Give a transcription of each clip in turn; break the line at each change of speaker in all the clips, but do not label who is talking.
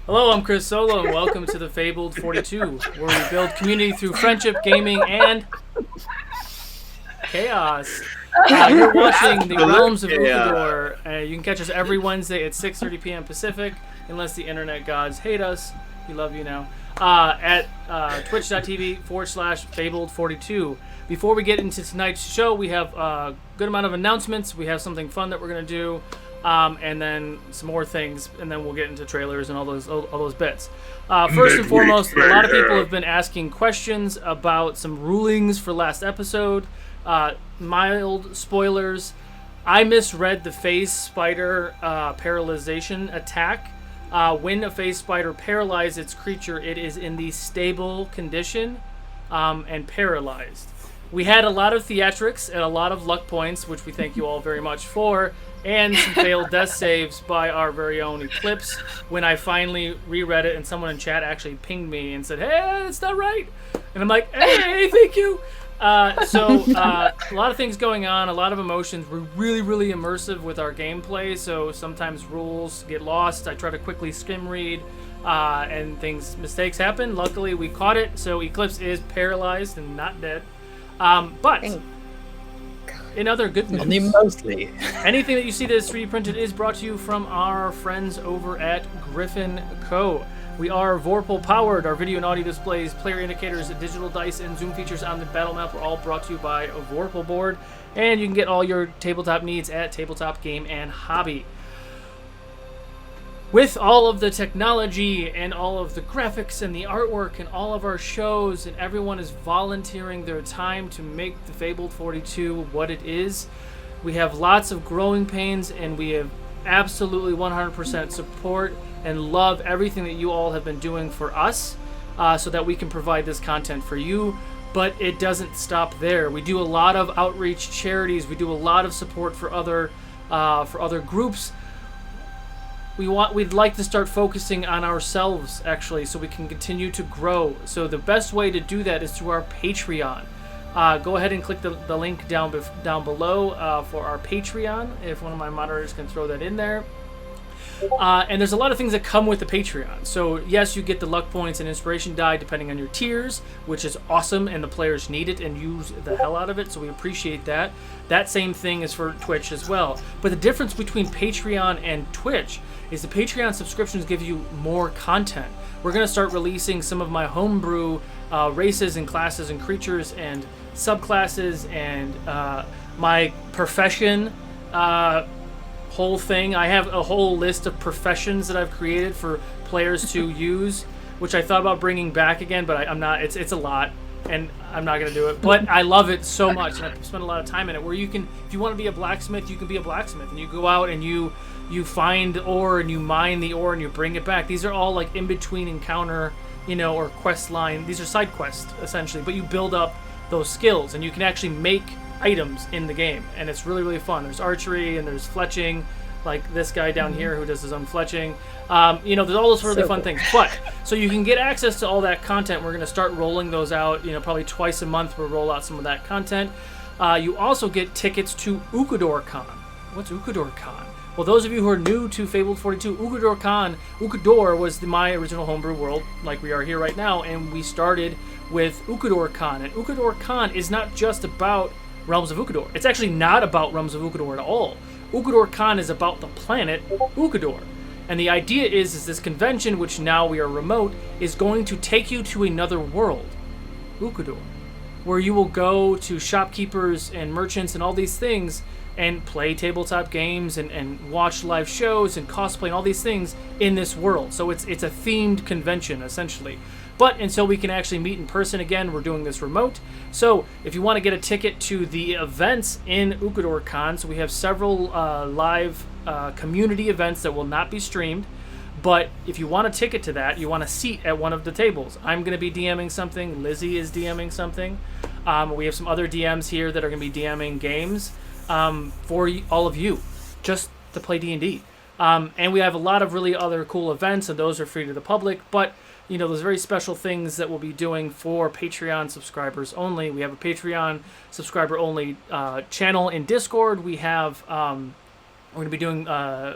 Hello, I'm Chris Solo, and welcome to the Fabled 42, where we build community through friendship, gaming, and chaos. You're watching the Realms of Ukodor. You can catch us every Wednesday at 6:30 p.m. Pacific, unless the internet gods hate us. We love you now. At twitch.tv/Fabled42. Before we get into tonight's show, we have a good amount of announcements. We have something fun that we're going to do. And then some more things, and then we'll get into trailers and all those bits. First and foremost, a lot of people have been asking questions about some rulings for last episode. Mild spoilers. I misread the phase spider paralyzation attack. When a phase spider paralyzes its creature, it is in the stable condition and paralyzed. We had a lot of theatrics and a lot of luck points, which we thank you all very much for, and some failed death saves by our very own Eclipse. When I finally reread it, and someone in chat actually pinged me and said, "Hey, that's not right," and I'm like, "Hey, thank you." So a lot of things going on, a lot of emotions. We're really, really immersive with our gameplay, so sometimes rules get lost. I try to quickly skim read, and mistakes happen. Luckily, we caught it, so Eclipse is paralyzed and not dead. But in other good news,
only mostly.
Anything that you see that is 3D printed is brought to you from our friends over at Griffin Co. We are Vorpal powered. Our video and audio displays, player indicators, digital dice, and zoom features on the battle map are all brought to you by a Vorpal board. And you can get all your tabletop needs at Tabletop Game and Hobby. With all of the technology and all of the graphics and the artwork and all of our shows, and everyone is volunteering their time to make the Fabled 42 what it is, we have lots of growing pains, and we have absolutely 100% support and love everything that you all have been doing for us, so that we can provide this content for you. But it doesn't stop there. We do a lot of outreach charities. We do a lot of support for other groups. We'd like to start focusing on ourselves, actually, so we can continue to grow. So the best way to do that is through our Patreon. Go ahead and click the link down below for our Patreon, if one of my moderators can throw that in there. And there's a lot of things that come with the Patreon. So yes, you get the luck points and inspiration die depending on your tiers, which is awesome, and the players need it and use the hell out of it, so we appreciate that. That same thing is for Twitch as well. But the difference between Patreon and Twitch is the Patreon subscriptions give you more content. We're going to start releasing some of my homebrew races and classes and creatures and subclasses and my profession whole thing. I have a whole list of professions that I've created for players to use, which I thought about bringing back again, but I'm not. It's a lot, and I'm not going to do it. But I love it so much, and I spend a lot of time in it, where you can, if you want to be a blacksmith, you can be a blacksmith, and you go out and you find ore and you mine the ore and you bring it back. These are all like in between encounter, or quest line. These are side quests essentially, but you build up those skills, and you can actually make items in the game, and it's really, really fun. There's archery and there's fletching, like this guy down here who does his own fletching. There's all those really fun things. But so you can get access to all that content. We're going to start rolling those out. Probably twice a month we'll roll out some of that content. You also get tickets to Ukodor Con. What's Ukodor Con? Well, those of you who are new to Fabled 42, Ukodor was my original homebrew world, like we are here right now, and we started with Ukodor Con. And Ukodor Con is not just about Realms of Ukodor. It's actually not about Realms of Ukodor at all. Ukodor Con is about the planet Ukodor. And the idea is this convention, which now we are remote, is going to take you to another world, Ukodor, where you will go to shopkeepers and merchants and all these things and play tabletop games and watch live shows and cosplay and all these things in this world. So it's a themed convention, essentially. But until we can actually meet in person again, we're doing this remote. So if you want to get a ticket to the events in Ukodor Con, so we have several live community events that will not be streamed. But if you want a ticket to that, you want a seat at one of the tables. I'm going to be DMing something. Lizzie is DMing something. We have some other DMs here that are going to be DMing games for all of you, just to play D&D. And we have a lot of really other cool events, and those are free to the public. But those very special things that we'll be doing for Patreon subscribers only. We have a Patreon subscriber only channel in Discord. We have We're going to be doing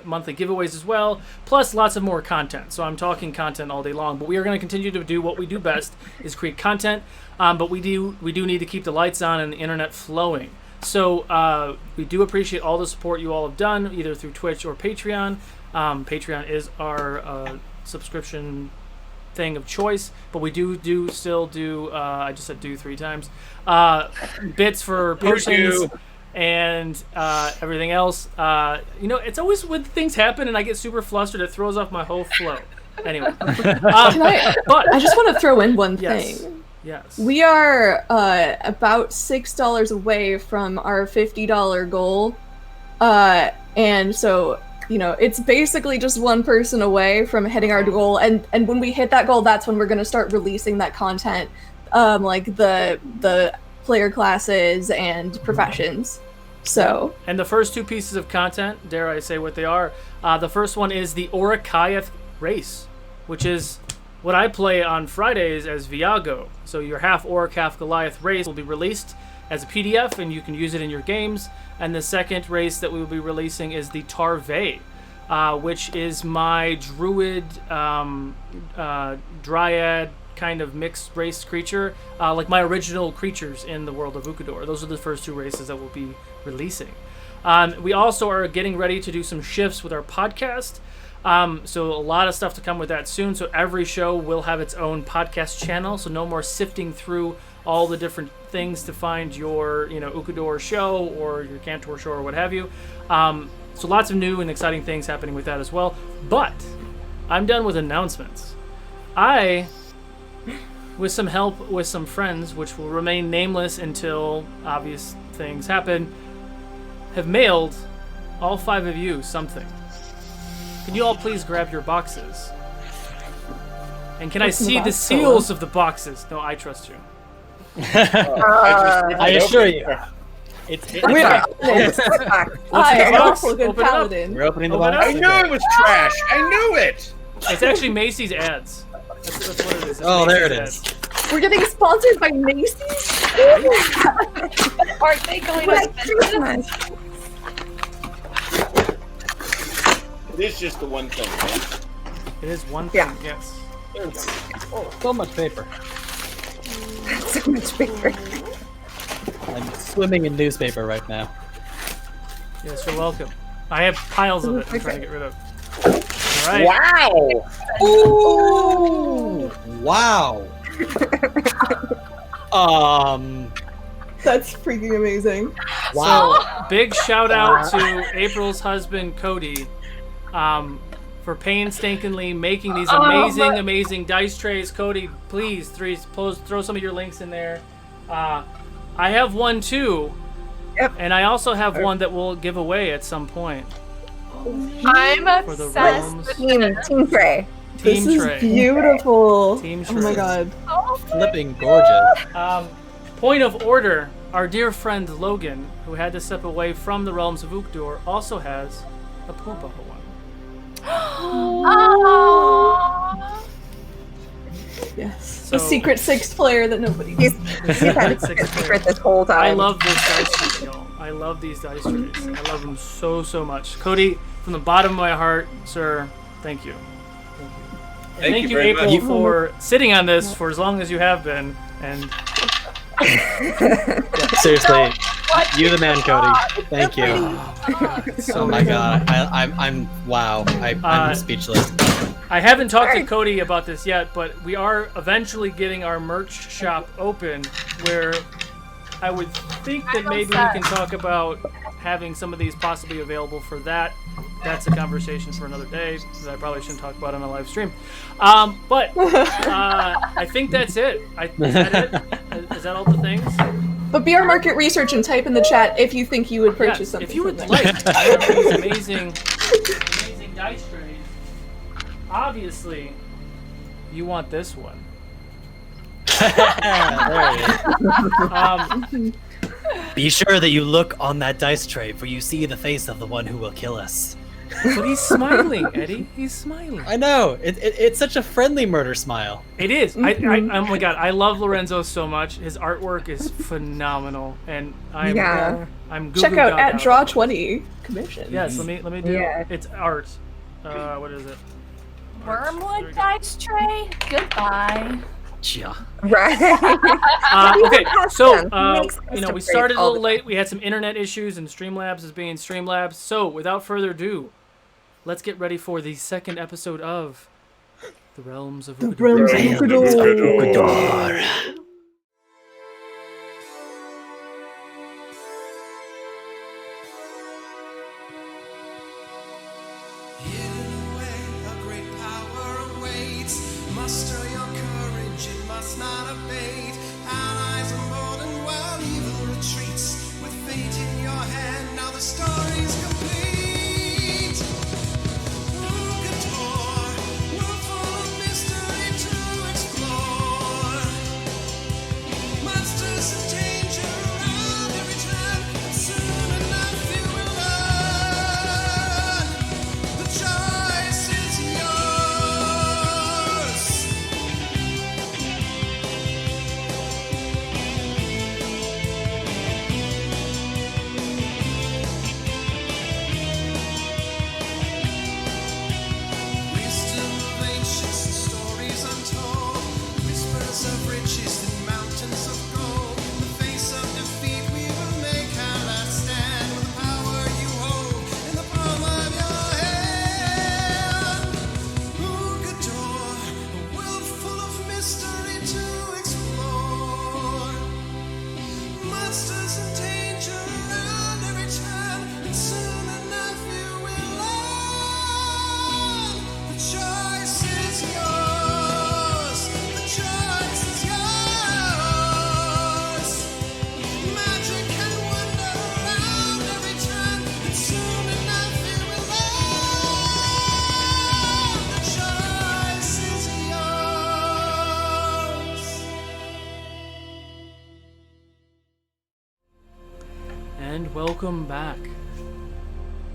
monthly giveaways as well, plus lots of more content. So I'm talking content all day long, but we are going to continue to do what we do best, is create content. But we do need to keep the lights on and the internet flowing. So we do appreciate all the support you all have done, either through Twitch or Patreon. Patreon is our subscription thing of choice, but we still do. I just said do 3 times. Bits for potions. And everything else, it's always when things happen and I get super flustered, it throws off my whole flow. Anyway, but
I just want to throw in one thing.
Yes.
We are about $6 away from our $50 goal, and so it's basically just one person away from hitting our goal. And when we hit that goal, that's when we're going to start releasing that content, like the player classes and professions. So,
and the first 2 pieces of content, dare I say what they are, the first one is the Orakayath race, which is what I play on Fridays as Viago. So your half Orc, half Goliath race will be released as a PDF, and you can use it in your games. And the second race that we will be releasing is the Tarve, which is my druid, dryad, kind of mixed race creature, like my original creatures in the world of Ukodor. Those are the first 2 races that we'll be releasing. We also are getting ready to do some shifts with our podcast. So a lot of stuff to come with that soon. So every show will have its own podcast channel. So no more sifting through all the different things to find your, Ukodor show or your Cantor show or what have you. So lots of new and exciting things happening with that as well. But I'm done with announcements. With some help with some friends, which will remain nameless until obvious things happen, have mailed all 5 of you something. Can you all please grab your boxes? And can I see the seals of the boxes? No, I trust you.
I assure you.
we are. Hi, awful good paladin.
We're opening the box.
I knew it was trash. I knew it.
It's actually Macy's ads. That's what it is. It's
there it
Macy's
is.
ads.
We're getting sponsored by Macy's?
Aren't they going to spend
It is just the one thing, right?
It is one thing, yes.
Oh, so much paper.
so much paper?
I'm swimming in newspaper right now.
Yes, you're welcome. I have piles of it I'm trying to get rid of. All right.
Wow!
Ooh! Wow!
That's freaking amazing.
Wow.
So, big shout out to April's husband, Cody, for painstakingly making these amazing dice trays. Cody, please throw some of your links in there. I have one too.
Yep.
And I also have one that we'll give away at some point.
I'm
For the
obsessed
realms.
with Team Tray.
This
Team
is
tray.
beautiful.
Team
Oh my
tray.
god.
Flipping gorgeous.
Point of order, our dear friend Logan, who had to step away from the realms of Ukodor, also has a Poopa one.
Yes.
So-
A secret 6th player that nobody
He's
knows.
had a secret this whole time.
I love this dice tray, y'all. I love these dice trays. I love them so much. Cody, from the bottom of my heart, sir, thank you. And thank you,
very
April,
much.
for sitting on this for as long as you have been. And
Seriously, you the man, Cody. Thank you.
so
Oh my god, I'm wow. I'm speechless.
I haven't talked to Cody about this yet, but we are eventually getting our merch shop open, where I would think that maybe we can talk about having some of these possibly available for that. That's a conversation for another day that I probably shouldn't talk about on a live stream. But I think that's it. Is that it? Is that all the things?
But be our market research and type in the chat if you think you would purchase
Yes,
something.
if you would
from
like
them.
these amazing dice trays, obviously you want this one.
There it is.
Be sure that you look on that dice tray, for you see the face of the one who will kill us.
But he's smiling, Eddie. He's smiling.
I know. It's such a friendly murder smile.
It is. Oh my god, I love Lorenzo so much. His artwork is phenomenal, and I'm Goo
Check
Goo
out
Gaga.
at Draw20 commission.
Yes, let me do.
Yeah.
It's art. What is it?
Wormwood dice tray? Goodbye.
Yeah.
Right.
Okay, so
Makes
we
custom
started a
all
little
the
late. We had some internet issues, and Streamlabs is being Streamlabs. So without further ado, let's get ready for the second episode of The Realms of Ukodor.
Hidden away, a great power awaits. Muster your courage, it must not abate. Allies are more than well, evil retreats. With fate in your hand, now the story's complete. Ukodor, world full of mystery to explore. Monsters and danger around every turn, and soon enough you will learn. The choice is yours. Wisdom of ancients and stories untold, whispers of riches and mountains of gold. In the face of defeat, we will make our last stand with the power you hold in the palm of your hand. Ukodor, a world full of mystery to explore. Monsters and danger around every turn, and soon enough you will learn. The choice is yours. The choice is yours. Magic and wonder around every turn, and soon enough you will learn. The choice is yours.
And welcome back.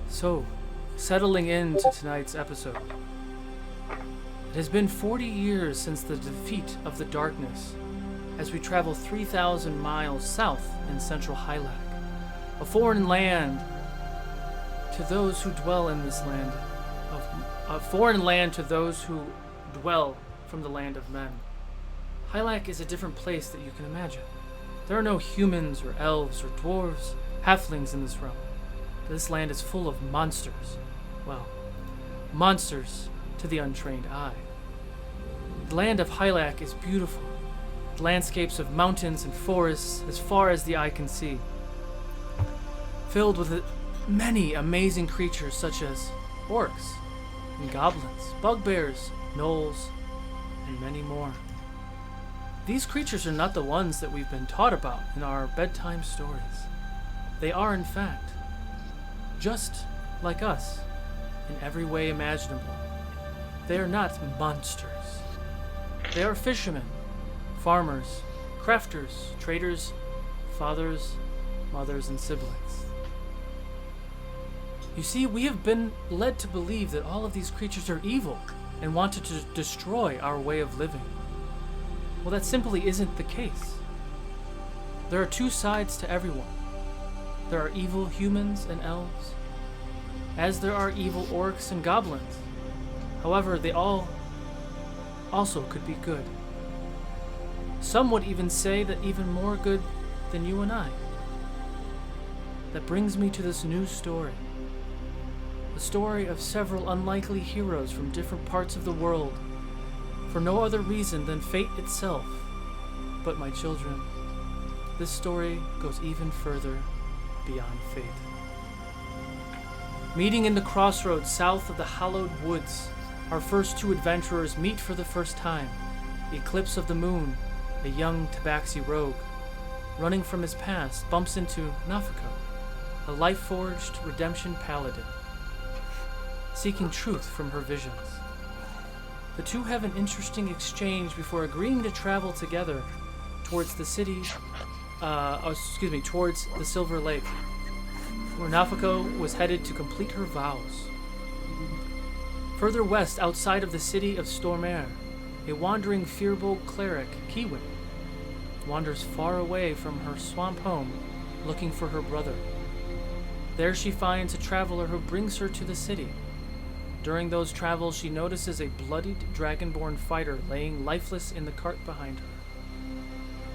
So, settling into tonight's episode. It has been 40 years since the defeat of the darkness, as we travel 3,000 miles south in central Hylak, a foreign land to those who dwell in this land, a foreign land to those who dwell from the land of men. Hylak is a different place that you can imagine. There are no humans or elves or dwarves, halflings in this realm. This land is full of monsters. Well, monsters to the untrained eye. The land of Hylak is beautiful. The landscapes of mountains and forests as far as the eye can see. Filled with many amazing creatures such as orcs and goblins, bugbears, gnolls, and many more. These creatures are not the ones that we've been taught about in our bedtime stories. They are, in fact, just like us in every way imaginable. They are not monsters. They are fishermen, farmers, crafters, traders, fathers, mothers, and siblings. You see, we have been led to believe that all of these creatures are evil and wanted to destroy our way of living. Well, that simply isn't the case. There are two sides to everyone. There are evil humans and elves, as there are evil orcs and goblins. However, they all also could be good. Some would even say that even more good than you and I. That brings me to this new story. A story of several unlikely heroes from different parts of the world, for no other reason than fate itself. But my children, this story goes even further beyond fate. Meeting in the crossroads south of the hallowed woods, our first two adventurers meet for the first time. Eclipse of the Moon, a young tabaxi rogue, running from his past, bumps into Nafiko, a life-forged redemption paladin, seeking truth from her visions. The two have an interesting exchange before agreeing to travel together towards the city, towards the Silver Lake, where Nafiko was headed to complete her vows. Further west, outside of the city of Stormare, a wandering Firbolg cleric, Kiwin, wanders far away from her swamp home looking for her brother. There she finds a traveler who brings her to the city. During those travels, she notices a bloodied dragonborn fighter laying lifeless in the cart behind her.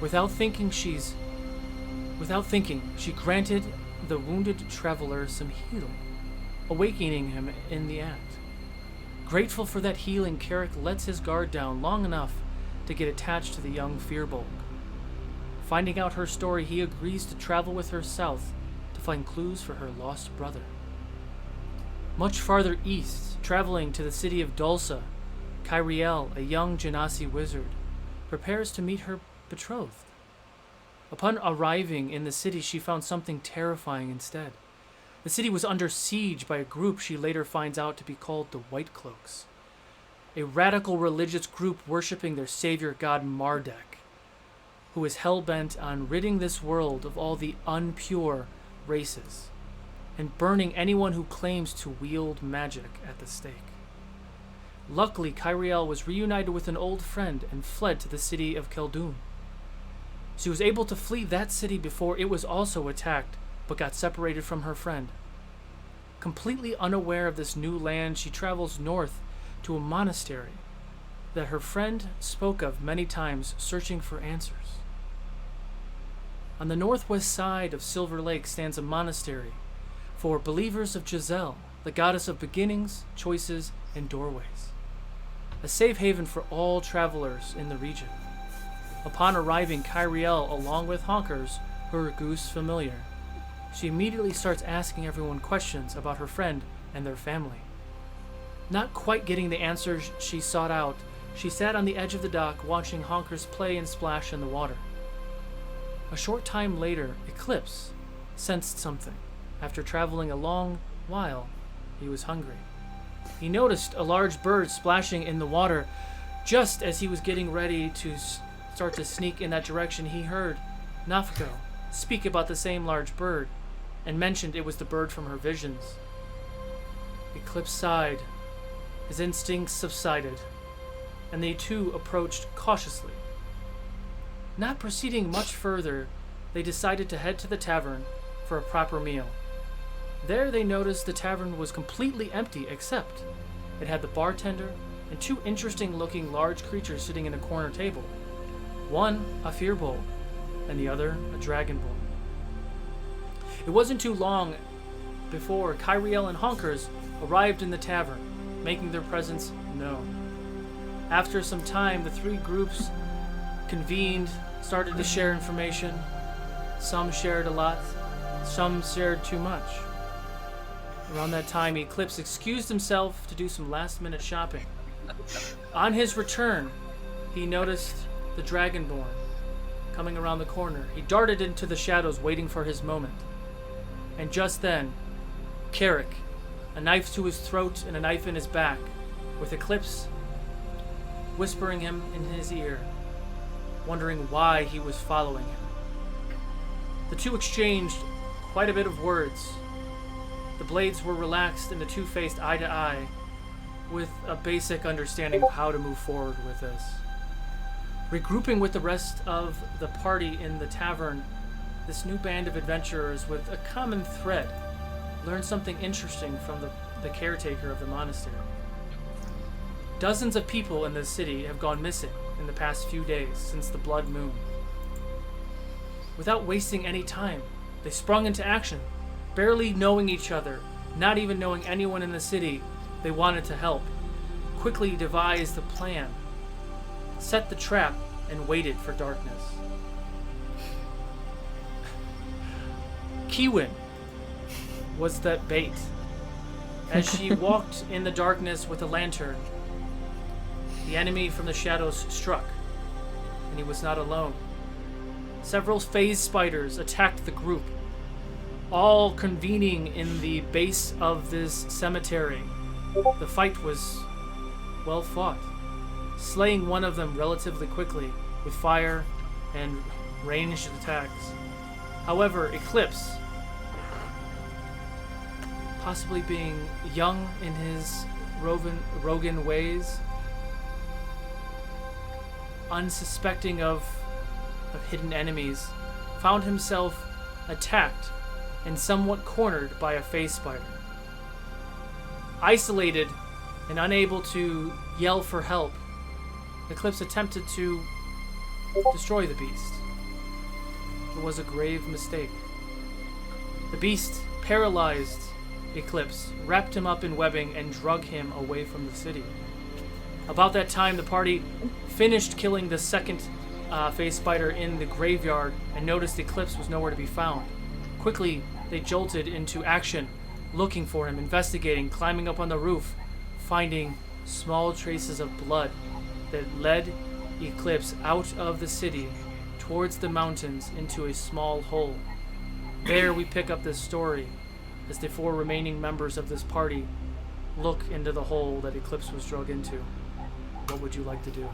Without thinking, she granted the wounded traveler some healing, awakening him in the act. Grateful for that healing, Carrick lets his guard down long enough to get attached to the young Firbolg. Finding out her story, he agrees to travel with her south to find clues for her lost brother. Much farther east, traveling to the city of Dulsa, Kyriel, a young Genasi wizard, prepares to meet her betrothed. Upon arriving in the city, she found something terrifying instead. The city was under siege by a group she later finds out to be called the White Cloaks, a radical religious group worshipping their savior god Mardek, who is hell-bent on ridding this world of all the unpure races and burning anyone who claims to wield magic at the stake. Luckily, Kyriel was reunited with an old friend and fled to the city of Keldun. She was able to flee that city before it was also attacked, but got separated from her friend. Completely unaware of this new land, she travels north to a monastery that her friend spoke of many times, searching for answers. On the northwest side of Silver Lake stands a monastery for believers of Giselle, the goddess of beginnings, choices, and doorways, a safe haven for all travelers in the region. Upon arriving, Kyriel, along with Honkers, her goose familiar, she immediately starts asking everyone questions about her friend and their family. Not quite getting the answers she sought out, she sat on the edge of the dock watching Honkers play and splash in the water. A short time later, Eclipse sensed something. After traveling a long while, he was hungry. He noticed a large bird splashing in the water. Just as he was getting ready to start to sneak in that direction, he heard Nafko speak about the same large bird and mentioned it was the bird from her visions. Eclipse sighed. His instincts subsided, and they two approached cautiously. Not proceeding much further, they decided to head to the tavern for a proper meal. There they noticed the tavern was completely empty, except it had the bartender and two interesting-looking large creatures sitting in a corner table. One, a Firbolg, and the other, a Dragonborn. It wasn't too long before Kyriel and Honkers arrived in the tavern, making their presence known. After some time, the three groups convened, started to share information. Some shared a lot, some shared too much. Around that time, Eclipse excused himself to do some last-minute shopping. On his return, he noticed the Dragonborn coming around the corner. He darted into the shadows, waiting for his moment. And just then, Carrick, a knife to his throat and a knife in his back, with Eclipse whispering him in his ear, wondering why he was following him. The two exchanged quite a bit of words. The blades were relaxed and the two faced eye to eye with a basic understanding of how to move forward with this. Regrouping with the rest of the party in the tavern, this new band of adventurers with a common thread learned something interesting from the caretaker of the monastery. Dozens of people in the city have gone missing in the past few days since the Blood Moon. Without wasting any time, they sprung into action. Barely knowing each other, not even knowing anyone in the city, they wanted to help. Quickly devised the plan, set the trap, and waited for darkness. Kiwin was that bait. As she walked in the darkness with a lantern, the enemy from the shadows struck, and he was not alone. Several phase spiders attacked the group, all convening in the base of this cemetery. The fight was well fought, slaying one of them relatively quickly with fire and ranged attacks. However, Eclipse possibly being young in his Rogan ways, unsuspecting of hidden enemies, found himself attacked and somewhat cornered by a face spider. Isolated and unable to yell for help, Eclipse attempted to destroy the beast. It was a grave mistake. The beast paralyzed Eclipse, wrapped him up in webbing, and drug him away from the city. About that time, the party finished killing the second face spider in the graveyard and noticed Eclipse was nowhere to be found. Quickly, they jolted into action, looking for him, investigating, climbing up on the roof, finding small traces of blood that led Eclipse out of the city towards the mountains into a small hole. There we pick up this story as the 4 remaining members of this party look into the hole that Eclipse was dragged into. What would you like to do?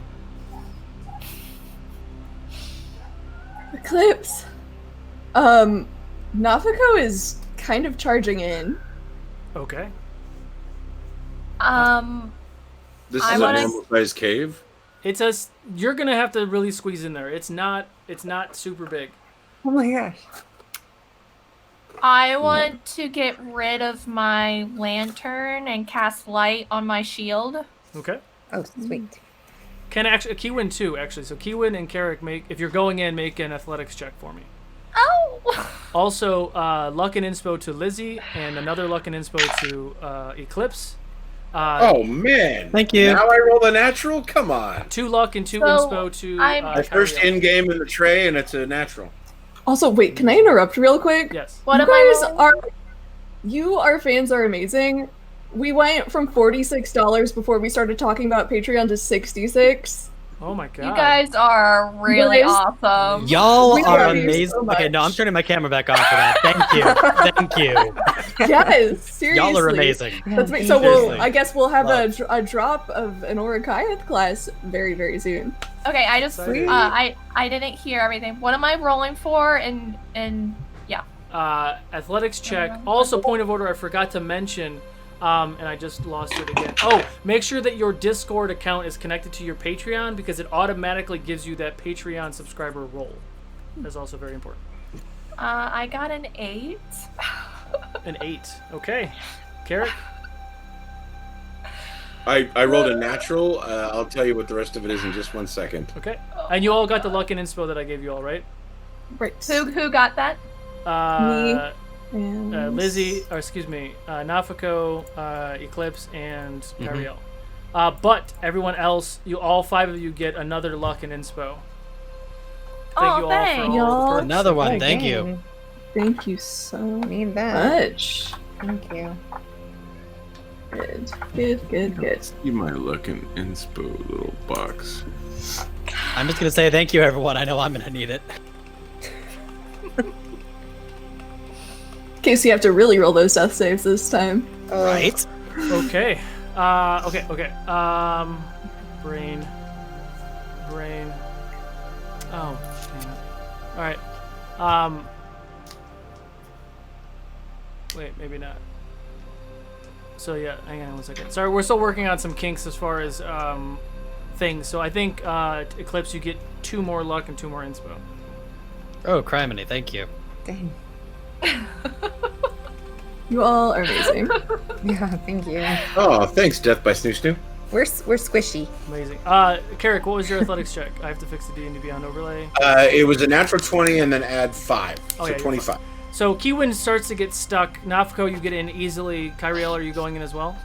Eclipse. Nafako is kind of charging in.
Okay.
This
I
is
wanna-
a normal sized cave.
It's you're gonna have to really squeeze in there. It's not super big.
Oh my gosh.
I want to get rid of my lantern and cast light on my shield.
Okay.
Oh, sweet.
Can actually Kiwin too, actually. So Kiwin and Carrick if you're going in, make an athletics check for me.
Oh!
Also, luck and inspo to Lizzie, and another luck and inspo to Eclipse.
Oh man!
Thank you.
Now I roll a natural. Come on.
2 luck and 2
So,
inspo to
My first
Kyriel.
in game in the tray, and it's a natural.
Also, wait, can I interrupt real quick?
Yes.
What am
you
I
guys
rolling?
our fans are amazing. We went from $46 before we started talking about Patreon to $66.
Oh my god.
You guys are really
guys-
awesome.
Y'all
We
are
love you
amazing.
so
Okay, no, I'm
much.
turning my camera back on for that. Thank you. Thank you.
Yes, seriously.
Y'all are amazing.
That's me. So
Seriously.
I guess we'll have
Love.
a drop of an Orikayeth class very, very soon.
Okay, I just
Sweet.
I didn't hear everything. What am I rolling for? And yeah.
Athletics check. Also, point of order, I forgot to mention, and I just lost it again. Oh, make sure that your Discord account is connected to your Patreon because it automatically gives you that Patreon subscriber role. That's also very important.
I got an 8.
An 8. Okay. Carrick?
I rolled a natural. I'll tell you what the rest of it is in just 1 second.
Okay. And you all got the luck and inspo that I gave you all, right?
Right.
Who got that?
And
Lizzie, or excuse me, Nafako, Eclipse, and Kyriel. But everyone else, all 5 of you get another luck and inspo. Thank
Oh,
you all
thanks.
for all
Y'all-
the perks.
Another one. Thank you.
Thank you so
Need that.
much.
Thank you.
Good.
You might look in inspo, little box.
I'm just gonna say thank you, everyone. I know I'm gonna need it.
In case you have to really roll those death saves this time.
Right?
Okay. Okay. Brain. Oh, damn it. Alright. Wait, maybe not. So yeah, hang on 1 second. Sorry, we're still working on some kinks as far as things. So I think Eclipse, you get 2 more luck and 2 more inspo.
Oh, criminy. Thank you.
Dang.
You all are amazing.
Yeah, thank you.
Oh, thanks, Death by Snoo Snoo.
We're squishy.
Amazing. Carrick, what was your athletics check? I have to fix the D&D Beyond overlay.
It was a natural 20 and then add 5.
Oh,
So
yeah, you're
25.
So Kiwin starts to get stuck. Nafako, you get in easily. Kyriel, are you going in as well?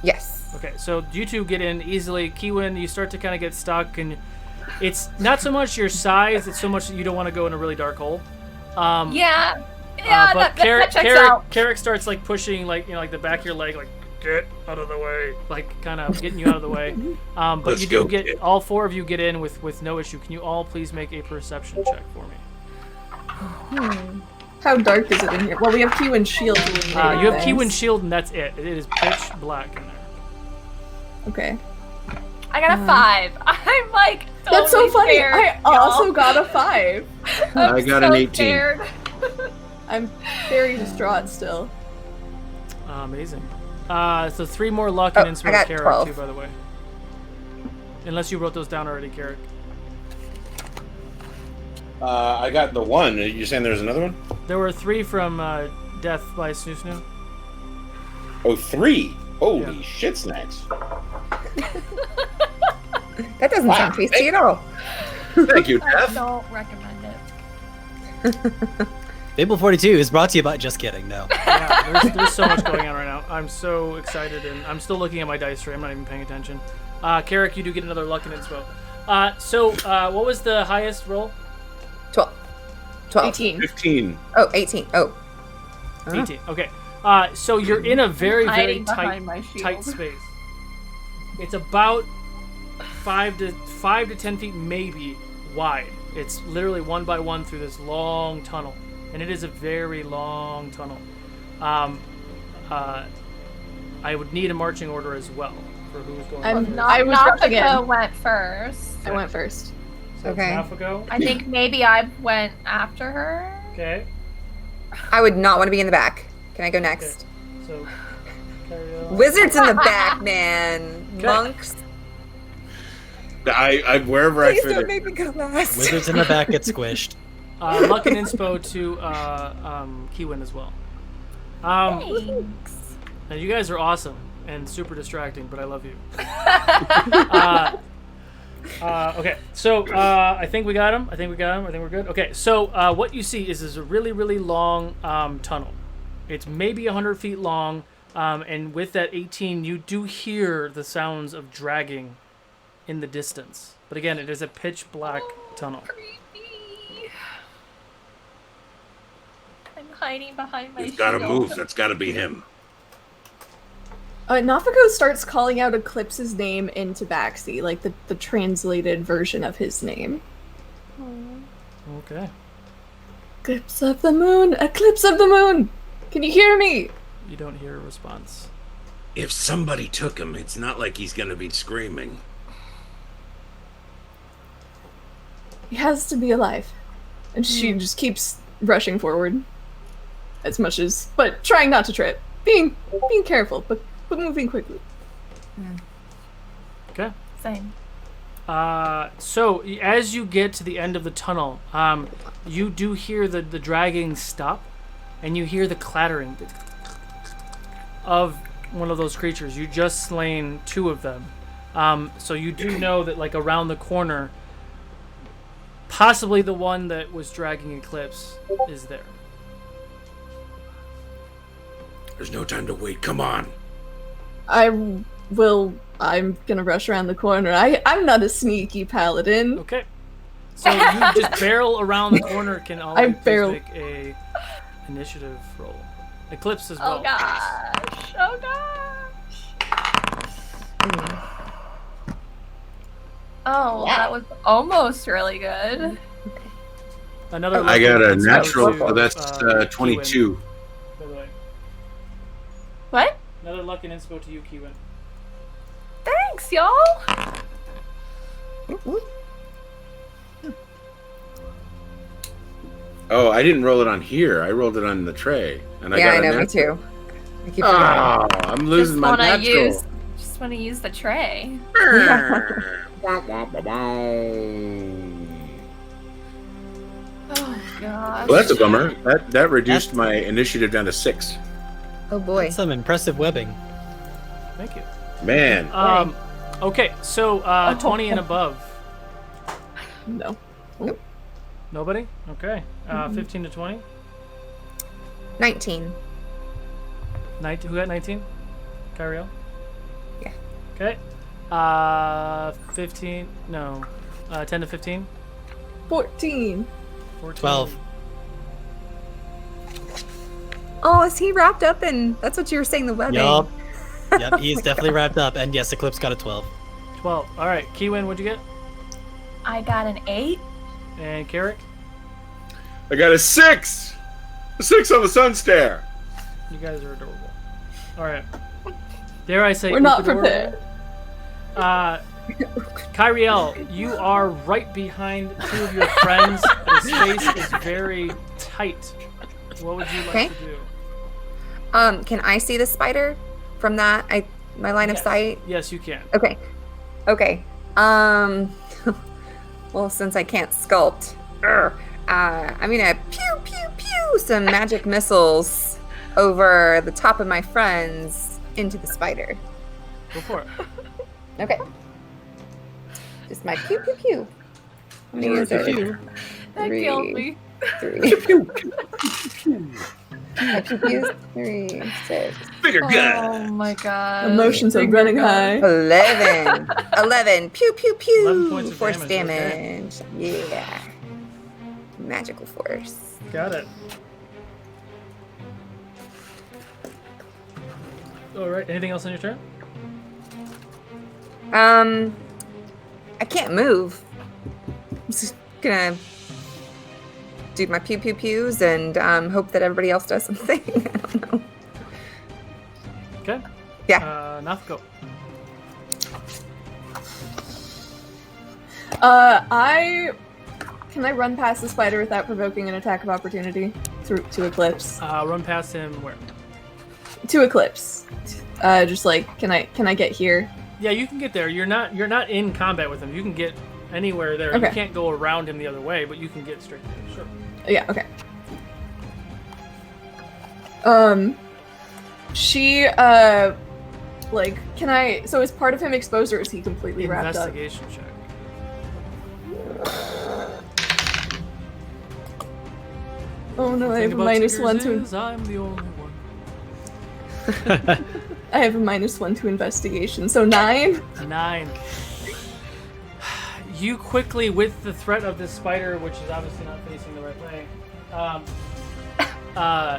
Yes.
Okay, so you 2 get in easily. Kiwin, you start to kind of get stuck, and it's not so much your size, it's so much that you don't want to go in a really dark hole.
Yeah.
But
that checks out.
Carrick starts like pushing, like the back of your leg, like get out of the way, like kind of getting you out of the way. But
Let's
you do
go,
get
kid.
all 4 of you get in with no issue. Can you all please make a perception check for me?
How dark is it in here? Well, we have Kiwin shield.
You have Kiwin shield, and that's it. It is pitch black in there.
Okay.
I got a 5. I'm like totally
That's so funny.
scared,
I
y'all.
also got a 5.
I'm
I got
so
an 18.
scared.
I'm very distraught still.
Amazing. So 3 more luck and inspo
I got
Carrick
12.
too, by the way. Unless you wrote those down already, Carrick.
I got the 1. You're saying there's another one?
There were 3 from Death by Snoo Snoo.
Oh, 3. Holy
Yeah.
shit snacks.
That doesn't sound tasty at all.
Thank you,
I
Jeff.
don't recommend it.
Fable 42 is brought to you by. Just kidding. No.
Yeah, there's so much going on right now. I'm so excited, and I'm still looking at my dice tray. I'm not even paying attention. Carrick, you do get another luck and inspo. What was the highest roll?
12.
18.
15.
Oh, 18. Oh.
18. Okay. So you're in a very, very
Hiding behind my
tight
shield.
space. It's about 5 to 10 feet maybe wide. It's literally 1 by 1 through this long tunnel, and it is a very long tunnel. I would need a marching order as well for who's going first.
I was rushing
Naufragos
in.
went first.
I went first.
So it's
Okay.
Naufragos.
I think maybe I went after her.
Okay.
I would not want to be in the back. Can I go next?
So carry on.
Wizards in the back, man.
Okay.
Monks.
I wherever I
Please
fit
don't
it.
make me go last.
Wizards in the back get squished.
Luck and inspo to Keywin as well.
Thanks.
Now you guys are awesome and super distracting, but I love you. Okay, so I think we got him. I think we're good. Okay, so what you see is a really, really long tunnel. It's maybe 100 feet long, and with that 18, you do hear the sounds of dragging in the distance. But again, it is a pitch black tunnel.
Creepy. I'm hiding behind my
He's got to
shield.
move. That's got to be him.
Naufragos starts calling out Eclipse's name in Tabaxi, like the translated version of his name.
Okay.
Eclipse of the moon! Eclipse of the moon! Can you hear me?
You don't hear a response.
If somebody took him, it's not like he's going to be screaming.
He has to be alive. And she just keeps rushing forward. As much as, but trying not to trip. Being careful, but moving quickly.
Okay.
Same.
So as you get to the end of the tunnel, you do hear the dragging stop, and you hear the clattering of one of those creatures. You just slain 2 of them. So you do know that like around the corner, possibly the one that was dragging Eclipse is there.
There's no time to wait. Come on.
I'm gonna rush around the corner. I'm not a sneaky paladin.
Okay. So you just barrel around the corner. Can all
I
of you please
barrel-
make a initiative roll? Eclipse as well.
Oh gosh. Oh gosh. Oh, that was almost really good.
Another.
I got a
lucky
natural,
inspo
so
to,
that's
Keywin,
22.
by the way.
What?
Another luck and inspo to you, Keywin.
Thanks, y'all.
Oh, I didn't roll it on here. I rolled it on the tray. And I
Yeah,
got
I know, me
natural.
too. I keep forgetting.
Oh, I'm losing
Just
my
wanna
natural.
just want to use the tray.
Wah, wah, wah, wah.
Oh gosh.
Well, that's a bummer. That reduced my initiative down to 6.
Oh boy.
That's some impressive webbing.
Thank you.
Man.
Okay, so 20 and above.
No.
Nobody? Okay. 15 to 20.
19.
19. Who got 19? Kyriel?
Yeah.
Okay. 15. No. 10 to 15.
14.
14.
12.
Oh, is he wrapped up in? That's what you were saying. The webbing.
Yup. Yep, he's definitely wrapped up. And yes, Eclipse got a 12.
12. All right. Keywin, what'd you get?
I got an 8.
And Carrick?
I got a 6! A 6 on the sun stare.
You guys are adorable. All right. Dare I say
We're not
Ukodor?
prepared.
Kyriel, you are right behind 2 of your friends. The space is very tight. What would you like
Okay.
to do?
Can I see the spider from that? My line of
Yes.
sight?
Yes, you can.
Okay. Well, since I can't sculpt, I'm gonna pew pew pew some magic missiles over the top of my friends into the spider.
Go for it.
Okay. Just my pew pew pew. How many is it?
That
Three.
killed me.
3. My pew pews. 3, 6.
Bigger gun.
Oh my god.
Emotions are running high.
11. 11. Pew pew pew.
11 points of
Force
damage,
damage. Yeah. Magical force.
Got it. All right. Anything else on your turn?
I can't move. I'm just gonna do my pew pew pews and hope that everybody else does something. I don't know.
Okay.
Yeah.
Nath, go.
Can I run past the spider without provoking an attack of opportunity to Eclipse?
Run past him where?
To Eclipse. Just like, can I get here?
Yeah, you can get there. You're not in combat with him. You can get anywhere there. You
Okay.
can't go around him the other way, but you can get straight there. Sure.
Yeah, okay. She, like, can I, so is part of him exposed or is he completely wrapped up?
Investigation check.
Oh no, I
Thing
have a
about
minus
Tigers
1 to,
is I'm the only one.
I have a minus 1 to investigation, so 9?
9. You quickly, with the threat of this spider, which is obviously not facing the right way,
Well,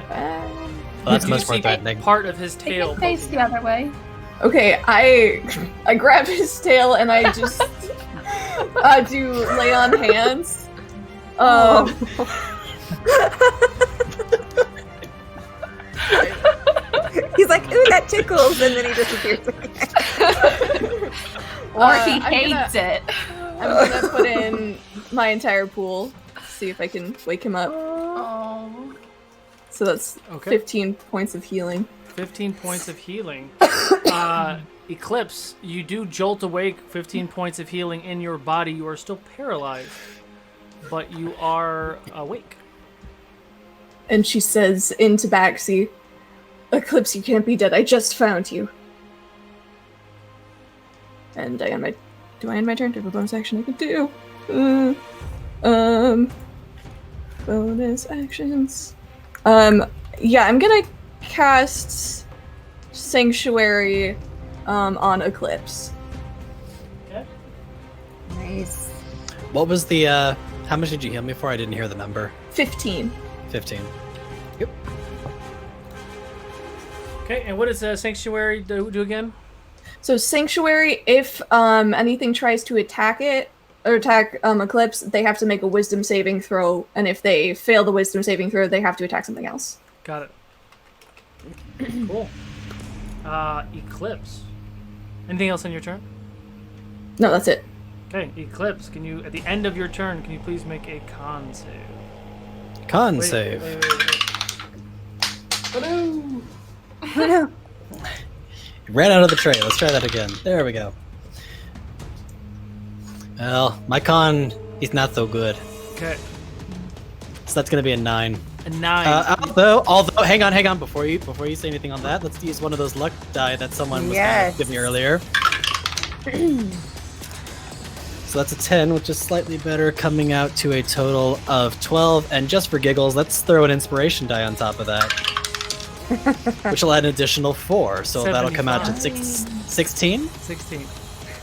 that's
you
much more
see
threatening.
part of his
It
tail.
can face
poking
the
out.
other way.
Okay, I grab his tail and I just do lay on hands.
He's like, ooh, that tickles, and then he disappears again.
Or he
I'm
hates it.
I'm gonna put in my entire pool, see if I can wake him up.
Oh.
So that's
Okay.
15 points of healing.
15 points of healing. Eclipse, you do jolt awake. 15 points of healing in your body. You are still paralyzed, but you are awake.
And she says in Tabaxi, Eclipse, you can't be dead. I just found you. And I end my... Do I end my turn? Do I have a bonus action I can do? Bonus actions. Yeah, I'm gonna cast Sanctuary on Eclipse.
Okay.
Nice.
What was the, how much did you heal me for? I didn't hear the number.
15.
15.
Okay, and what does Sanctuary do again?
So Sanctuary, if anything tries to attack it, or attack Eclipse, they have to make a Wisdom saving throw, and if they fail the Wisdom saving throw, they have to attack something else.
Got it. Cool. Eclipse. Anything else on your turn?
No, that's it.
Okay, Eclipse, can you, at the end of your turn, can you please make a con save?
Con
Wait,
save.
wait. Hello!
Oh no.
Ran out of the tray. Let's try that again. There we go. Well, my con is not so good.
Okay,
So that's gonna be a 9.
a 9.
Although, hang on, before you say anything on that, let's use one of those luck die that someone was gonna give me earlier. So that's a 10, which is slightly better, coming out to a total of 12. And just for giggles, let's throw an inspiration die on top of that, which will add an additional 4. So that'll come out to 16.
16.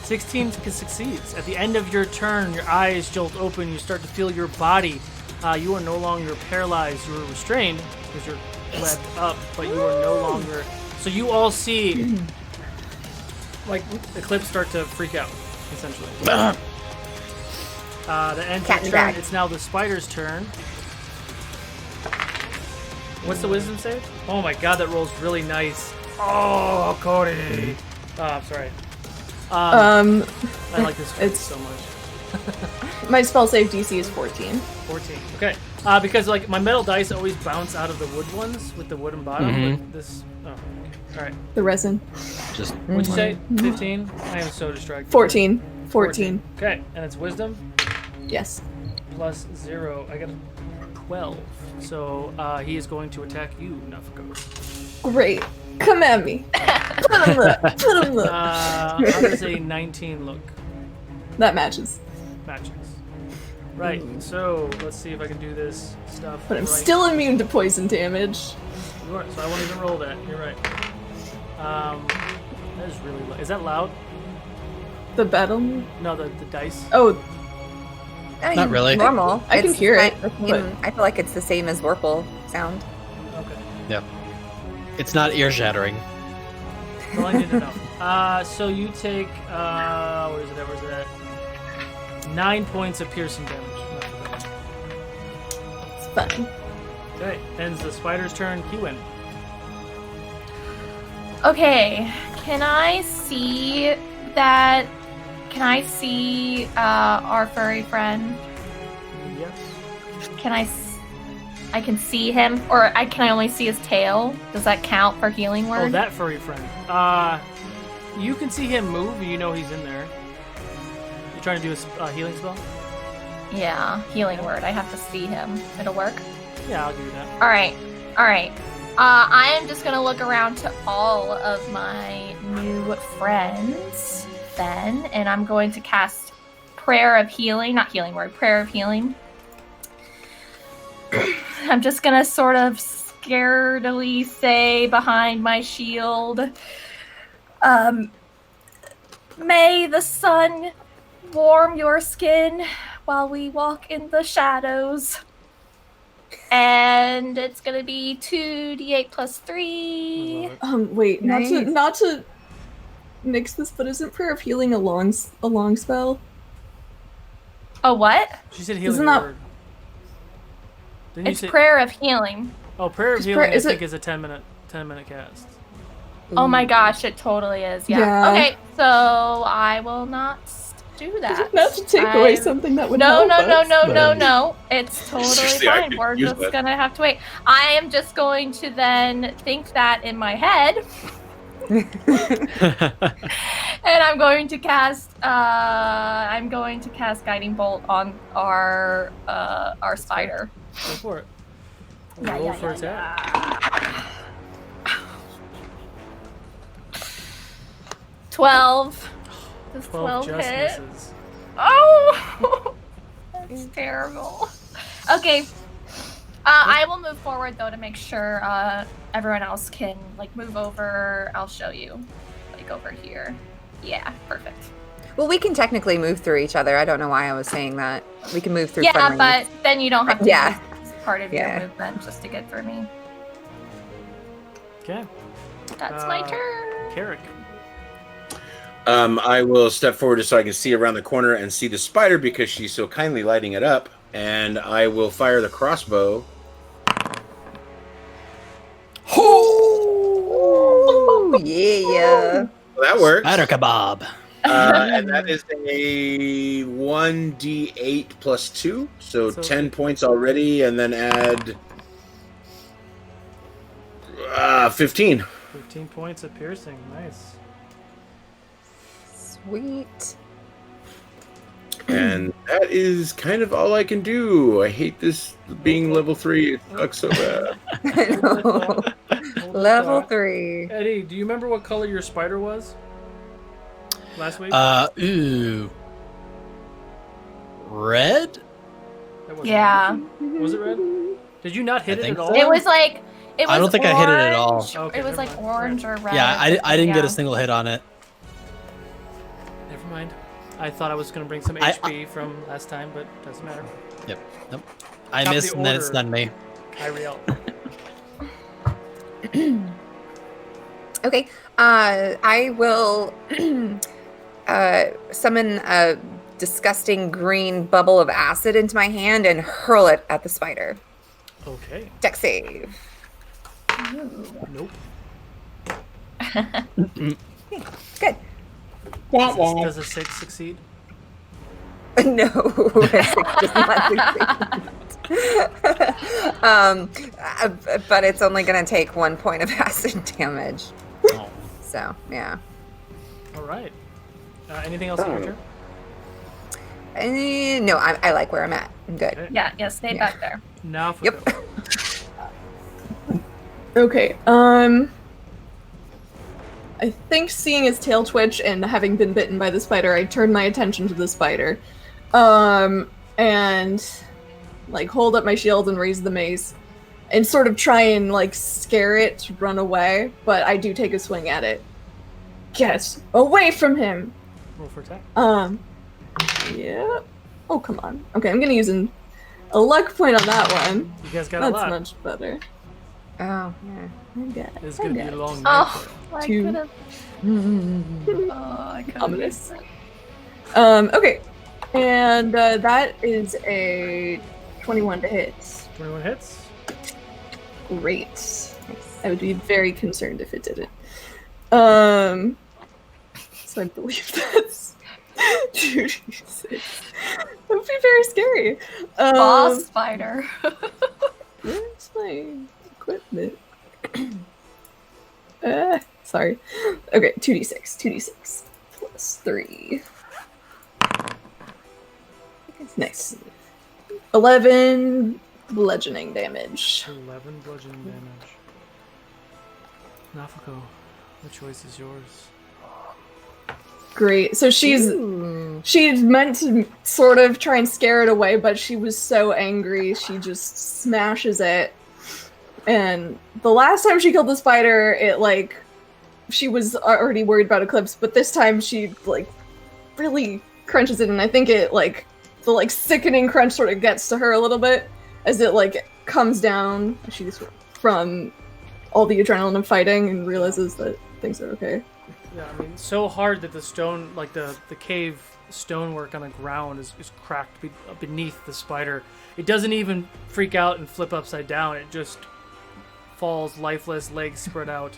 16 succeeds. At the end of your turn, your eyes jolt open. You start to feel your body. You are no longer paralyzed. You are restrained because you're webbed up, but you are no longer. So you all see, like, Eclipse start to freak out, essentially. The end of
Cat
your
in
turn.
bag.
It's now the spider's turn. What's the wisdom save? Oh my god, that rolls really nice. Oh, Cody. Oh, I'm sorry. I like this phrase
it's-
so much.
My spell save DC is 14.
14. Okay. Because like my metal dice always bounce out of the wood ones with the wooden bottom. But this. Oh. All right.
The resin.
Just
What'd you say? 15. I am so distracted.
14. 14.
Okay, and it's wisdom
Yes.
plus 0. I got a 12. So he is going to attack you, Nufko.
Great. Come at me. Put him up. Put him up.
How does a 19 look?
That matches.
Matches. Right. So let's see if I can do this stuff.
But I'm
right.
still immune to poison damage.
You are, so I won't even roll that. You're right. That is really loud. Is that loud?
The battle?
No, the dice.
Oh,
I mean,
Not really.
Normal.
I can hear it,
I feel like it's the same as Vorpal sound.
Okay.
Yep. It's not ear shattering.
That's all I need to know. So you take where is it at? Where's it at? 9 points of piercing damage.
it's fine.
Okay, ends the spider's turn. You win.
Okay, can I see that? Can I see our furry friend?
Yes.
Can I can see him, or can I only see his tail? Does that count for healing word?
Oh, that furry friend. You can see him move. You know he's in there. You trying to do a healing spell?
Yeah, healing word. I have to see him. It'll work.
Yeah, I'll give you that.
All right. I am just gonna look around to all of my new friends then, and I'm going to cast Prayer of Healing, not healing word, Prayer of Healing. I'm just gonna sort of scaredly say behind my shield, may the sun warm your skin while we walk in the shadows. And it's gonna be 2d8 plus 3.
Wait,
Nice.
not to nix this, but isn't Prayer of Healing a long spell?
Oh, what?
She said healing
Isn't that-
word. Didn't
It's
you say?
Prayer of Healing.
Oh, prayer of
Is
healing.
prayer-
I
is
think
it-
is a 10-minute cast.
Oh my gosh, it totally is. Yeah.
Yeah.
Okay, so I will not do that.
Not to take away
I'm-
something that would
No,
help
no, no,
us,
no,
but-
no, no. It's totally
Seriously, I
fine.
could
We're
use
just
that.
gonna have to wait. I am just going to then think that in my head, and I'm going to cast. I'm going to cast Guiding Bolt on our spider.
Go for it.
Yeah,
Roll
yeah,
for
yeah,
attack.
12. Does
12
12
just
hit?
misses.
Oh, that's terrible. Okay. I will move forward though to make sure everyone else can like move over. I'll show you, like over here. Yeah, perfect.
Well, we can technically move through each other. I don't know why I was saying that. We can move through
Yeah,
friendly.
but then you don't have to
Yeah.
use part of
Yeah.
your movement just to get through me.
Okay.
That's my turn.
Carrick.
I will step forward just so I can see around the corner and see the spider because she's so kindly lighting it up. And I will fire the crossbow.
Oh, yeah.
Well, that works.
Spider kebab.
And that is a 1d8 plus 2. So
So-
10 points already. And then add 15.
15 points of piercing. Nice.
Sweet.
And that is kind of all I can do. I hate this being level 3. It sucks so bad.
I know.
Hold the
Level
thought.
3.
Eddie, do you remember what color your spider was? Last week?
Ooh. Red?
That wasn't
Yeah.
red. Was it red? Did you not hit
I
it
think
at
so.
all?
It was like it was.
I don't think I hit it at all.
orange.
Okay,
It was
never
like
mind.
orange or red.
Yeah, I didn't get
Yeah.
a single hit on it.
Never mind. I thought I was going to bring some HP from last time, but doesn't matter.
Yep. Nope. I
Top
missed
the
and then it
order.
stunned me.
Kyriel.
Okay. I will summon a disgusting green bubble of acid into my hand and hurl it at the spider.
Okay.
Dex save.
Nope.
Good.
Does a 6 succeed?
No. Does not succeed. But it's only going to take 1 point of acid damage.
Oh.
So, yeah.
All right. Anything else in your turn?
No, I like where I'm at. I'm good.
Okay.
Yeah, stay back there.
Now for
Yep.
Okay, I think seeing his tail twitch and having been bitten by the spider, I turned my attention to the spider. And like hold up my shield and raise the mace and sort of try and like scare it to run away, but I do take a swing at it. Get away from him!
Roll for attack.
Yeah. Oh, come on. Okay, I'm gonna use a luck point on that one.
You guys got a
That's
lot.
much better.
Oh, yeah.
It's gonna be a long night.
Oh, I
Two.
could have. Oh, I could have.
Ominous. Okay. And that is a 21 to hit.
21 hits.
Great. I would be very concerned if it didn't. So I believe that's 2d6. That would be very scary.
Boss spider.
Where's my equipment? Sorry. Okay, 2d6 plus 3. Nice. 11 bludgeoning damage.
11 bludgeoning damage. Nafako, the choice is yours.
Great. So she's meant to sort of try and scare it away, but she was so angry she just smashes it. And the last time she killed the spider, it like she was already worried about Eclipse, but this time she like really crunches it, and I think it like the like sickening crunch sort of gets to her a little bit as it like comes down. She's from all the adrenaline of fighting and realizes that things are okay.
Yeah, I mean, so hard that the stone, like the cave stonework on the ground is cracked beneath the spider. It doesn't even freak out and flip upside down. It just falls lifeless, legs spread out,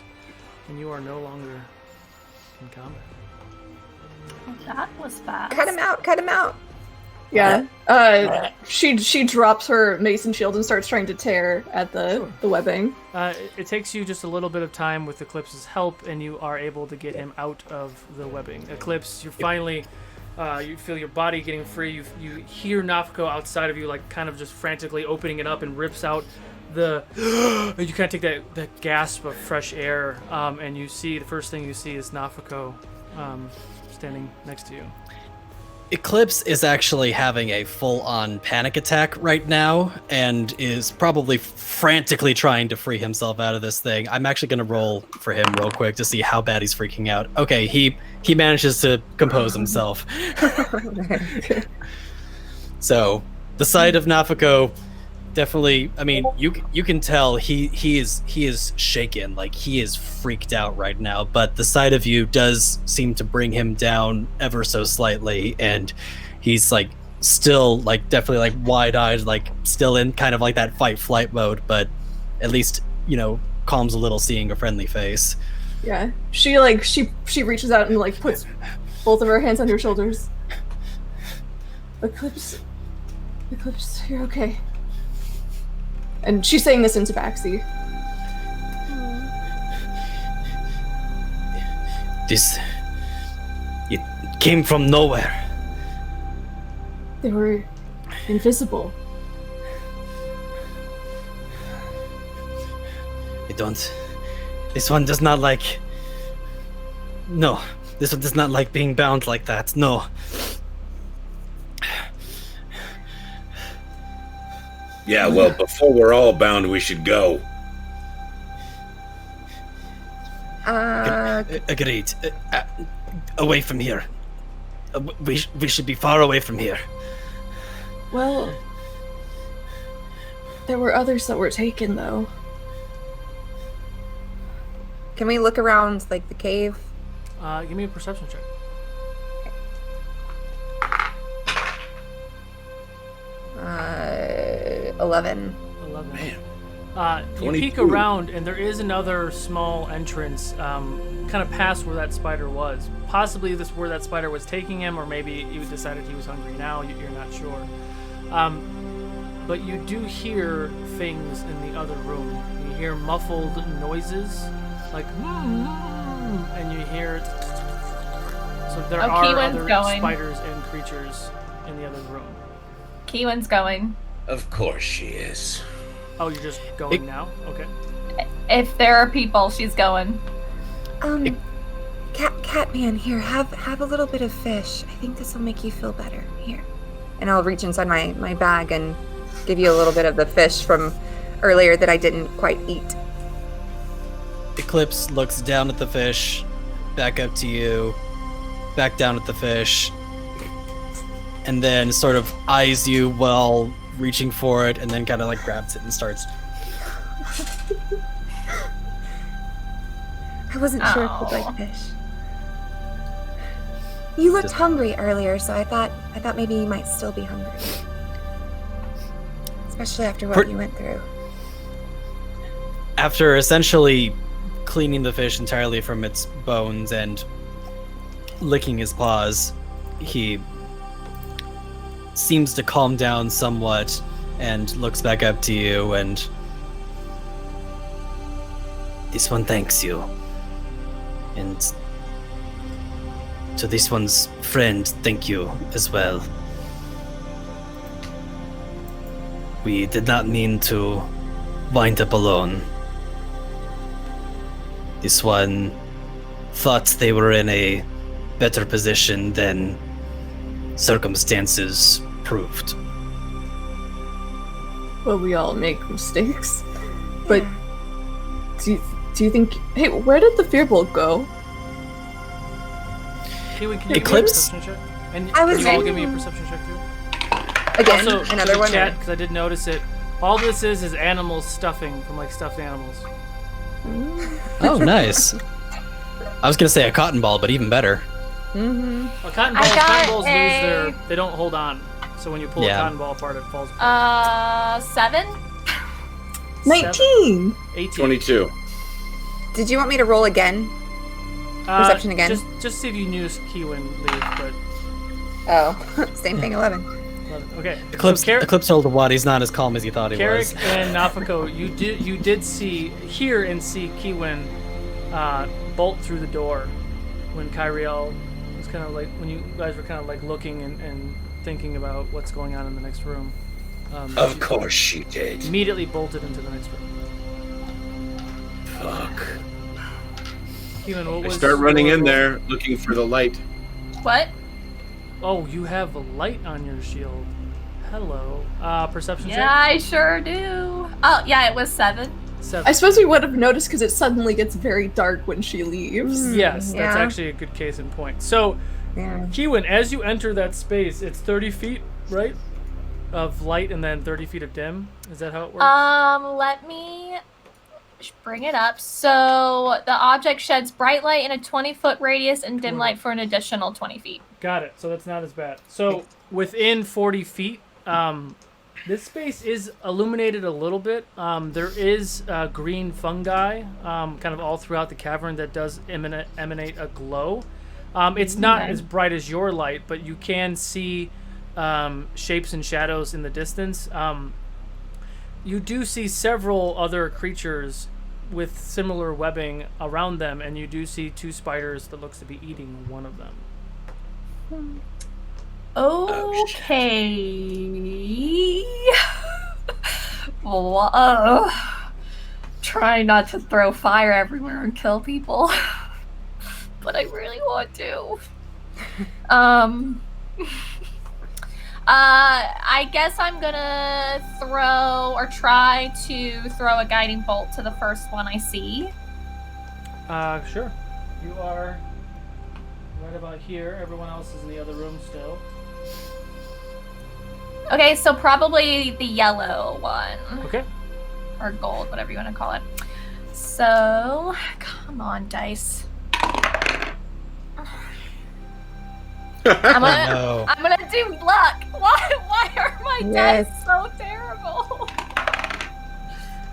and you are no longer in combat.
Well, that was fast.
Cut him out.
Yeah. She drops her mason shield and starts trying to tear at the webbing.
It takes you just a little bit of time with Eclipse's help, and you are able to get him out of the webbing. Eclipse, you're finally, you feel your body getting free. You hear Nafako outside of you, like kind of just frantically opening it up, and rips out the. You kind of take that gasp of fresh air, and you see the first thing you see is Nafako standing next to you.
Eclipse is actually having a full-on panic attack right now and is probably frantically trying to free himself out of this thing. I'm actually going to roll for him real quick to see how bad he's freaking out. Okay, he manages to compose himself. So, the sight of Nafako definitely, I mean, you can tell he is shaken, like he is freaked out right now, but the sight of you does seem to bring him down ever so slightly, and he's like still like definitely like wide-eyed, like still in kind of like that fight-flight mode, but at least, you know, calms a little seeing a friendly face.
Yeah. She reaches out and like puts both of her hands on your shoulders. Eclipse, you're okay. And she's saying this in Tabaxi.
It came from nowhere.
They were invisible.
This one does not like... No, this one does not like being bound like that, no.
Yeah, well, before we're all bound, we should go.
Agreed. Away from here. We should be far away from here.
Well, there were others that were taken, though.
Can we look around, like, the cave?
Give me a perception check.
11.
11.
Man.
You peek
22.
around, and there is another small entrance, kind of past where that spider was. Possibly this where that spider was taking him, or maybe you decided he was hungry now. You're not sure. but you do hear things in the other room. You hear muffled noises, like and you hear. So there are
Keewan's
other
going.
spiders and creatures in the other room.
Keewan's going.
Of course she is.
Oh, you're just going now? Okay.
If there are people, she's going.
Catman, here, have a little bit of fish. I think this will make you feel better. Here. And I'll reach inside my bag and give you a little bit of the fish from earlier that I didn't quite eat.
Eclipse looks down at the fish, back up to you, back down at the fish, and then sort of eyes you while reaching for it, and then kind of like grabs it and starts.
I wasn't sure if you'd like fish. You looked hungry earlier, so I thought maybe you might still be hungry. Especially after what you went through.
After essentially cleaning the fish entirely from its bones and licking his paws, he seems to calm down somewhat and looks back up to you and... This one thanks you. And to this one's friend, thank you as well. We did not mean to wind up alone. This one thought they were in a better position than circumstances proved.
Well, we all make mistakes. But do you think... Hey, where did the Fearbolt go?
Kiwi, can you
Eclipse?
give me a perception check? And
I was
can you all
in-
give me a perception check too?
Again,
Also,
another
to the
one.
chat, because I did notice it. All this is animal stuffing from like stuffed animals.
Oh, nice. I was gonna say a cotton ball, but even better.
Well, cotton
I
balls,
got
lose
a-
their. They don't hold on. So when you pull
Yeah.
a cotton ball apart, it falls apart.
7?
19!
18.
22.
Did you want me to roll again? Perception again?
Just see if you knew Keewan leave, but
Oh, same thing, 11.
okay.
Eclipse,
So
Eclipse told Wad he's not as calm as he thought he was.
Carrick and Nafako, you did hear and see Keewan bolt through the door when Kyriel was kind of like, when you guys were kind of like looking and thinking about what's going on in the next room.
Of course she did.
Immediately bolted into the next room.
Fuck.
Keewan, what
I
was
start running
your
in
roll?
there looking for the light.
What?
Oh, you have a light on your shield. Hello. Perception
Yeah,
check?
I sure do. Oh, yeah, it was 7.
7.
I suppose we would have noticed because it suddenly gets very dark when she leaves.
Yes, that's
Yeah.
actually a good case in point. So,
Yeah.
Keewan, as you enter that space, it's 30 feet, right? Of light and then 30 feet of dim. Is that how it works?
Let me bring it up. So the object sheds bright light in a 20-foot radius and dim light for an additional 20 feet.
Got it. So that's not as bad. So within 40 feet, this space is illuminated a little bit. There is green fungi kind of all throughout the cavern that does emanate a glow. It's not as bright as your light, but you can see shapes and shadows in the distance. You do see several other creatures with similar webbing around them, and you do see 2 spiders that looks to be eating one of them.
Okay. Whoa. Try not to throw fire everywhere and kill people. But I really want to. I guess I'm gonna throw or try to throw a guiding bolt to the first one I see.
Sure. You are right about here. Everyone else is in the other room still.
Okay, so probably the yellow one.
Okay.
Or gold, whatever you want to call it. So, come on, dice.
No.
I'm gonna do luck. Why are my
Yes.
dice so terrible?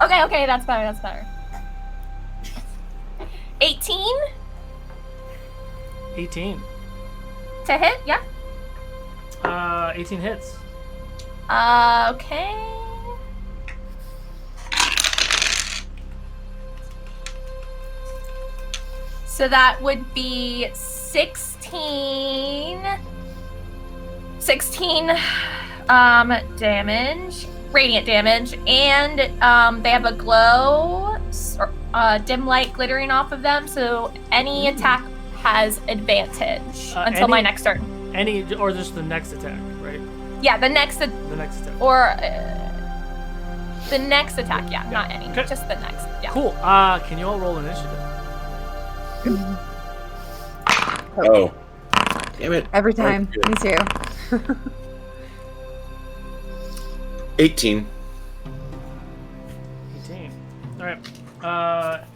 Okay, that's better. 18
18.
to hit, yeah.
18 hits.
Okay. So that would be 16 damage, radiant damage, and they have a glow, dim light glittering off of them, so any attack has advantage until my next turn.
Any, or just the next attack, right?
Yeah, the next attack. Or the next attack, yeah, not any.
Okay.
Just the next, yeah.
Cool. Can you all roll initiative?
Oh. Damn it.
Every time.
Okay.
Me too.
18.
18. All right.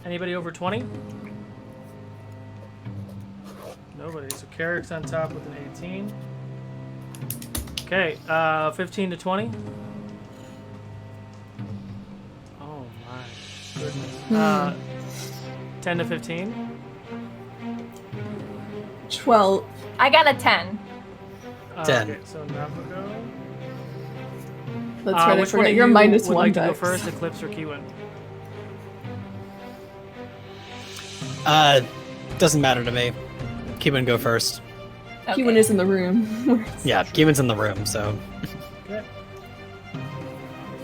Anybody over 20? Nobody. So Carrick's on top with an 18. Okay. 15 to 20. Oh my goodness. 10 to 15.
12.
I got a 10.
10.
Okay, so Navigo.
That's right, I
Which one
forgot.
of
You're
you
minus
would
one
like to go
dex.
first, Eclipse or Kiwin?
Doesn't matter to me. Keeman go first.
Okay.
Keewan is in the room.
Yeah, Keeman's in the room, so.
Okay.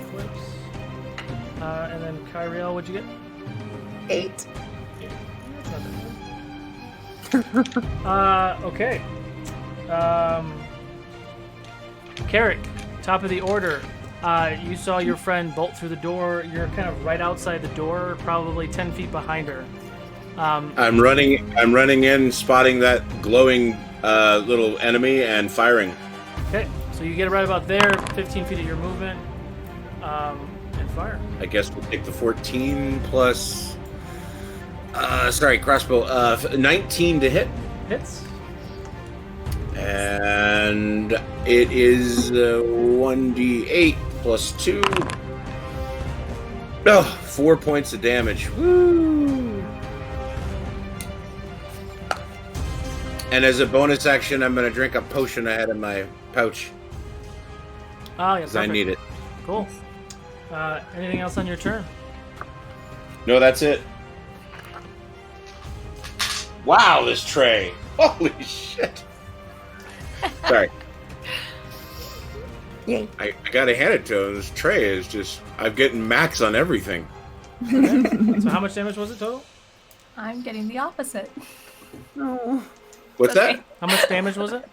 Eclipse. And then Kyriel, what'd you get?
8.
Okay. Carrick, top of the order. You saw your friend bolt through the door. You're kind of right outside the door, probably 10 feet behind her.
I'm running in, spotting that glowing little enemy and firing.
Okay, so you get right about there, 15 feet of your movement, and fire.
I guess we'll take the 14 plus crossbow. 19 to hit.
Hits.
And it is 1d8 plus 2. Oh, 4 points of damage. Woo! And as a bonus action, I'm going to drink a potion I had in my pouch.
Oh, yeah,
Because I
perfect.
need it.
Cool. Anything else on your turn?
No, that's it. Wow, this tray. Holy shit. Sorry.
Yay.
I gotta hand it to him. This tray is just... I'm getting max on everything.
Okay. So how much damage was it total?
I'm getting the opposite.
Oh.
What's
Okay.
that?
How much damage was it?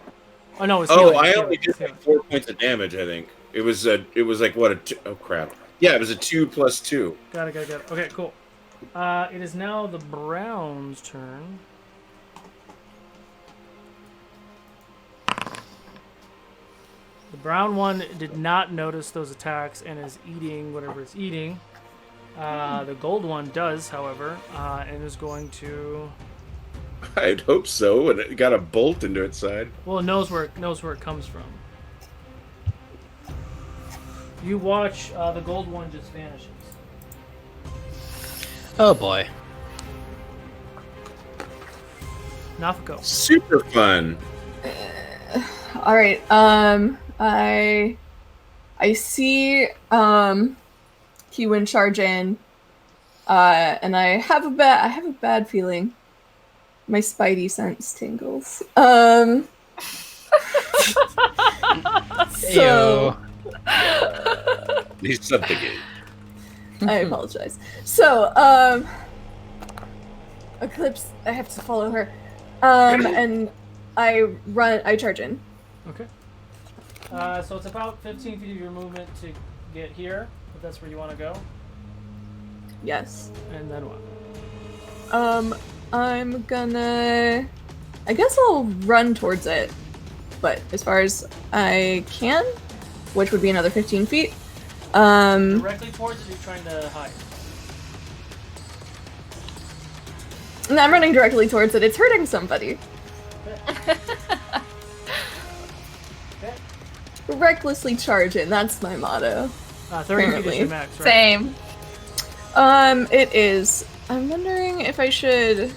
Oh, no, it's
Oh,
healing.
I
It's
only
healing.
did
It's healing.
like 4 points of damage, I think. It was like, what, a 2... Oh, crap. Yeah, it was a 2 plus 2.
Got it. Okay, cool. It is now the Brown's turn. The brown one did not notice those attacks and is eating whatever it's eating. The gold one does, however, and is going to...
I'd hope so, and it got a bolt into its side.
Well, it knows where it comes from. You watch the gold one just vanishes.
Oh boy.
Nafako.
Super fun.
All right. I see Keewan charge in, and I have a bad feeling. My spidey sense tingles. So
He's subjugated.
I apologize. So Eclipse, I have to follow her, and I charge in.
Okay. So it's about 15 feet of your movement to get here, if that's where you want to go.
Yes.
And then what?
I'm gonna... I guess I'll run towards it, but as far as I can, which would be another 15 feet.
Directly towards it, or you're trying to hide?
No, I'm running directly towards it. It's hurting somebody.
Okay.
Recklessly charge in, that's my motto.
30 feet is
Apparently.
your max, right?
Same.
It is. I'm wondering if I should...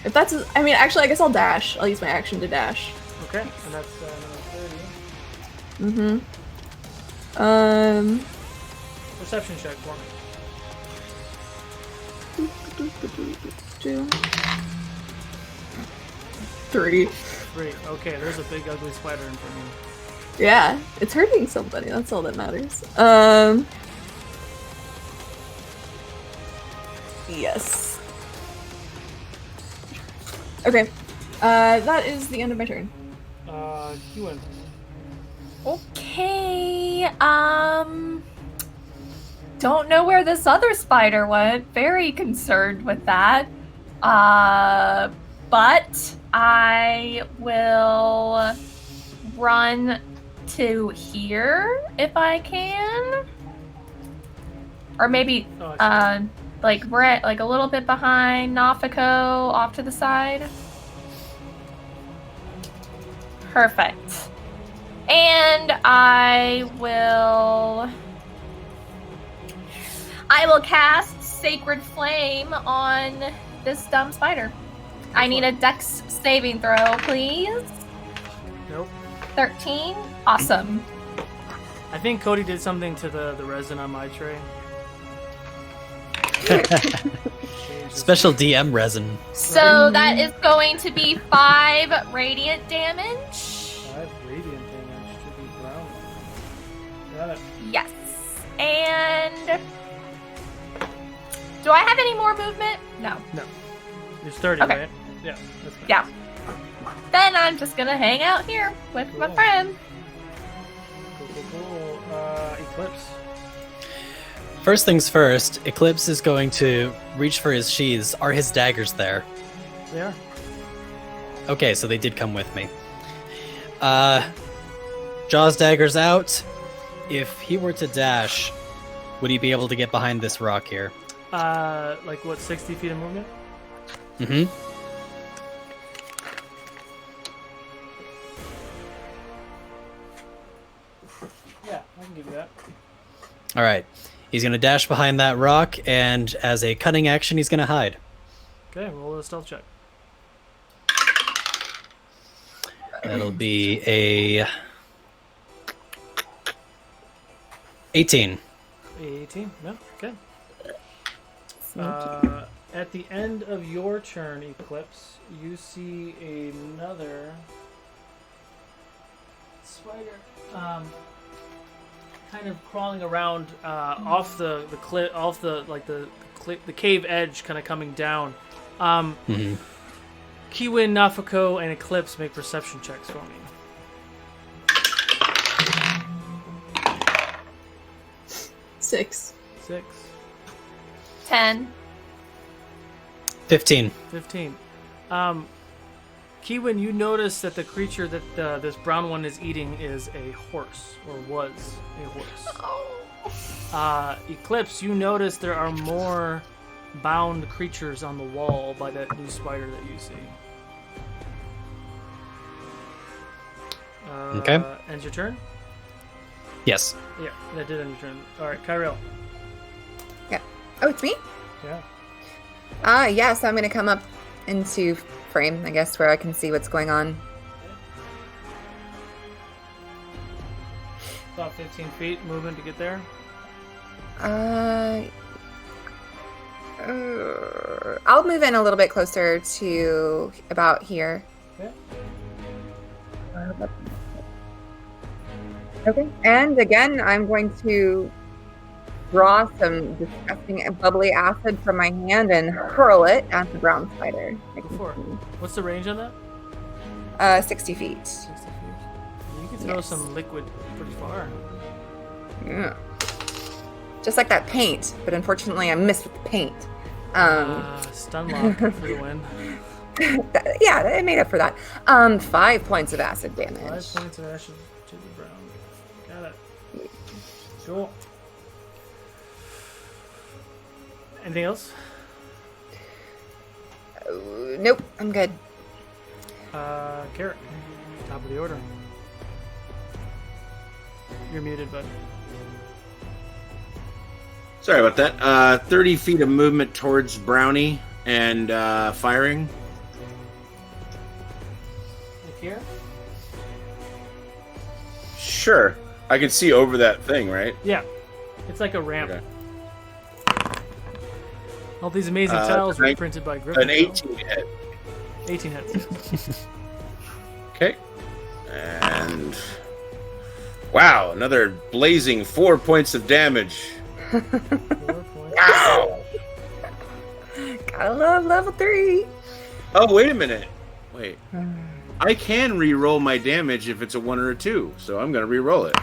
If that's... I mean, actually, I guess I'll dash. I'll use my action to dash.
Okay, and that's another 30.
Mm-hmm.
Perception check for me.
3.
3. Okay, there's a big ugly spider in front of you.
Yeah, it's hurting somebody. That's all that matters. Yes. Okay. That is the end of my turn.
You win.
Okay. Don't know where this other spider went. Very concerned with that. But I will run to here if I can. Or maybe like we're at like a little bit behind Nafiko off to the side. Perfect. And I will cast Sacred Flame on this dumb spider. I need a Dex saving throw, please.
Nope.
13. Awesome.
I think Cody did something to the resin on my tray.
Special DM resin.
So that is going to be 5 radiant damage.
5 radiant damage to be brown. Got it.
Yes. And do I have any more movement? No.
No. You're 30,
Okay.
right? Yeah. That's fine.
Yeah. Then I'm just gonna hang out here with my
Cool.
friend.
Cool. Eclipse.
First things first, Eclipse is going to reach for his sheaths. Are his daggers there?
There.
Okay, so they did come with me. Jaws daggers out. If he were to dash, would he be able to get behind this rock here?
Like what, 60 feet of movement?
Mm-hmm.
Yeah, I can give you that.
All right. He's going to dash behind that rock, and as a cunning action, he's going to hide.
Okay, roll a stealth check.
That'll be a 18.
18. No, okay. At the end of your turn, Eclipse, you see another spider kind of crawling around off the cliff, off the cave edge, kind of coming down.
Mm-hmm.
Kiwin, Nafiko, and Eclipse make perception checks for me.
6.
6.
10.
15.
15. Kiwin, you notice that the creature that this brown one is eating is a horse, or was a horse. Eclipse, you notice there are more bound creatures on the wall by that new spider that you see.
Okay.
Ends your turn?
Yes.
Yeah, that did end your turn. Alright, Kyrell.
Yeah. Oh, it's me?
Yeah.
Yeah, so I'm going to come up into frame, I guess, where I can see what's going on.
About 15 feet movement to get there.
I'll move in a little bit closer to about here.
Okay.
Okay. And again, I'm going to draw some disgusting bubbly acid from my hand and hurl it at the brown spider.
Go for it. What's the range on that?
60 feet.
60 feet. You can throw
Yes.
some liquid pretty far.
Yeah. Just like that paint, but unfortunately I missed with the paint.
Stun lock for the win.
Yeah, it made up for that. 5 points of acid damage.
5 points of acid to the brown. Got it. Cool. Anything else?
Nope, I'm good.
Carrot. Top of the order. You're muted, bud.
Sorry about that. 30 feet of movement towards Brownie and firing.
Like here?
Sure. I can see over that thing, right?
Yeah. It's like a ramp.
Okay.
All these amazing tiles were printed by Griffin.
An 18 hit.
18 hits.
Okay. And wow, another blazing 4 points of damage.
4 points.
Wow.
Gotta love level 3.
Oh, wait a minute. Wait. I can re-roll my damage if it's a 1 or a 2, so I'm gonna re-roll it.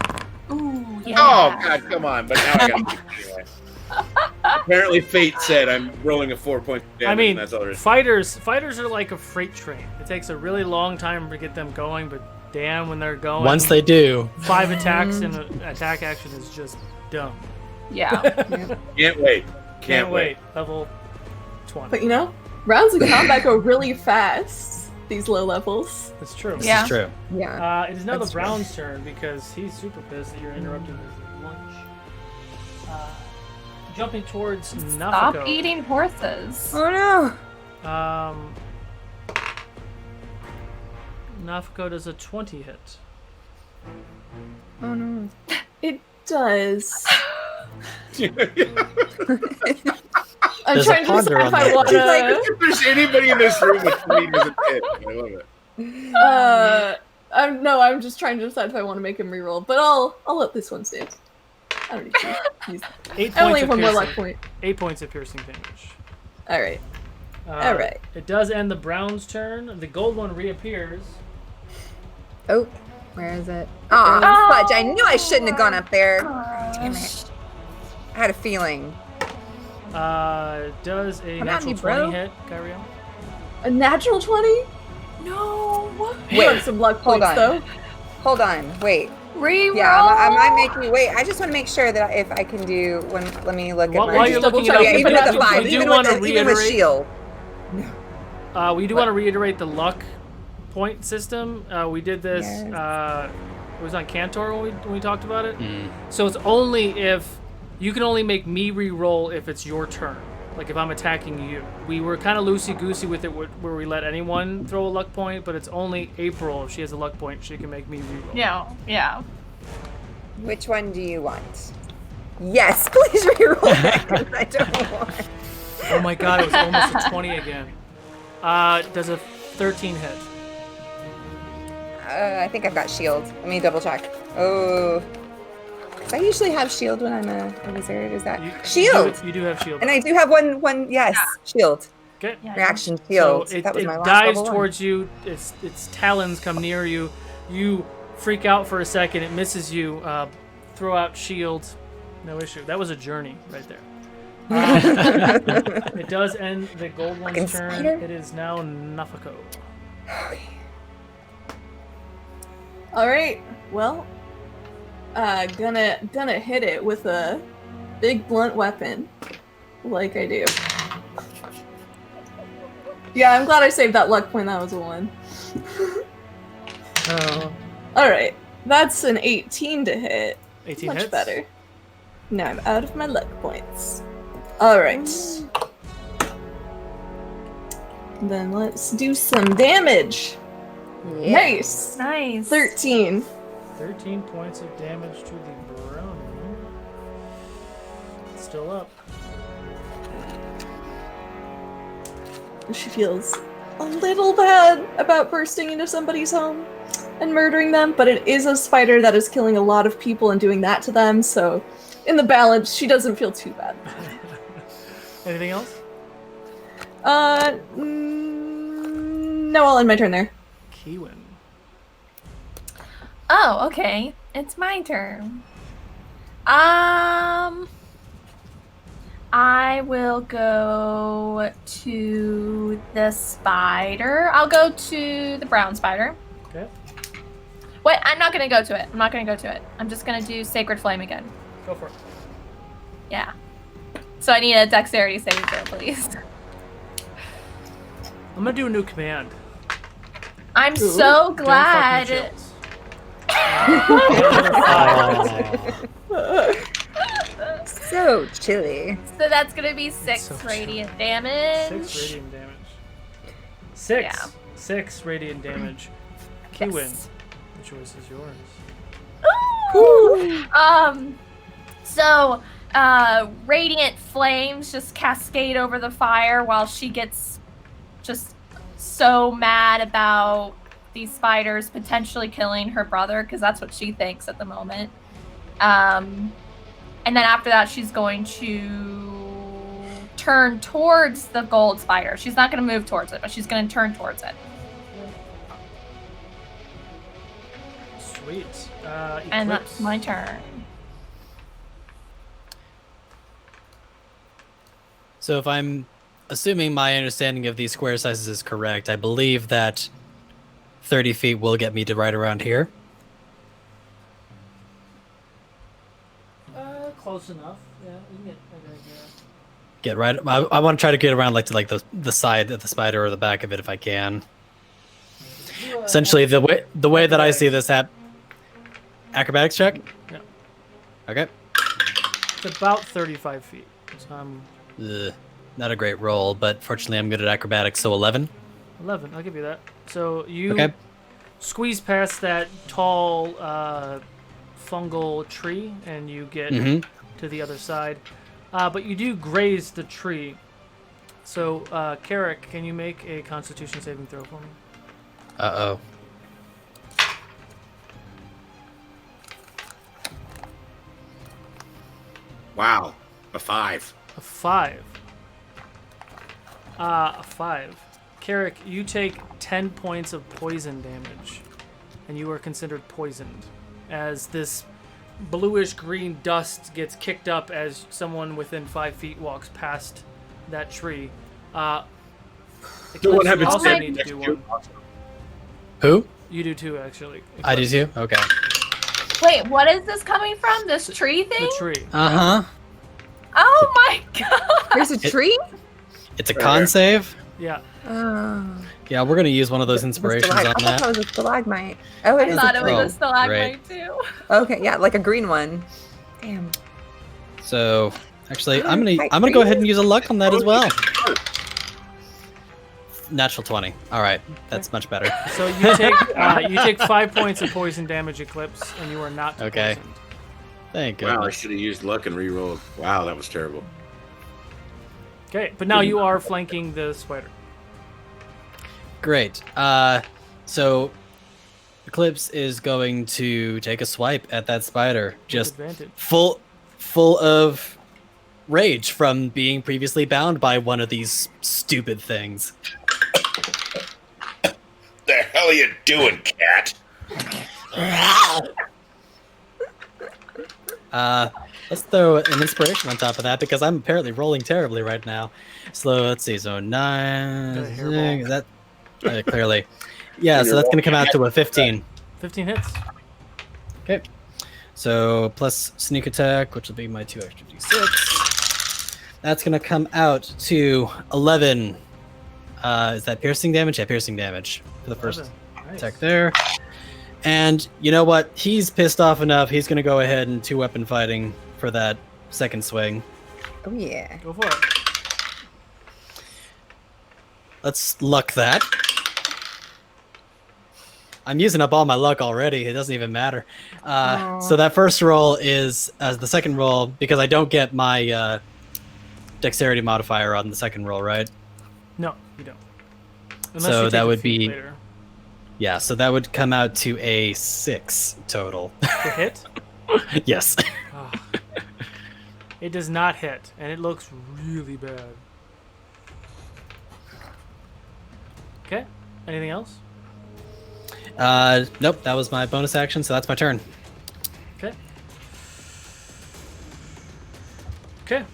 Ooh, yeah.
Oh God, come on! But now I gotta do it anyway. Apparently, fate said I'm rolling a 4 point damage.
I mean,
and that's all there is.
fighters are like a freight train. It takes a really long time to get them going, but damn, when they're going,
Once they do,
5 attacks in an attack action is just dumb.
Yeah.
Can't wait. Can't wait.
Level 20.
But you know, rounds of combat go really fast. These low levels.
That's true.
this
Yeah.
is true.
Yeah.
It is now the
That's
Brown's turn because he's super pissed that you're interrupting his lunch. Jumping towards
Stop
Nafako.
eating horses.
Oh no.
Nafako does a 20 hit.
Oh no.
It does. I'm
There's a
trying to
ponder
decide
on
if I
that.
want
If there's anybody in this room with me as a hit, I love it.
I'm just trying to decide if I want to make him reroll, but I'll let this one stand. I don't need to use.
8
I only
points
have
of
one more luck
piercing.
point.
8 points of piercing damage.
All right. All right.
It does end the Brown's turn. The gold one reappears.
Oh, where is it? Oh, fudge! I knew I shouldn't have gone up there. Damn it! I had a feeling.
Does a
Come at
natural
me,
20
bro.
hit, Kyriel?
A natural 20?
No.
You have some luck
Hold
points
on.
though.
Hold on. Wait.
Reroll.
Yeah, I might make you wait. I just want to make sure that if I can do. Let me look
While
at my.
you're
double
looking it
check.
up,
yeah,
you
even
put
with
it
the
up.
5,
we do
even
want
with
to
even with
reiterate.
shield.
We do want to reiterate the luck point system. We did this.
Yes.
It was on Cantor when we talked about it. So it's only if you can only make me re-roll if it's your turn. Like if I'm attacking you. We were kind of loosey-goosey with it where we let anyone throw a luck point, but it's only April. If she has a luck point, she can make me re-roll.
Yeah.
Which one do you want? Yes, please reroll that 'cause I don't want.
Oh my god, it was almost a 20 again. Does a 13 hit.
I think I've got shield. Let me double check. Oh, 'cause I usually have shield when I'm a wizard. Is that shield?
You do have shield.
And I do have one. Yes, shield.
Okay.
Yeah.
Reaction
So
shield.
it,
that was
it
my last
dives
level one.
towards you. Its talons come near you. You freak out for a second. It misses you. Throw out shield. No issue. That was a journey right there. It does end the gold one's
Fucking
turn.
spider.
It is now Nafako.
All right. Well, gonna hit it with a big blunt weapon, like I do. Yeah, I'm glad I saved that luck point. That was a 1.
Oh.
All right. That's an 18 to hit.
18
Much
hits.
better. Now I'm out of my luck points. All right. Then let's do some damage.
Yeah.
Nice.
Nice.
13.
13 points of damage to the brownie. It's still up.
She feels a little bad about bursting into somebody's home and murdering them, but it is a spider that is killing a lot of people and doing that to them, so in the balance, she doesn't feel too bad.
Anything else?
No, I'll end my turn there.
Kiwin.
Oh, okay. It's my turn. I will go to the spider. I'll go to the brown spider.
Okay.
Wait, I'm not gonna go to it. I'm just gonna do Sacred Flame again.
Go for it.
Yeah. So I need a dexterity saving throw, please.
I'm gonna do a new command.
I'm so
Don't fucking
glad.
chills.
So chilly.
So that's gonna be 6
So
radiant damage.
6 radiant damage. 6.
Yeah.
6 radiant damage. Kiwin,
Yes.
the choice is yours.
Ooh. So radiant flames just cascade over the fire while she gets just so mad about these spiders potentially killing her brother, because that's what she thinks at the moment. And then after that, she's going to turn towards the gold spider. She's not going to move towards it, but she's going to turn towards it.
Sweet.
And
Eclipse.
that's my turn.
So if I'm assuming my understanding of these square sizes is correct, I believe that 30 feet will get me to right around here.
Close enough. Yeah, you can
Get right. I want to try to get around like to like the side of the spider or the back of it if I can. Essentially, the way that I see this acrobatics check.
Yeah.
Okay.
It's about 35 feet. So
Not a great roll, but fortunately I'm good at acrobatics, so 11.
11, I'll give you that. So you
Okay.
squeeze past that tall fungal tree, and you get to the other side. But you do graze the tree. So, Carrick, can you make a Constitution saving throw for me?
Uh-oh.
Wow, a 5.
A 5. A 5. Carrick, you take 10 points of poison damage, and you are considered poisoned, as this bluish-green dust gets kicked up as someone within 5 feet walks past that tree.
So what
Eclipse, you
happens
also
then?
need to do one.
Who?
You do too, actually.
I do too? Okay.
Wait, what is this coming from? This tree thing?
The tree.
Uh-huh.
Oh my god!
There's a tree?
It's a con save.
Yeah.
Oh.
Yeah, we're going to use one of those inspirations on
I thought
that.
that was a stalagmite. Oh, it
I
is.
thought it was
Oh,
a stalagmite too.
Okay, yeah, like a green one. Damn.
So, actually, I'm gonna go ahead and use a luck on that as well. Natural 20. All right, that's much better.
So you take 5 points of poison damage, Eclipse, and you are not
Okay.
poisoned.
Thank
Wow, I
goodness.
should have used luck and re-rolled. Wow, that was terrible.
Okay, but now you are flanking the spider.
Great. So Eclipse is going to take a swipe at that spider, just
Advantage.
full of rage from being previously bound by one of these stupid things.
The hell are you doing, cat?
Let's throw an inspiration on top of that because I'm apparently rolling terribly right now. So let's see. So 9.
Got a hairball.
Is that clearly? Yeah. So that's going to come out to a 15.
15 hits.
Okay. So plus sneak attack, which will be my 2 extra d6. That's going to come out to 11. Is that piercing damage? Yeah, piercing damage for the first
11. Nice.
attack there. And you know what? He's pissed off enough. He's going to go ahead and 2-weapon fighting for that second swing.
Oh, yeah.
Go for it.
Let's luck that. I'm using up all my luck already. It doesn't even matter. So that first roll is the second roll because I don't get my dexterity modifier on the second roll, right?
No, you don't. Unless
So
you take
that
a
would
feat
be-
later.
Yeah, so that would come out to a 6 total.
To hit.
Yes.
Ah. It does not hit, and it looks really bad. Okay. Anything else?
Nope, that was my bonus action, so that's my turn.
Okay. Okay.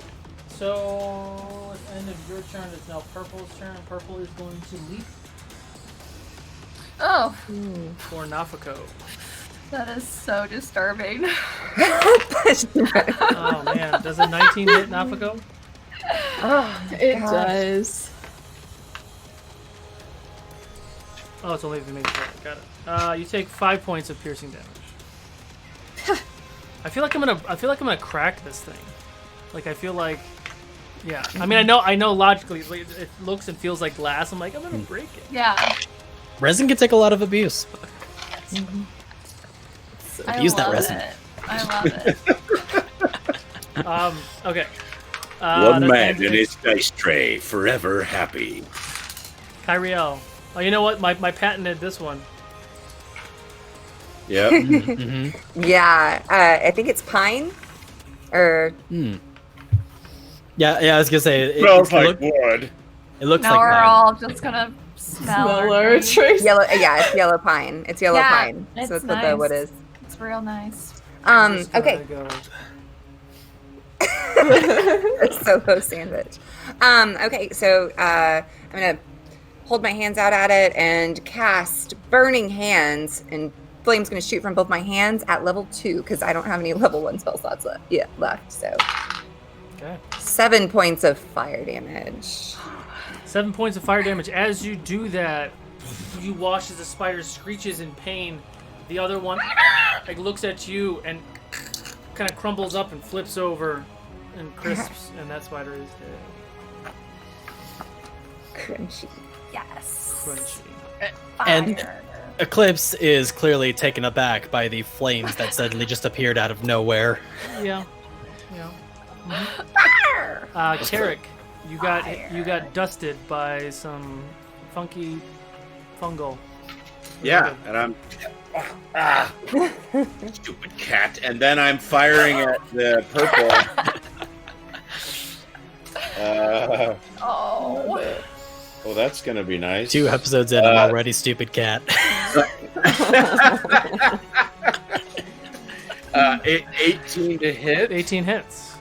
So at the end of your turn, it's now Purple's turn. Purple is going to leap
Oh,
for Nafako.
that is so disturbing.
Oh man, does a 19 hit Nafako?
It does.
Oh, it's only if you make a target. Got it. You take 5 points of piercing damage. I feel like I'm gonna crack this thing. Like I feel like, yeah. I mean, I know logically like, it looks and feels like glass. I'm like, I'm gonna break it.
Yeah.
Resin can take a lot of abuse.
I
Use that
love
resin.
it. I love it.
Okay.
One
that's
man
Andrew.
in his dice tray, forever happy.
Kyriel. Oh, you know what? My patented this one.
Yep.
Mm-hmm.
Yeah, I think it's pine. Or
Yeah, I was gonna say it
Smells like wood.
It looks
Now
like
we're
pine.
all just gonna smell
Smaller
trees.
trees.
yellow. Yeah, it's yellow pine. It's yellow
Yeah,
pine.
it's
So that's what the wood
nice.
is.
It's real nice.
Just gonna
Okay.
go-
A solo sandwich. Okay, so I'm gonna hold my hands out at it and cast Burning Hands, and flame's gonna shoot from both my hands at level 2 because I don't have any level 1 spell slots left. So
Okay.
7 points of fire damage.
7 points of fire damage. As you do that, you watch as the spider screeches in pain. The other one like looks at you and kind of crumbles up and flips over and crisps, and that spider is dead.
Crunchy.
Yes.
Crunchy.
And-
Fire.
Eclipse is clearly taken aback by the flames that suddenly just appeared out of nowhere.
Yeah. Tarek, you got dusted by some funky fungal.
Yeah, and I'm stupid cat, and then I'm firing at the purple.
Oh.
Oh, that's gonna be nice.
2 episodes in, I'm already stupid cat.
18 to hit,
18 hits.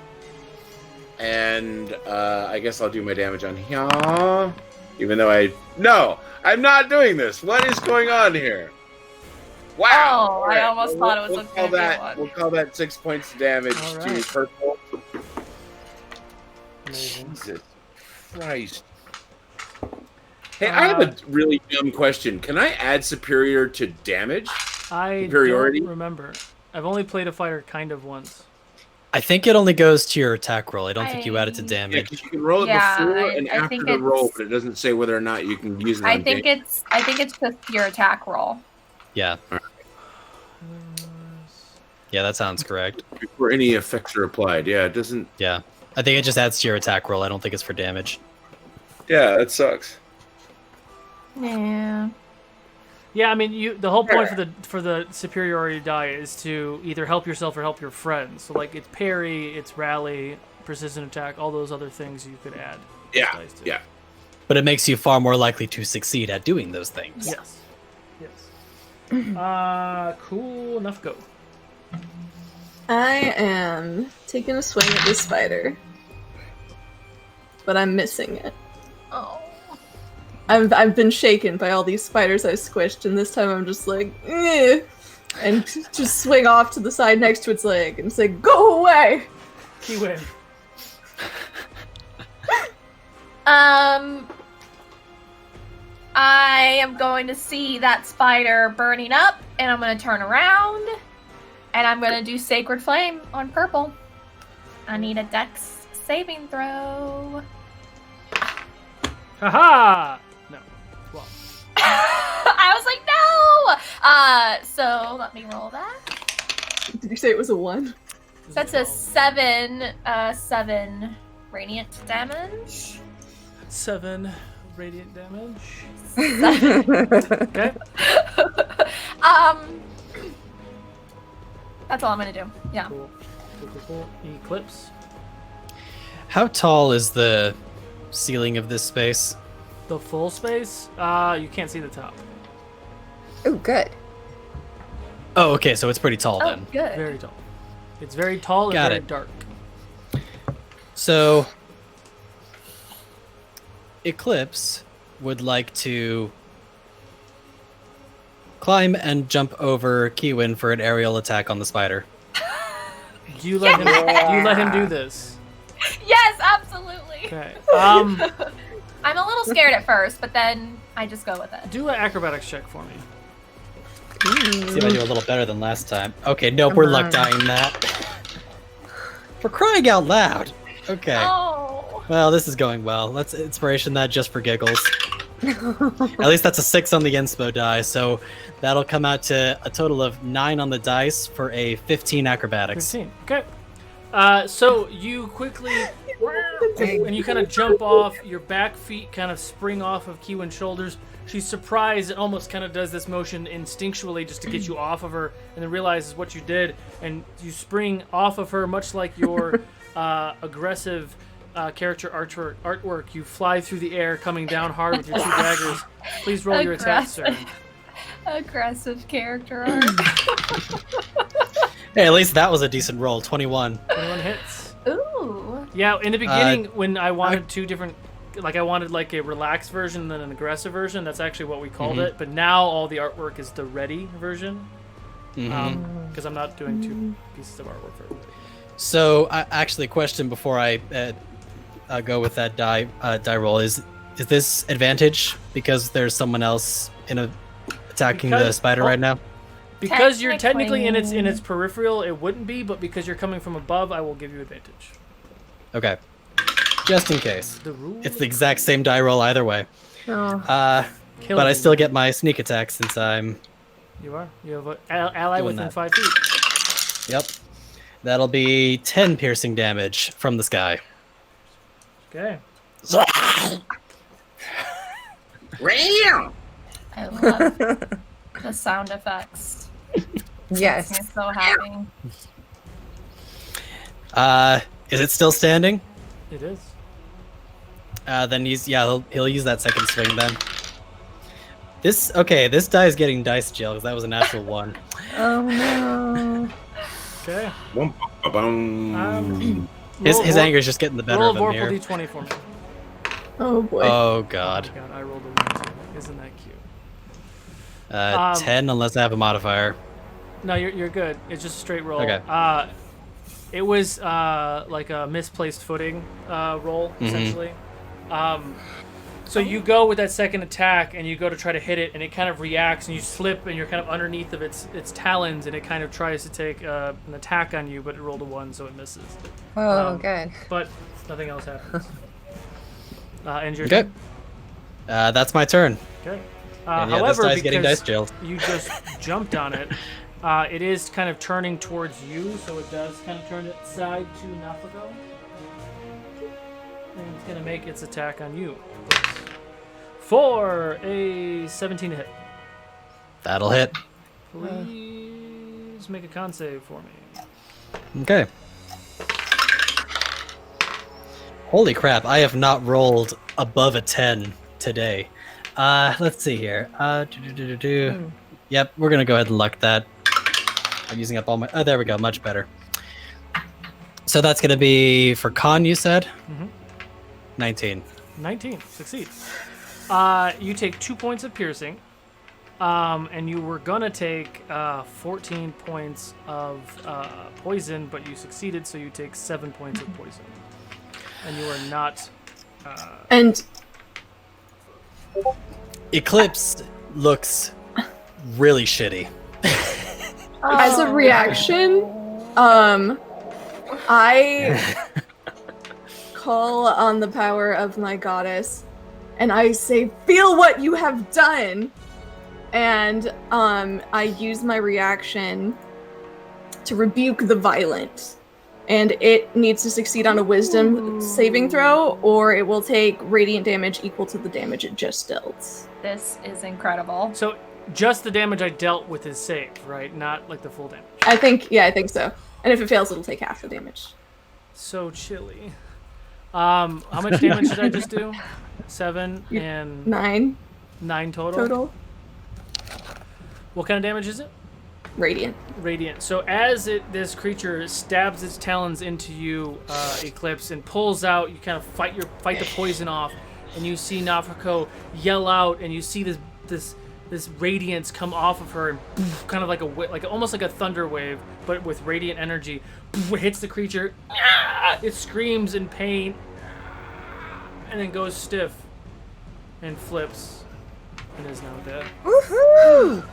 and I guess I'll do my damage on here. Even though I'm not doing this. What is going on here? Wow!
Oh, I almost thought it was
we'll
a
call
good
that.
one.
We'll call that 6 points of damage
All
to
right.
purple.
Amazing.
Jesus Christ! Hey, I have a really dumb question. Can I add superior to damage?
I
Superiority?
don't remember. I've only played a fighter kind of once.
I think it only goes to your attack roll. I don't think you add it to
I-
Yeah,
damage.
because you can roll it
Yeah,
before
I-
and
I
after
think
the roll,
it's-
but it doesn't say whether or not you can use it on
I think
damage.
it's just your attack roll.
Yeah. Yeah, that sounds correct.
Before any effects are applied. Yeah, it doesn't.
Yeah. I think it just adds to your attack roll. I don't think it's for damage.
Yeah, that sucks.
Yeah.
Yeah, I mean, the whole point for the superiority die is to either help yourself or help your friends. So like, it's parry, it's rally, persistent attack, all those other things you could add.
Yeah,
dice to.
yeah.
But it makes you far more likely to succeed at doing those things.
Yes. Cool. Enough. Go.
I am taking a swing at this spider, but I'm missing it.
Oh.
I've been shaken by all these spiders I squished, and this time I'm just like, eh, and just swing off to the side next to its leg and say, "Go away!"
Keywin.
I am going to see that spider burning up, and I'm going to turn around, and I'm going to do Sacred Flame on purple. I need a dex saving throw.
Haha. No. 12.
I was like, no! So let me roll that.
Did you say it was a 1?
That's a 7 radiant damage.
7 radiant damage.
Okay.
Okay.
That's all I'm gonna do. Yeah.
Cool. Eclipse.
How tall is the ceiling of this space?
The full space. You can't see the top.
Oh, good.
Oh, okay, so it's pretty tall
Oh,
then.
good.
Very tall. It's very tall and
Got
very
it.
dark.
So, Eclipse would like to climb and jump over Kiwin for an aerial attack on the spider.
Do you let him do this?
Yes, absolutely.
Okay.
I'm a little scared at first, but then I just go with it.
Do an acrobatics check for me.
See if I do a little better than last time. Okay, nope, we're luck dying that. For crying out loud. Okay.
Oh.
Well, this is going well. Let's inspiration that just for giggles. At least that's a 6 on the inspo die, so that'll come out to a total of 9 on the dice for a 15 acrobatics.
15. Okay. So you quickly, and you kind of jump off. Your back feet kind of spring off of Kiwan's shoulders. She's surprised and almost kind of does this motion instinctually just to get you off of her, and then realizes what you did, and you spring off of her, much like your aggressive character artwork. You fly through the air, coming down hard with your 2 daggers. Please roll your attack, sir.
Aggressive character art.
Hey, at least that was a decent roll. 21.
21 hits.
Ooh.
Yeah, in the beginning, when I wanted 2 different, like I wanted like a relaxed version and then an aggressive version. That's actually what we called it. But now all the artwork is the ready version, because I'm not doing 2 pieces of artwork for everybody.
So, actually, a question before I go with that die roll is this advantage because there's someone else attacking the spider right now?
Because you're technically in its peripheral, it wouldn't be, but because you're coming from above, I will give you advantage.
Okay. Just in case.
The rule.
It's the exact same die roll either way.
Oh.
But I still get my sneak attack since I'm...
You are? You have an ally
Doing
within
that.
5 feet.
Yep. That'll be 10 piercing damage from the sky.
Okay.
I love the sound effects.
Yes.
I'm so happy.
Is it still standing?
It is.
Then he'll use that second swing then. This die is getting dice jail because that was a natural 1.
Oh no.
Okay.
His anger is just getting the better
roll
of
a
him
Vorpal
here.
D20 for me.
Oh boy.
Oh god.
God, I rolled a 1 too. Isn't that cute?
10 unless I have a modifier.
No, you're good. It's just a straight roll.
Okay.
It was like a misplaced footing roll, essentially. So you go with that second attack, and you go to try to hit it, and it kind of reacts, and you slip, and you're kind of underneath of its talons, and it kind of tries to take an attack on you, but it rolled a 1, so it misses.
Oh, good.
But nothing else happens. And your
Okay.
turn.
That's my turn.
Okay.
And yeah, this
However,
guy's getting
because
dice jailed.
you just jumped on it, it is kind of turning towards you, so it does kind of turn its side to Nafago. And it's going to make its attack on you. For a 17 to hit.
That'll hit.
Please make a con save for me.
Okay. Holy crap, I have not rolled above a 10 today. Let's see here. Yep, we're gonna go ahead and luck that. I'm using up all my... Oh, there we go, much better. So that's gonna be for con, you said? 19.
19. Succeeds. You take 2 points of piercing. And you were gonna take 14 points of poison, but you succeeded, so you take 7 points of poison. And you are not...
And
Eclipse looks really shitty.
as a reaction, I call on the power of my goddess, and I say, "Feel what you have done!" And I use my reaction to rebuke the violent. And it needs to succeed on a wisdom saving throw, or it will take radiant damage equal to the damage it just dealt.
This is incredible.
So, just the damage I dealt with is saved, right? Not like the full damage.
I think so. And if it fails, it'll take half the damage.
So chilly. How much damage did I just do? 7 and
9
total? What kind of damage is it?
Radiant.
Radiant. So as this creature stabs its talons into you, Eclipse, and pulls out, you kind of fight the poison off, and you see Nafako yell out, and you see this radiance come off of her, and kind of like almost like a thunder wave, but with radiant energy, hits the creature. It screams in pain, and then goes stiff, and flips, and is now dead.
Woohoo!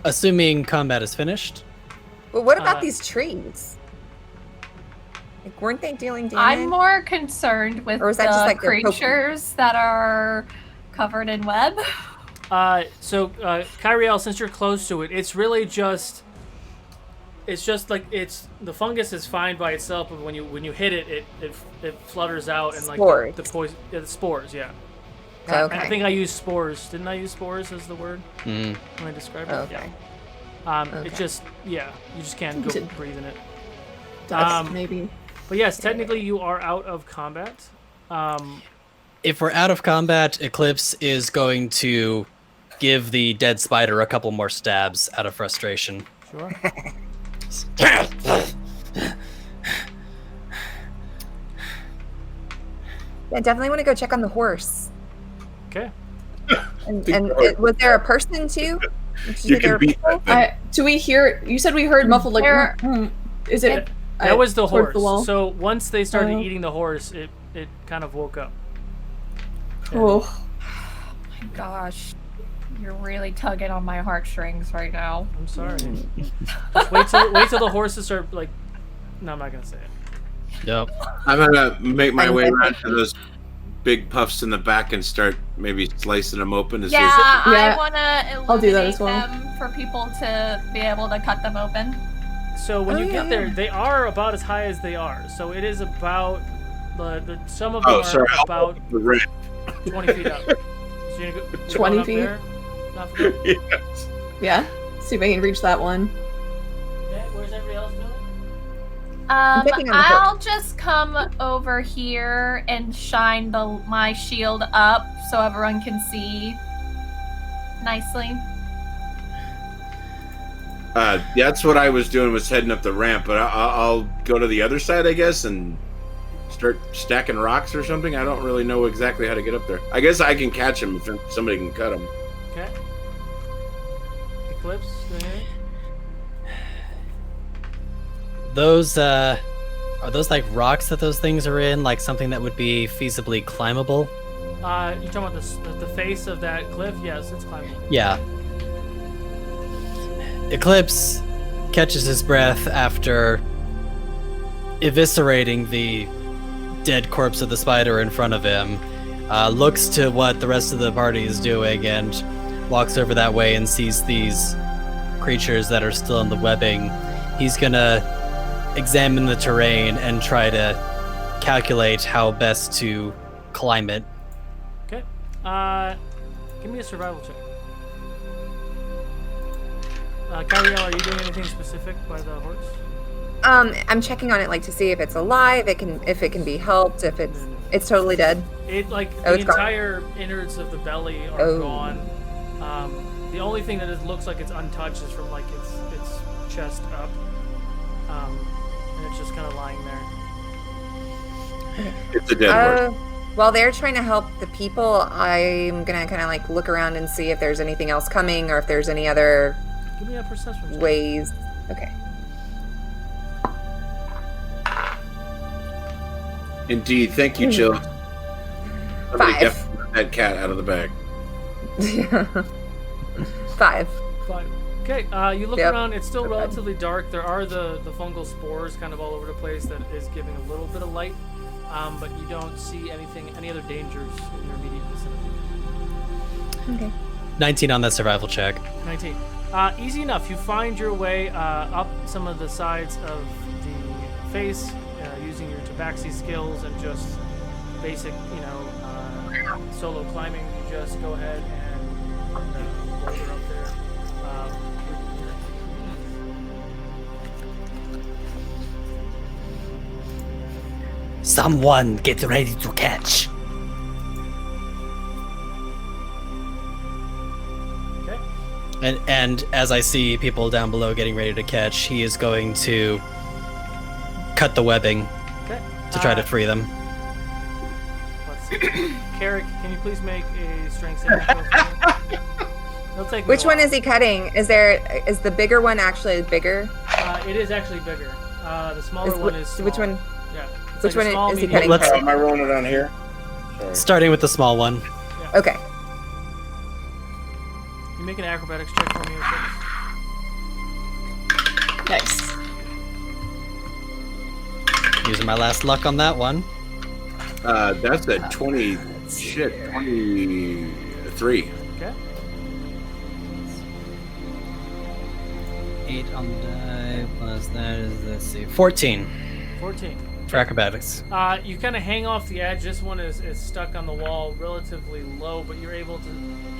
Assuming combat is finished.
Well, what about these trees? Like, weren't they dealing damage?
I'm more concerned with
Or is that
the
just like their
creatures that are covered in web.
So Kyriel, since you're close to it, it's really just. It's just like the fungus is fine by itself, but when you hit it, it flutters out and like
Spores.
the poison, the spores, yeah.
Okay.
I think I used spores. Didn't I use spores as the word
Mm.
when I described it?
Okay.
Yeah.
Okay.
It just you just can't go breathe in it.
Dust, maybe.
But yes, technically you are out of combat.
If we're out of combat, Eclipse is going to give the dead spider a couple more stabs out of frustration.
Sure.
I definitely want to go check on the horse.
Okay.
And was there a person too? Did
You
say there
can
were
beat that
people?
thing.
Do we hear? You said we heard muffled like.
There-
Is it?
That was the
towards
horse.
the wall?
So once they started
Oh.
eating the horse, it kind of woke up.
Oh,
Gosh, you're really tugging on my heartstrings right now.
I'm sorry. Just wait till the horses start like. No, I'm not gonna say it.
Yep.
I'm gonna make my
I'm
way
good.
around to those big puffs in the back and start maybe slicing them open to see
Yeah,
if
Yeah,
I want to
I'll do that
illuminate
as well.
them for people to be able to cut them open.
So when
Oh,
you
yeah,
get there,
yeah.
they are about as high as they are. So it is about some of them
Oh,
are
sorry.
about
the ramp.
20 feet up. So you're gonna go,
20
going up
feet?
there? Not for good?
Yes.
yeah. See if I can reach that one.
Okay, where's everybody else doing?
picking on the
I'll just come over here and shine my shield up so everyone can see nicely.
That's what I was doing, was heading up the ramp, but I'll go to the other side, I guess, and start stacking rocks or something. I don't really know exactly how to get up there. I guess I can catch them if somebody can cut them.
Okay. Eclipse, go ahead.
Those are those like rocks that those things are in, like something that would be feasibly climbable?
You're talking about the face of that cliff? Yes, it's climbable.
Yeah. Eclipse catches his breath after eviscerating the dead corpse of the spider in front of him, looks to what the rest of the party is doing, and walks over that way and sees these creatures that are still in the webbing. He's gonna examine the terrain and try to calculate how best to climb it.
Okay. Give me a survival check. Kyriel, are you doing anything specific by the horse?
I'm checking on it like to see if it's alive, if it can be helped, if it's totally dead.
It like
Oh,
the
it's gone.
entire innards of the belly are
Oh.
gone. The only thing that it looks like it's untouched is from like its chest up, and it's just kind of lying there.
It's a dead horse.
While they're trying to help the people, I'm gonna kind of like look around and see if there's anything else coming or if there's any other
Give me a perception check.
ways. Okay.
Indeed. Thank you, Jill. Somebody
5.
definitely let that cat out of the bag.
5.
5. Okay, you look
Yep.
around. It's still
Not bad.
relatively dark. There are the fungal spores kind of all over the place that is giving a little bit of light, but you don't see any other dangers in your immediate vicinity.
Okay.
19 on that survival check.
19. Easy enough. You find your way up some of the sides of the face using your tabaxi skills and just basic, solo climbing. You just go ahead and boulder up there.
Someone get ready to catch.
Okay.
And as I see people down below getting ready to catch, he is going to cut the webbing
Okay.
to try to free them.
Let's see. Carrick, can you please make a strength saving throw for me? It'll take me
Which
a
one
while.
is he cutting? Is the bigger one actually bigger?
It is actually bigger. The smaller
Is-
one is small.
which one?
Yeah. It's
Which
like a
one
small,
is he
medium-
cutting?
Let's-
for?
Am I rolling it on here? Sorry.
Starting with the small one.
Okay.
You make an acrobatics check for me. Okay?
Nice.
Using my last luck on that one.
That's a 23.
Okay.
8 on the die, plus that is, let's see, 14
14.
for acrobatics.
You kind of hang off the edge. This one is stuck on the wall, relatively low, but you're able to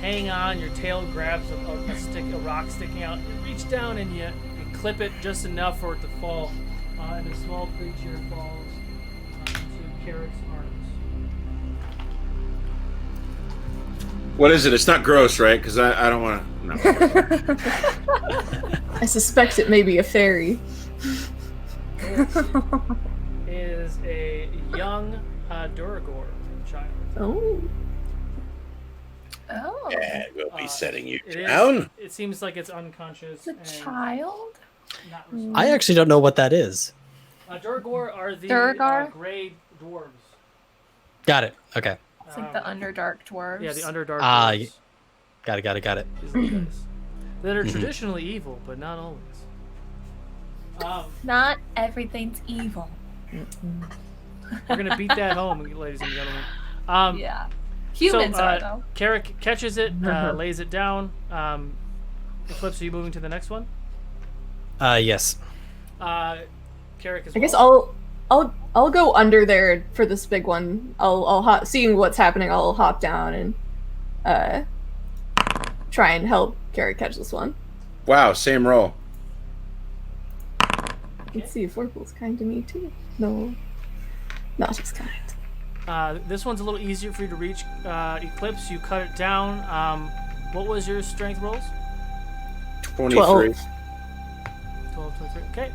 hang on. Your tail grabs a rock sticking out. You reach down and you clip it just enough for it to fall. And a small creature falls into Carrick's arms.
What is it? It's not gross, right? Because I don't want to. No.
I suspect it may be a fairy.
Is a young Duragor child.
Oh.
Oh.
And we'll be setting you
It
down.
It seems like it's unconscious.
The
and
child?
not
I actually don't know what that is.
Duragor are the
Durgar?
gray dwarves.
Got it. Okay.
It's like the Underdark dwarves.
Yeah, the Underdark
Ah,
dwarves.
Got it.
These little guys. That are traditionally evil, but not always.
Not everything's evil.
We're gonna beat that home, ladies and gentlemen.
Yeah. Humans are, though.
Carrick catches it, lays it down. Eclipse, are you moving to the next one?
Yes.
Carrick as well.
I guess I'll go under there for this big one. I'll seeing what's happening. I'll hop down and try and help Carrick catch this one.
Wow, same roll.
Let's see if Oracle's kind to me too. No, not as kind.
This one's a little easier for you to reach. Eclipse, you cut it down. What was your strength rolls?
23.
12.
12, 23. Okay.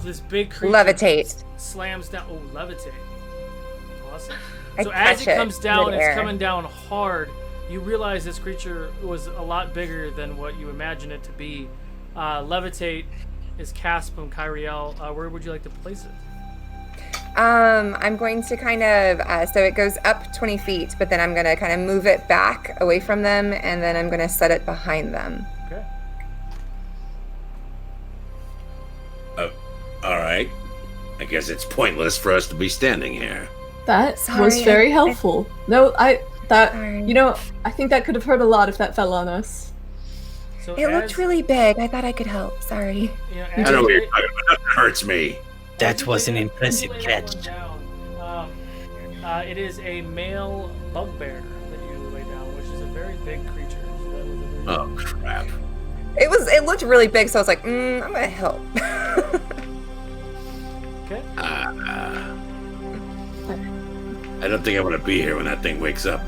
This big creature
Levitate.
slams down. Oh, levitate. Awesome.
I
So as
catch
it
it
comes down,
midair.
it's coming down hard. You realize this creature was a lot bigger than what you imagine it to be. Levitate is cast from Kyriel. Where would you like to place it?
I'm going to kind of, so it goes up 20 feet, but then I'm going to kind of move it back away from them, and then I'm going to set it behind them.
Okay.
All right. I guess it's pointless for us to be standing here.
That
Sorry,
was very
I-
helpful.
Sorry.
I think that could have hurt a lot if that fell on us.
So
It looked really big. I thought I could help. Sorry.
You know,
I know what you're talking about. That hurts me.
That was an impressive
As you lay that
catch.
one down, it is a male bugbear that you lay down, which is a very big creature. So that was a very
Oh, crap.
It looked really big, so I was like, I'm going to help.
Okay.
I don't think I want to be here when that thing wakes up.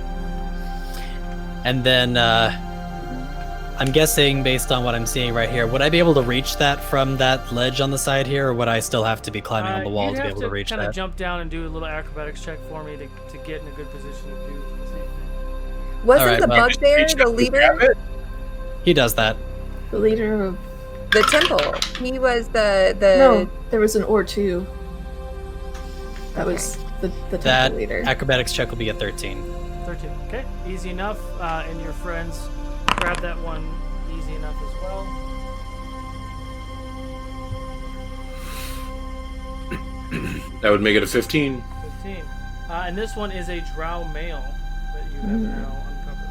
And then, I'm guessing, based on what I'm seeing right here, would I be able to reach that from that ledge on the side here, or would I still have to be climbing on the wall to be able to reach
kind of
that?
jump down and do a little acrobatics check for me to get in a good position to do the same thing.
Wasn't
Alright,
the
well-
bugbear the leader?
He does that.
The leader of
The temple. He was the
no, there was an or two. That
Okay.
was the
That
temple leader.
acrobatics check will be a 13.
13. Okay, easy enough. And your friends grab that one easy enough as well.
That would make it a 15.
15. And this one is a drow male that you have now uncovered.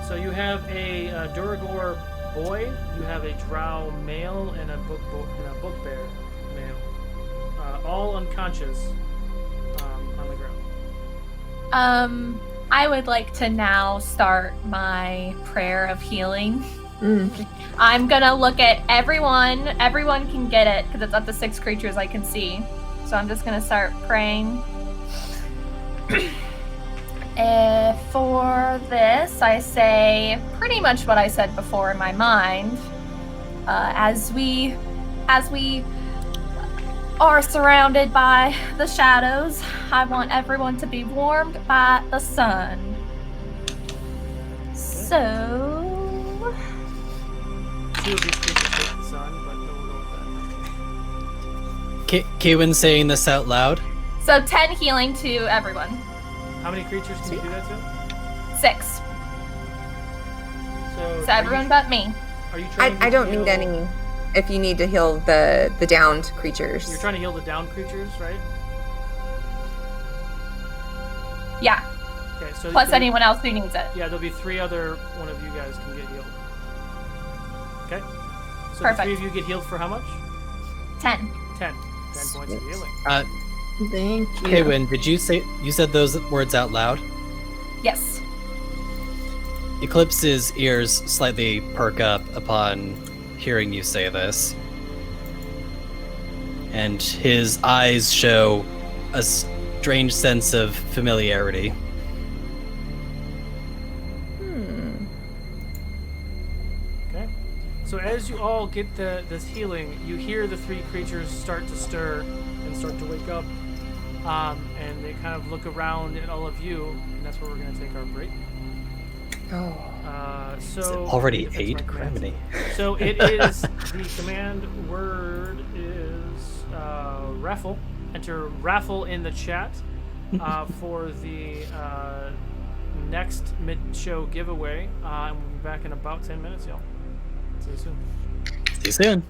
So you have a Duragor boy, you have a drow male, and a bugbear male. All unconscious on the ground.
I would like to now start my prayer of healing.
Mm.
I'm gonna look at everyone. Everyone can get it because it's up to 6 creatures I can see. So I'm just gonna start praying. For this, I say pretty much what I said before in my mind. As we are surrounded by the shadows, I want everyone to be warmed by the sun. So.
Two of these creatures take the sun, but no, we'll go with that.
Kewin saying this out loud.
So 10 healing to everyone.
How many creatures can you do that to?
6.
So
So everyone but me.
Are you trying
I
to
don't
heal-
need any. If you need to heal the downed creatures.
You're trying to heal the down creatures, right?
Yeah.
Okay, so
Plus anyone else who needs it.
Yeah, there'll be 3 other one of you guys can get healed. Okay. So
Perfect.
the 3 of you get healed for how much?
10.
10 points of healing.
Thank you.
Hey, Win, did you said those words out loud?
Yes.
Eclipse's ears slightly perk up upon hearing you say this. And his eyes show a strange sense of familiarity.
Okay. So as you all get this healing, you hear the 3 creatures start to stir and start to wake up. And they kind of look around at all of you, and that's where we're going to take our break.
Oh.
So
Already
that's
8?
my command.
Criminy.
So it is, the command word is raffle. Enter raffle in the chat for the next mid-show giveaway. And we'll be back in about 10 minutes, y'all. See you soon.
See you soon.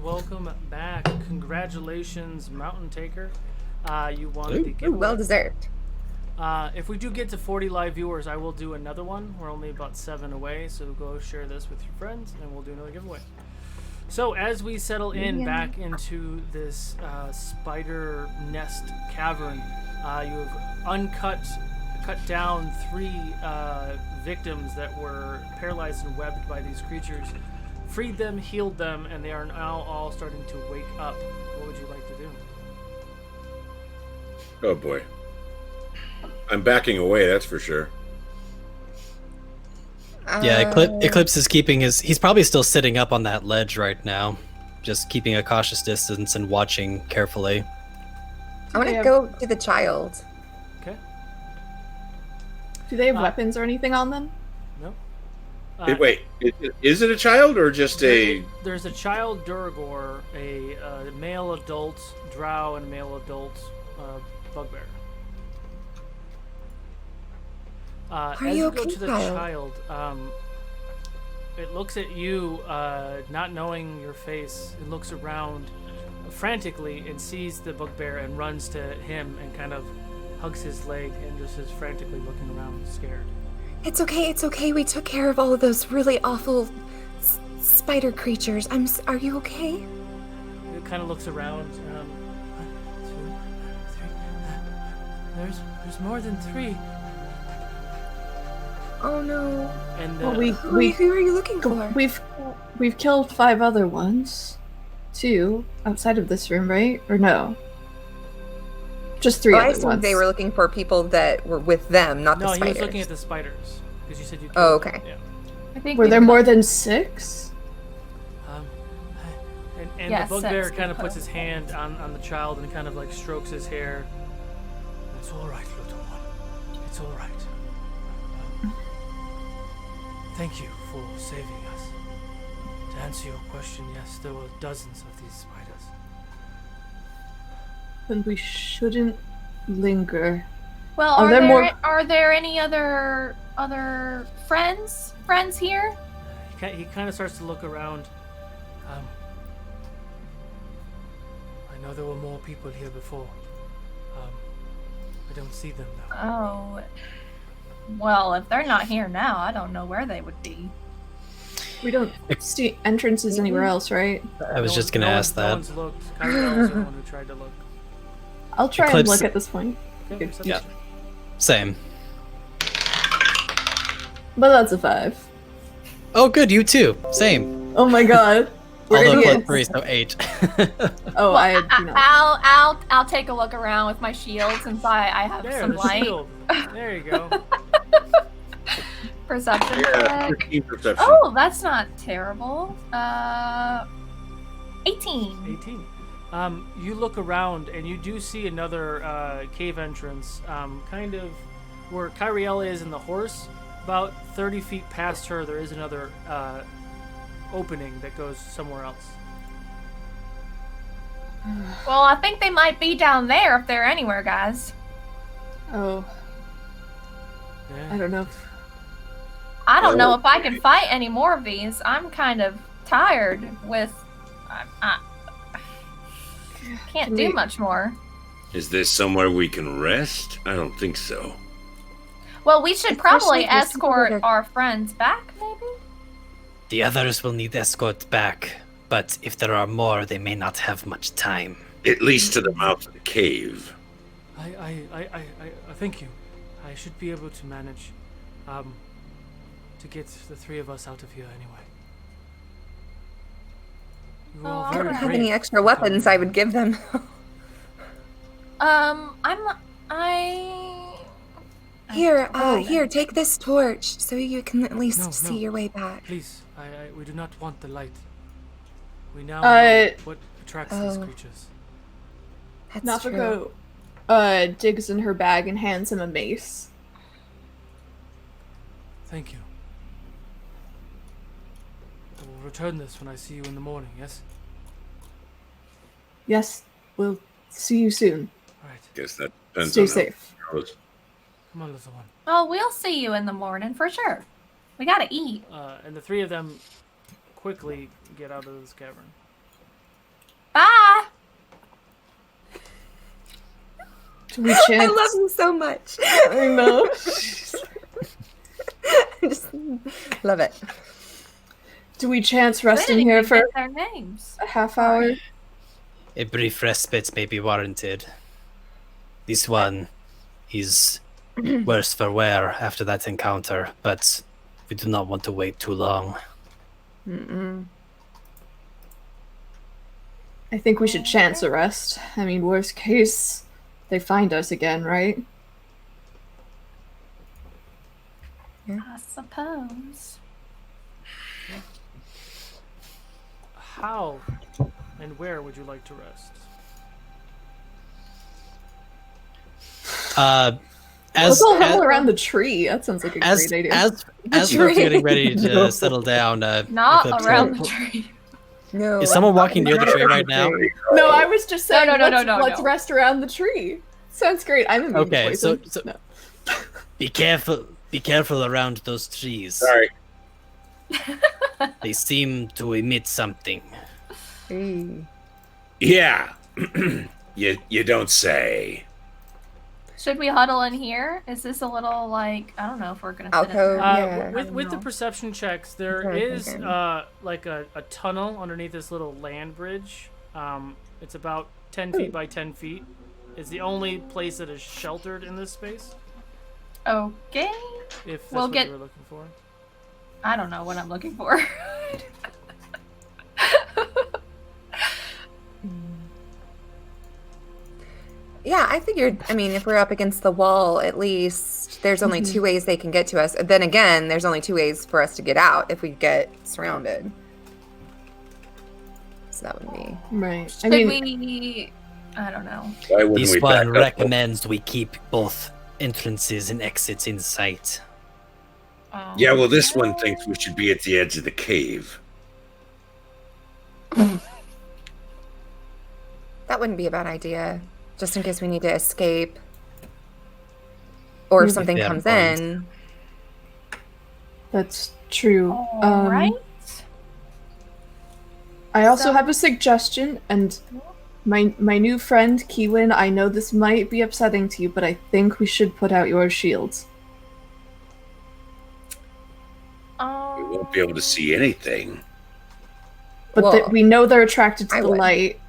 welcome back. Congratulations, Mountain Taker. You won the
Ooh,
giveaway.
well deserved.
If we do get to 40 live viewers, I will do another one. We're only about 7 away, so go share this with your friends, and we'll do another giveaway. So as we settle in back into this spider nest cavern, you have uncut cut down 3 victims that were paralyzed and webbed by these creatures, freed them, healed them, and they are now all starting to wake up. What would you like to do?
Oh boy. I'm backing away, that's for sure.
Yeah, Eclipse is keeping he's probably still sitting up on that ledge right now, just keeping a cautious distance and watching carefully.
I want to go to the child.
Okay.
Do they have weapons or anything on them?
No.
Wait, is it a child or just a...
There's a child Duragor, a male adult drow, and a male adult bugbear.
Are
as
you
you
okay,
go to the
child?
it looks at you, not knowing your face. It looks around frantically and sees the bugbear and runs to him and kind of hugs his leg and just is frantically looking around, scared.
It's okay. We took care of all of those really awful spider creatures. Are you okay?
It kind of looks around. 1, 2, 3. There's more than 3.
Oh no.
And
Well,
Who are you looking for?
We've killed 5 other ones. 2 outside of this room, right? Or no? Just 3
I
other
assumed
ones.
they were looking for people that were with them, not the
no,
spiders.
he was looking at the spiders because you said you.
Oh,
killed
okay.
them. Yeah.
I think
Were
we
there
put-
more than 6?
And
Yeah,
the bugbear
sex
kind of
people.
puts his hand on the child and kind of like strokes his hair. It's all right, little one. It's all right. Thank you for saving us. To answer your question, yes, there were dozens of these spiders.
Then we shouldn't linger.
Well,
Are there
are there any other friends here?
He kind of starts to look around. I know there were more people here before. I don't see them though.
Oh. Well, if they're not here now, I don't know where they would be.
We don't see entrances anywhere else, right?
I was just gonna ask
No
that.
one's looked. Kyle was the one who tried to look.
I'll try
Eclipse-
and look at this point.
Okay,
Yeah. Same.
But that's a 5.
Oh, good, you too. Same.
Oh my god. We're
Although
idiots.
plus 3, so 8.
Oh, I do not.
I'll take a look around with my shield since I have
There,
some
the
light.
shield. There you go.
Perception
Yeah,
check.
13 perception.
Oh, that's not terrible. 18.
18. You look around and you do see another cave entrance, kind of where Kyrielle is and the horse. About 30 feet past her, there is another opening that goes somewhere else.
Well, I think they might be down there if they're anywhere, guys.
Oh, I
Yeah.
don't know. If...
I don't know if I can fight any more of these. I'm kind of tired with. I can't
Can
do
we-
much more.
Is this somewhere we can rest? I don't think so.
Well, we should probably
Especially if there's people
escort
that are-
our friends back, maybe?
The others will need escort back, but if there are more, they may not have much time.
At least to the mouth of the cave.
I thank you. I should be able to manage to get the 3 of us out of here anyway. You were all
Oh,
I
very
don't have
brave.
any extra weapons I would give them. Here, take this torch so you can at least
No,
see
no.
your way back.
Please, we do not want the light. We now
Uh,
know what attracts these
oh.
creatures.
That's true.
Nafako digs in her bag and hands him a mace.
Thank you. I will return this when I see you in the morning, yes?
Yes, we'll see you soon.
Alright.
Guess that depends
Stay
on
safe.
how it goes.
Come on, little one.
Oh, we'll see you in the morning for sure. We gotta eat.
And the 3 of them quickly get out of this cavern.
Bye!
Do we
I
chance?
love you so much.
I know.
I just love it.
Do we chance
We
resting
didn't
here
even
for
get their names.
a half hour?
A brief respite may be warranted. This one is worse for wear after that encounter, but we do not want to wait too long.
Mm-mm.
I think we should chance arrest. I mean, worst case, they find us again, right?
I suppose.
How and where would you like to rest?
Let's all huddle around the tree. That sounds like a great idea.
As we're getting ready to settle down,
Not
Eclipse,
around the tree.
No.
is someone walking near the tree right now?
No, I was just saying,
No,
let's
no.
rest around the tree. Sounds great. I'm immune to
Okay, so
poison. No.
be careful around those trees.
Sorry.
They seem to emit something.
Ooh.
Yeah. you don't say.
Should we huddle in here? Is this a little like I don't know if we're gonna fit in
Alcove?
there.
Yeah.
With the perception checks, there
That's what I'm
is
thinking.
like a tunnel underneath this little land bridge. It's about 10 feet by 10 feet. It's the only place that is sheltered in this space.
Okay.
If that's
We'll
what
get-
you were looking for.
I don't know what I'm looking for.
Yeah, I figured, I mean, if we're up against the wall, at least there's only two ways they can get to us. Then again, there's only two ways for us to get out if we get surrounded. So that would be.
Right. I
Should
mean,
we? I don't know.
Why wouldn't
This
we back
one
up?
recommends we keep both entrances and exits in sight.
Yeah, well, this one thinks we should be at the edge of the cave.
That wouldn't be a bad idea, just in case we need to escape. Or if something
Fair
comes
point.
in.
that's true.
All right.
I also
So-
have a suggestion, and my new friend Keelan, I know this might be upsetting to you, but I think we should put out your shields.
We won't be able to see anything.
But
Well,
we know they're attracted to
I
the
would.
light.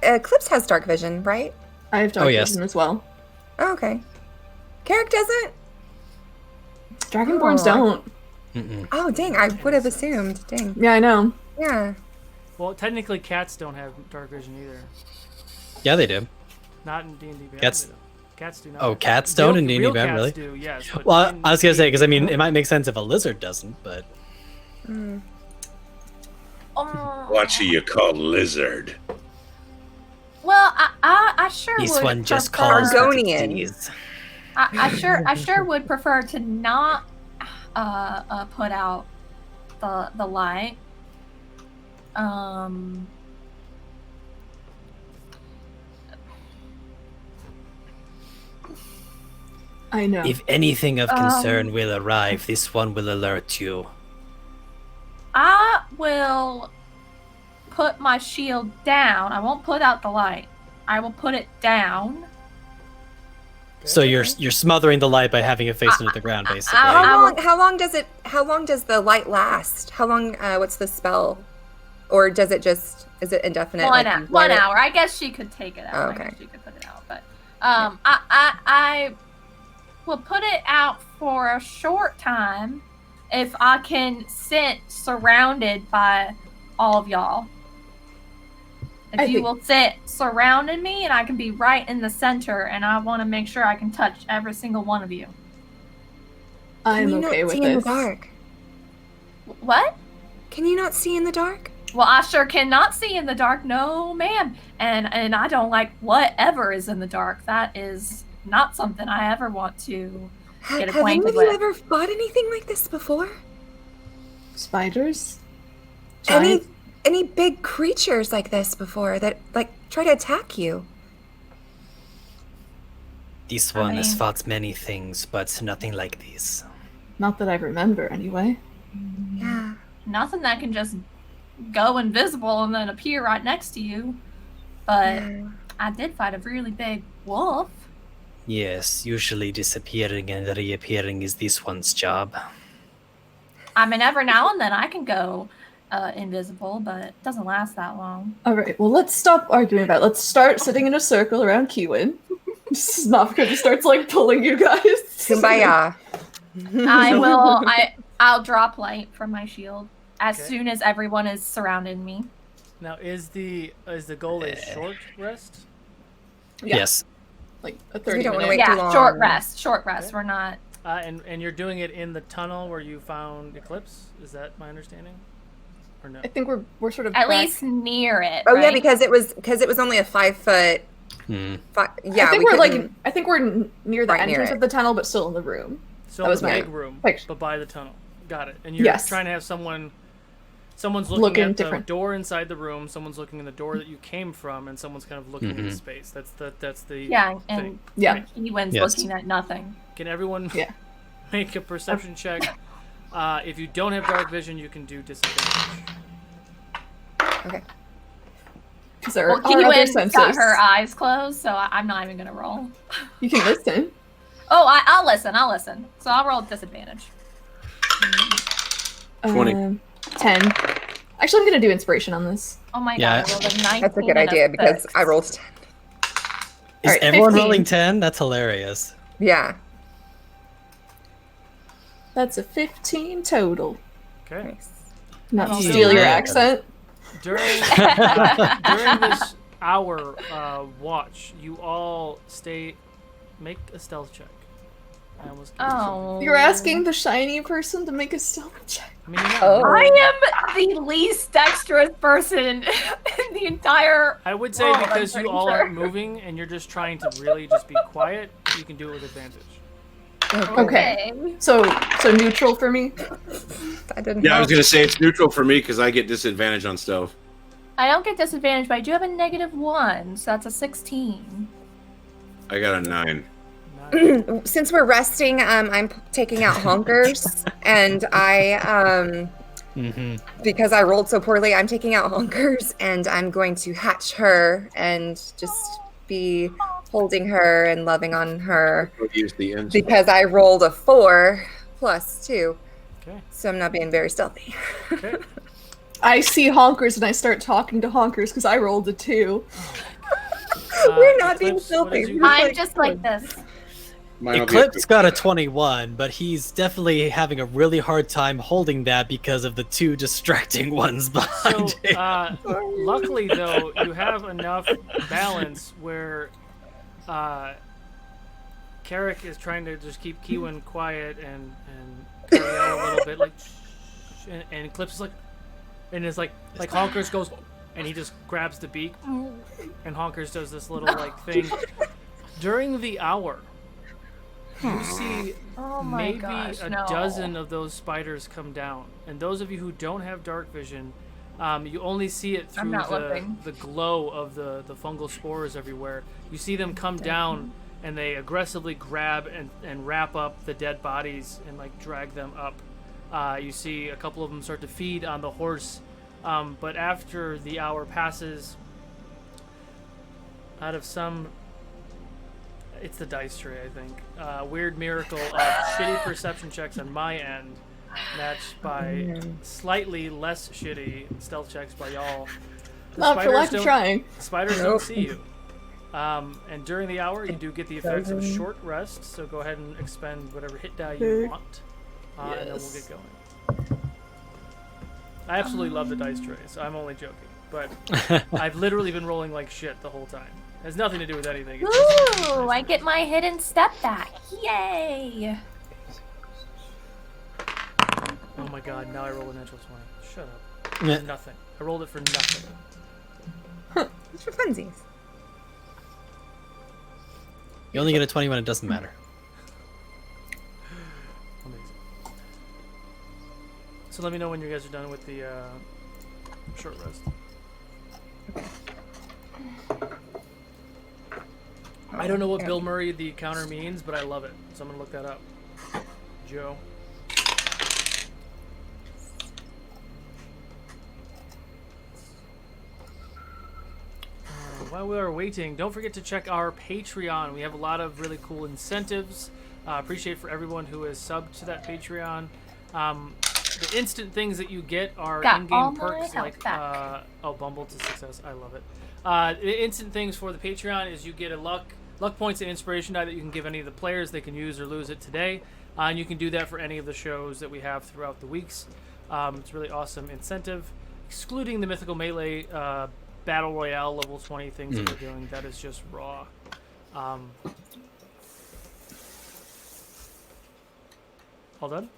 Eclipse has dark vision, right?
I have dark
yes.
vision as well.
Oh, okay. Carrick doesn't?
Dragonborns
Oh.
don't.
Mm-mm.
Oh, dang, I would have assumed. Dang.
Yeah, I know.
Yeah.
Well, technically, cats don't have dark vision either.
Yeah, they do.
Not in D&D Beyond.
Cats-
they don't. Cats do not.
Oh,
have-
cats don't in
real
D&D Beyond,
cats
really?
do, yes. but
Well,
in
I was gonna say, because I
D&D
mean, it might make sense if a lizard doesn't, but
Mm.
What do you call lizard?
Well, I sure
this
would
one just
prefer-
calls what it
Argonian.
is.
I sure would prefer to not put out the light.
I know.
If anything of concern will arrive, this one will alert you.
I will put my shield down. I won't put out the light. I will put it down.
So you're smothering the light by having it face into the ground, basically.
How long does the light last? How long what's the spell? Or does it just is it indefinite?
One,
like you
one
light it-
hour. I guess she could take it out.
Oh,
I
okay.
guess she could put it out. But I will put it out for a short time if I can sit surrounded by all of y'all. If
I
you
think-
will sit surrounding me and I can be right in the center and I want to make sure I can touch every single one of you.
I'm
Can you
okay
not
with
see in the
this.
dark?
What?
Can you not see in the dark?
Well, I sure cannot see in the dark, no, ma'am. And I don't like whatever is in the dark. That is not something I ever want to get
Have any
acquainted
of you
with.
ever fought anything like this before?
Spiders?
Any
Giant-
any big creatures like this before that like try to attack you?
This
I
one has
mean-
fought many things, but nothing like this.
Not that I remember, anyway.
Yeah.
Nothing that can just go invisible and then appear right next to you. But
Yeah.
I did fight a really big wolf.
Yes, usually disappearing and reappearing is this one's job.
I mean, every now and then I can go invisible, but it doesn't last that long.
All right. Well, let's stop arguing about it. Let's start sitting in a circle around Kiwin. Nafka just starts like pulling you guys.
Kumbaya.
I'll drop light from my shield as
Okay.
soon as everyone is surrounding me.
Now, is the goal a short rest?
Yeah.
Yes.
Like a
We
30
don't wanna
minute.
wait too
Yeah,
long.
short rest. Short rest.
Okay.
We're not.
And you're doing it in the tunnel where you found Eclipse? Is that my understanding? Or no?
I think we're sort of
At
back-
least near it.
Oh yeah,
right?
because it was only a 5 foot.
Hmm.
Yeah,
I think
we
we're like
couldn't-
I think we're near the
Right near
entrance
it.
of the tunnel, but still in the room.
So
that was
the
my
big room,
picture.
but by the tunnel. Got it. And you're
Yes.
trying to have someone's looking
Looking
at
different.
the door inside the room, someone's looking in the door that you came from, and someone's kind of looking into
Mhm.
space. That's the
Yeah, and
thing.
Yeah.
Ewan's
Yes.
looking at nothing.
Can everyone
Yeah.
make a perception check? If you don't have dark vision, you can do disadvantage.
Okay.
Because there
Well,
are other
Ewan's
senses.
got her eyes closed, so I'm not even gonna roll.
You can listen.
Oh, I'll listen. So I'll roll disadvantage.
20.
10. Actually, I'm gonna do inspiration on this.
Oh my
Yeah.
god, I rolled a 19.
That's a good
and
idea because
6.
I rolled 10.
Is
Alright,
everyone
15.
rolling 10? That's hilarious.
Yeah.
That's a 15 total.
Okay.
Nice.
Not
Oh,
steal your
yeah.
accent.
During this hour watch, you all make a stealth check. I almost gave you something.
Oh.
You're asking the shiny person to make a stealth check.
I mean, you're not
Oh.
I am the least dexterous person in the entire.
I would say
Well, I'm
because you
pretty
all
sure.
aren't moving and you're just trying to really just be quiet, you can do it with advantage.
Okay. So neutral for me.
I didn't
Yeah, I
know.
was gonna say it's neutral for me because I get disadvantage on stealth.
I don't get disadvantage, but I do have a -1, so that's a 16.
I got a 9.
Nice.
Since we're resting, I'm taking out honkers, and
Mm-hmm.
because I rolled so poorly, I'm taking out honkers, and I'm going to hatch her and just be holding her and loving on her
I'll use the ends.
because I rolled a 4 plus 2,
Okay.
so I'm not being very stealthy.
Okay.
I see honkers and I start talking to honkers because I rolled a 2.
We're not being
Eclipse, what
filthy.
is your-
We're
I'm just like this.
Mine will be a
Eclipse got a 21, but he's definitely having a really hard time holding that because of the 2 distracting ones
So,
behind him.
luckily though, you have enough balance where Carrick is trying to just keep Kiwin quiet and yell a little bit like, shh, and Eclipse is like, and it's like Honkers goes, and he just grabs the beak, and Honkers does this little like thing. During the hour, you see
Oh my
maybe
gosh,
a
no.
dozen of those spiders come down, and those of you who don't have dark vision, you only see it through
not looking.
the glow of the fungal spores everywhere. You see them come down, and they aggressively grab and wrap up the dead bodies and like drag them up. You see a couple of them start to feed on the horse, but after the hour passes, out of some, it's the dice tray, I think. Weird miracle of shitty perception checks on my end, matched by slightly less shitty stealth checks by y'all. The
Not for lack of
don't-
trying.
Spiders
Nope.
don't see you. And during the hour, you do get the effects of short rest, so go ahead and expend whatever hit die you
Okay.
want, and then we'll
Yes.
get going. I absolutely love the dice tray, so I'm only joking. But I've literally been rolling like shit the whole time. It has nothing to do with anything. It's just
Ooh, I get my hidden step back. Yay!
oh my god, now I roll a natural 20. Shut up.
Yeah.
For nothing. I rolled it for nothing.
It's for funsies.
You only get a 20 when it doesn't matter.
Amazing. So let me know when you guys are done with the short rest. I don't know what Bill Murray the counter means, but I love it. So I'm gonna look that up. Joe. While we are waiting, don't forget to check our Patreon. We have a lot of really cool incentives. Appreciate for everyone who has subbed to that Patreon. the instant things that you get are
Got all
in-game
my
perks
health
like
back.
Bumble to success. I love it. The instant things for the Patreon is you get a luck points and inspiration die that you can give any of the players. They can use or lose it today, and you can do that for any of the shows that we have throughout the weeks. It's a really awesome incentive, excluding the Mythical Melee Battle Royale level 20 things that we're doing. That is just raw. All done?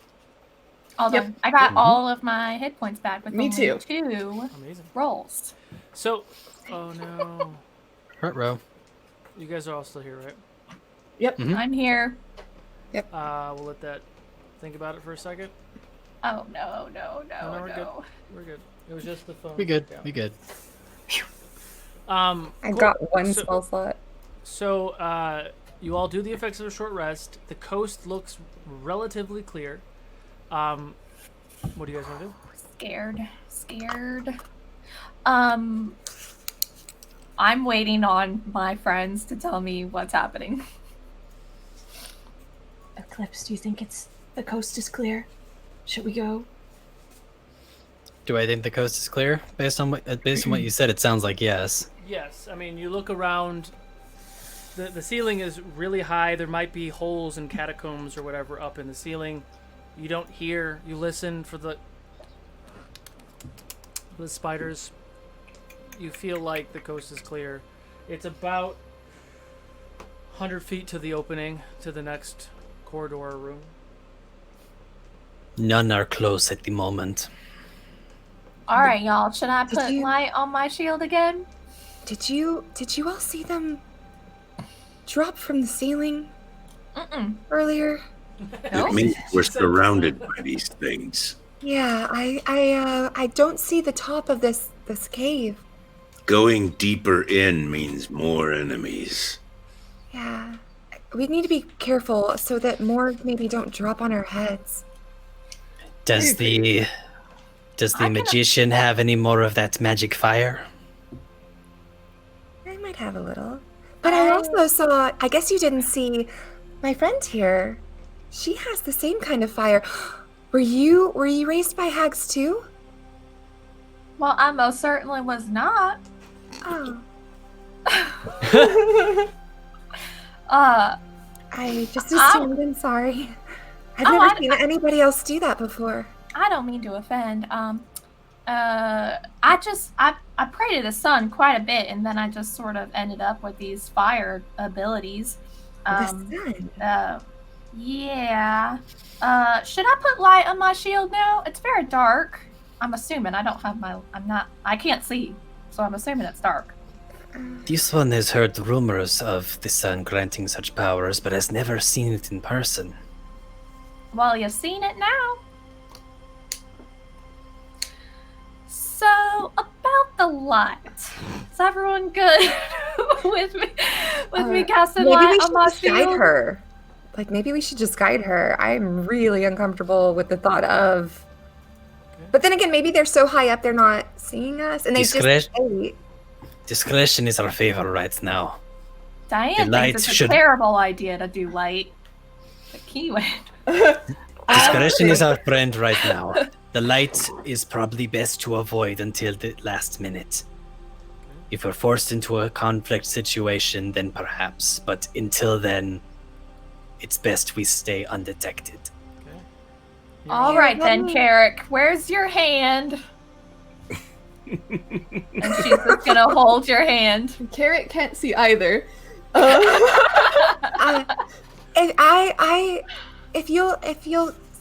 All
Yep.
done. I got all of my hit points back with
Me
only
too.
2
Amazing.
rolls.
So, oh no.
Ruh-roh.
You guys are all still here, right?
I'm here.
We'll let that think about it for a second.
Oh no.
We're good. We're good. It was just the phone.
We good.
down.
We good.
I
Cool.
got one
So-
spell slot.
So, you all do the effects of a short rest. The coast looks relatively clear. What do you guys want to do?
Scared. I'm waiting on my friends to tell me what's happening.
Eclipse, do you think the coast is clear? Should we go?
Do I think the coast is clear? Based on what you said, it sounds like yes.
Yes. I mean, you look around. The ceiling is really high. There might be holes and catacombs or whatever up in the ceiling. You don't hear. You listen for the spiders. You feel like the coast is clear. It's about 100 feet to the opening to the next corridor or room.
None are close at the moment.
All right, y'all. Should I put
you-
light on my shield again?
Did you all see them drop from the ceiling earlier?
Nope.
It means we're surrounded by these things.
Yeah, I don't see the top of this cave.
Going deeper in means more enemies.
Yeah. We need to be careful so that more maybe don't drop on our heads.
Does the magician have any more of that magic fire?
I might have a little. But I also saw, I guess you didn't see my friend here. She has the same kind of fire. Were you raised by hags too?
Well, I most certainly was not.
Oh. I just assumed. I'm sorry. I've
Oh,
never seen anybody else do that before.
I don't mean to offend. I prayed to the sun quite a bit, and then I just sort of ended up with these fire abilities.
The sun.
Yeah. Should I put light on my shield now? It's very dark. I'm assuming I can't see, so I'm assuming it's dark.
This one has heard rumors of the sun granting such powers, but has never seen it in person.
Well, you've seen it now. So, about the light. Is everyone good with me casting
Maybe
light
we
on
should
my
just guide
shield?
her. Like, maybe we should just guide her. I'm really uncomfortable with the thought of... But then again, maybe they're so high up they're not seeing us, and they
Discretion.
just wait.
Discretion is our favor right now.
Diane
light
thinks it's
should-
a terrible idea to do light. But Kiwi.
Discretion is our friend right now. The light is probably best to avoid until the last minute. If we're forced into a conflict situation, then perhaps. But until then, it's best we stay undetected.
All right then, Carrick. Where's your hand? And she's just gonna hold your hand.
Carrot can't see either.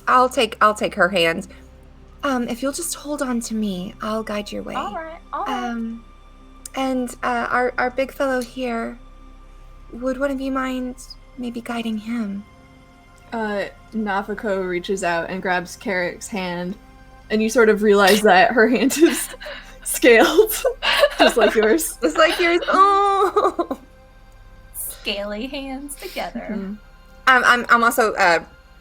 I'll take her hand. If you'll just hold on to me, I'll guide your way.
All right.
And our big fellow here, would one of you mind maybe guiding him?
Nafako reaches out and grabs Carrick's hand, and you sort of realize that her hand is scaled, just like yours.
Just like yours. Oh.
Scaly hands together.
Mhm.
I'm also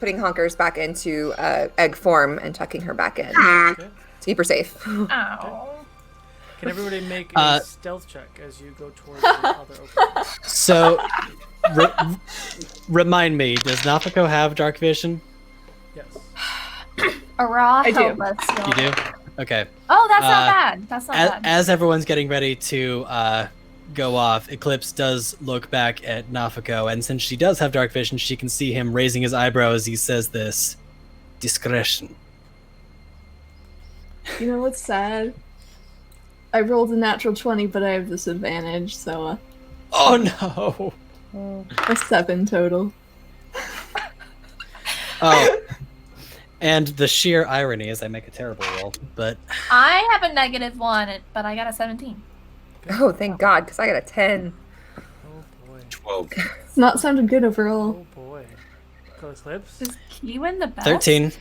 putting Honkers back into egg form and tucking her back in to keep her safe.
Ow.
Can everybody make a stealth check as you go towards the other opening?
So, remind me, does Nafako have dark vision?
Yes.
Ara,
I do.
help us, y'all.
You do? Okay.
Oh, that's not bad. That's not bad.
As everyone's getting ready to go off, Eclipse does look back at Nafako, and since she does have dark vision, she can see him raising his eyebrow as he says this. Discretion.
You know what's sad? I rolled a natural 20, but I have disadvantage, so
Oh no!
a 7 total.
Oh. And the sheer irony is I make a terrible roll, but
I have a -1, but I got a 17.
Oh, thank God, because I got a 10.
Oh boy.
12.
It's not sounding good overall.
Oh boy. Go Eclipse.
Does he win the best?
13.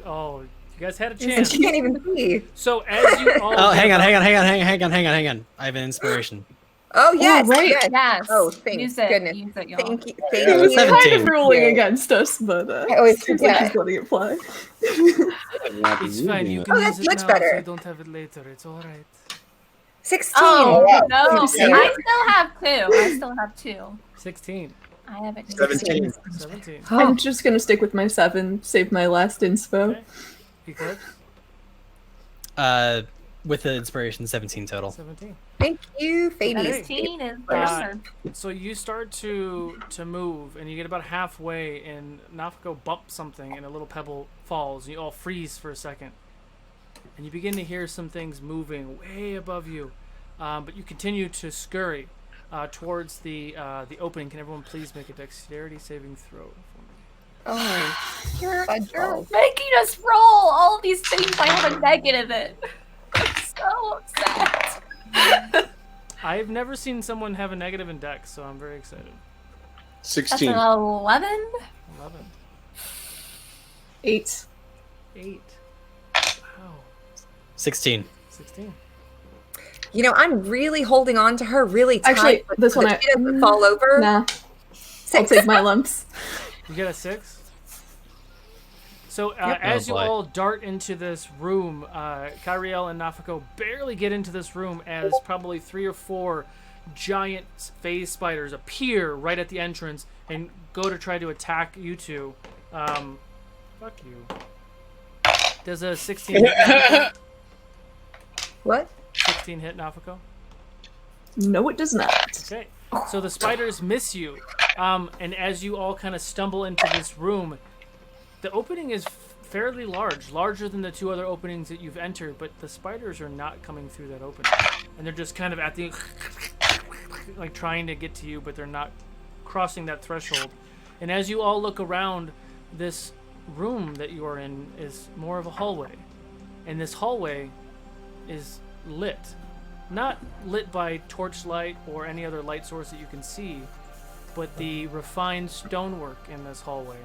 Oh, you guys had a
And
chance.
she can't even see.
So as you all
Oh, hang
get
on.
up-
I have an inspiration.
Oh, yes.
right.
Yes.
Yes.
Oh, thank
Use it.
goodness.
Use it, y'all.
Thank you.
Yeah,
Thank
it was
you.
17.
Kind of ruling
Yeah.
against us, but
I always
seems like
forget.
he's letting it fly.
It's fine. You can
Oh,
use
that's
it
much
now,
better.
so you don't have it later. It's all right.
16.
Oh,
Wow.
no.
You see it?
I still have 2.
16,
I have it.
17.
17.
I'm just gonna stick with my 7, save my last inspo.
Okay. Eclipse,
With the inspiration, 17 total.
17.
Thank you, Phoebe.
16 is
Uh,
better.
So you start to move, and you get about halfway, and Nafako bumps something, and a little pebble falls. And you all freeze for a second, and you begin to hear some things moving way above you. But you continue to scurry towards the opening. Can everyone please make a dexterity saving throw for me?
Oh,
You're
Fudgeballs.
making us roll all of these things I have a negative in. I'm so upset.
I've never seen someone have a negative in dex, so I'm very excited.
That's
16.
an 11.
11,
8.
8. Wow.
16.
16.
You know, I'm really holding on to her really tight.
Actually,
but
this
so
one
that she doesn't fall over.
Nah, I'll
6.
take my lumps.
You get a 6? So
Yep.
as
Oh,
you
boy.
all dart into this room, Kyriel and Nafako barely get into this room as probably 3 or 4 giant phase spiders appear right at the entrance and go to try to attack you two. Fuck you. Does a 16 hit Nafako?
What?
16 hit Nafako?
No, it does not.
Okay. So the spiders miss you. And as you all kind of stumble into this room, the opening is fairly large, larger than the 2 other openings that you've entered, but the spiders are not coming through that opening. And they're just kind of at the, like trying to get to you, but they're not crossing that threshold. And as you all look around, this room that you are in is more of a hallway. And this hallway is lit. Not lit by torchlight or any other light source that you can see, but the refined stonework in this hallway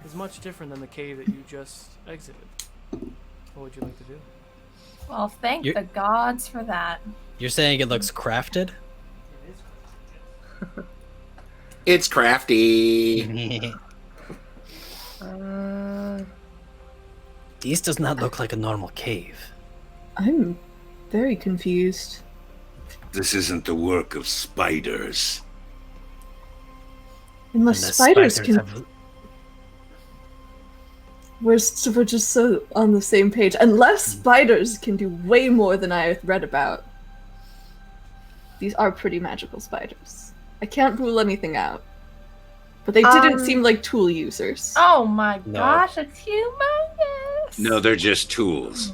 is much different than the cave that you just exited. What would you like to do?
Well, thank
You-
the gods for that.
You're saying it looks crafted?
It's crafty.
This does not look like a normal cave.
I'm very confused.
This isn't the work of spiders.
Unless
And the
spiders can.
have-
We're just so on the same page. Unless spiders can do way more than I read about. These are pretty magical spiders. I can't rule anything out. But they didn't seem like tool users.
Oh my
No.
gosh, it's humongous.
No, they're just tools.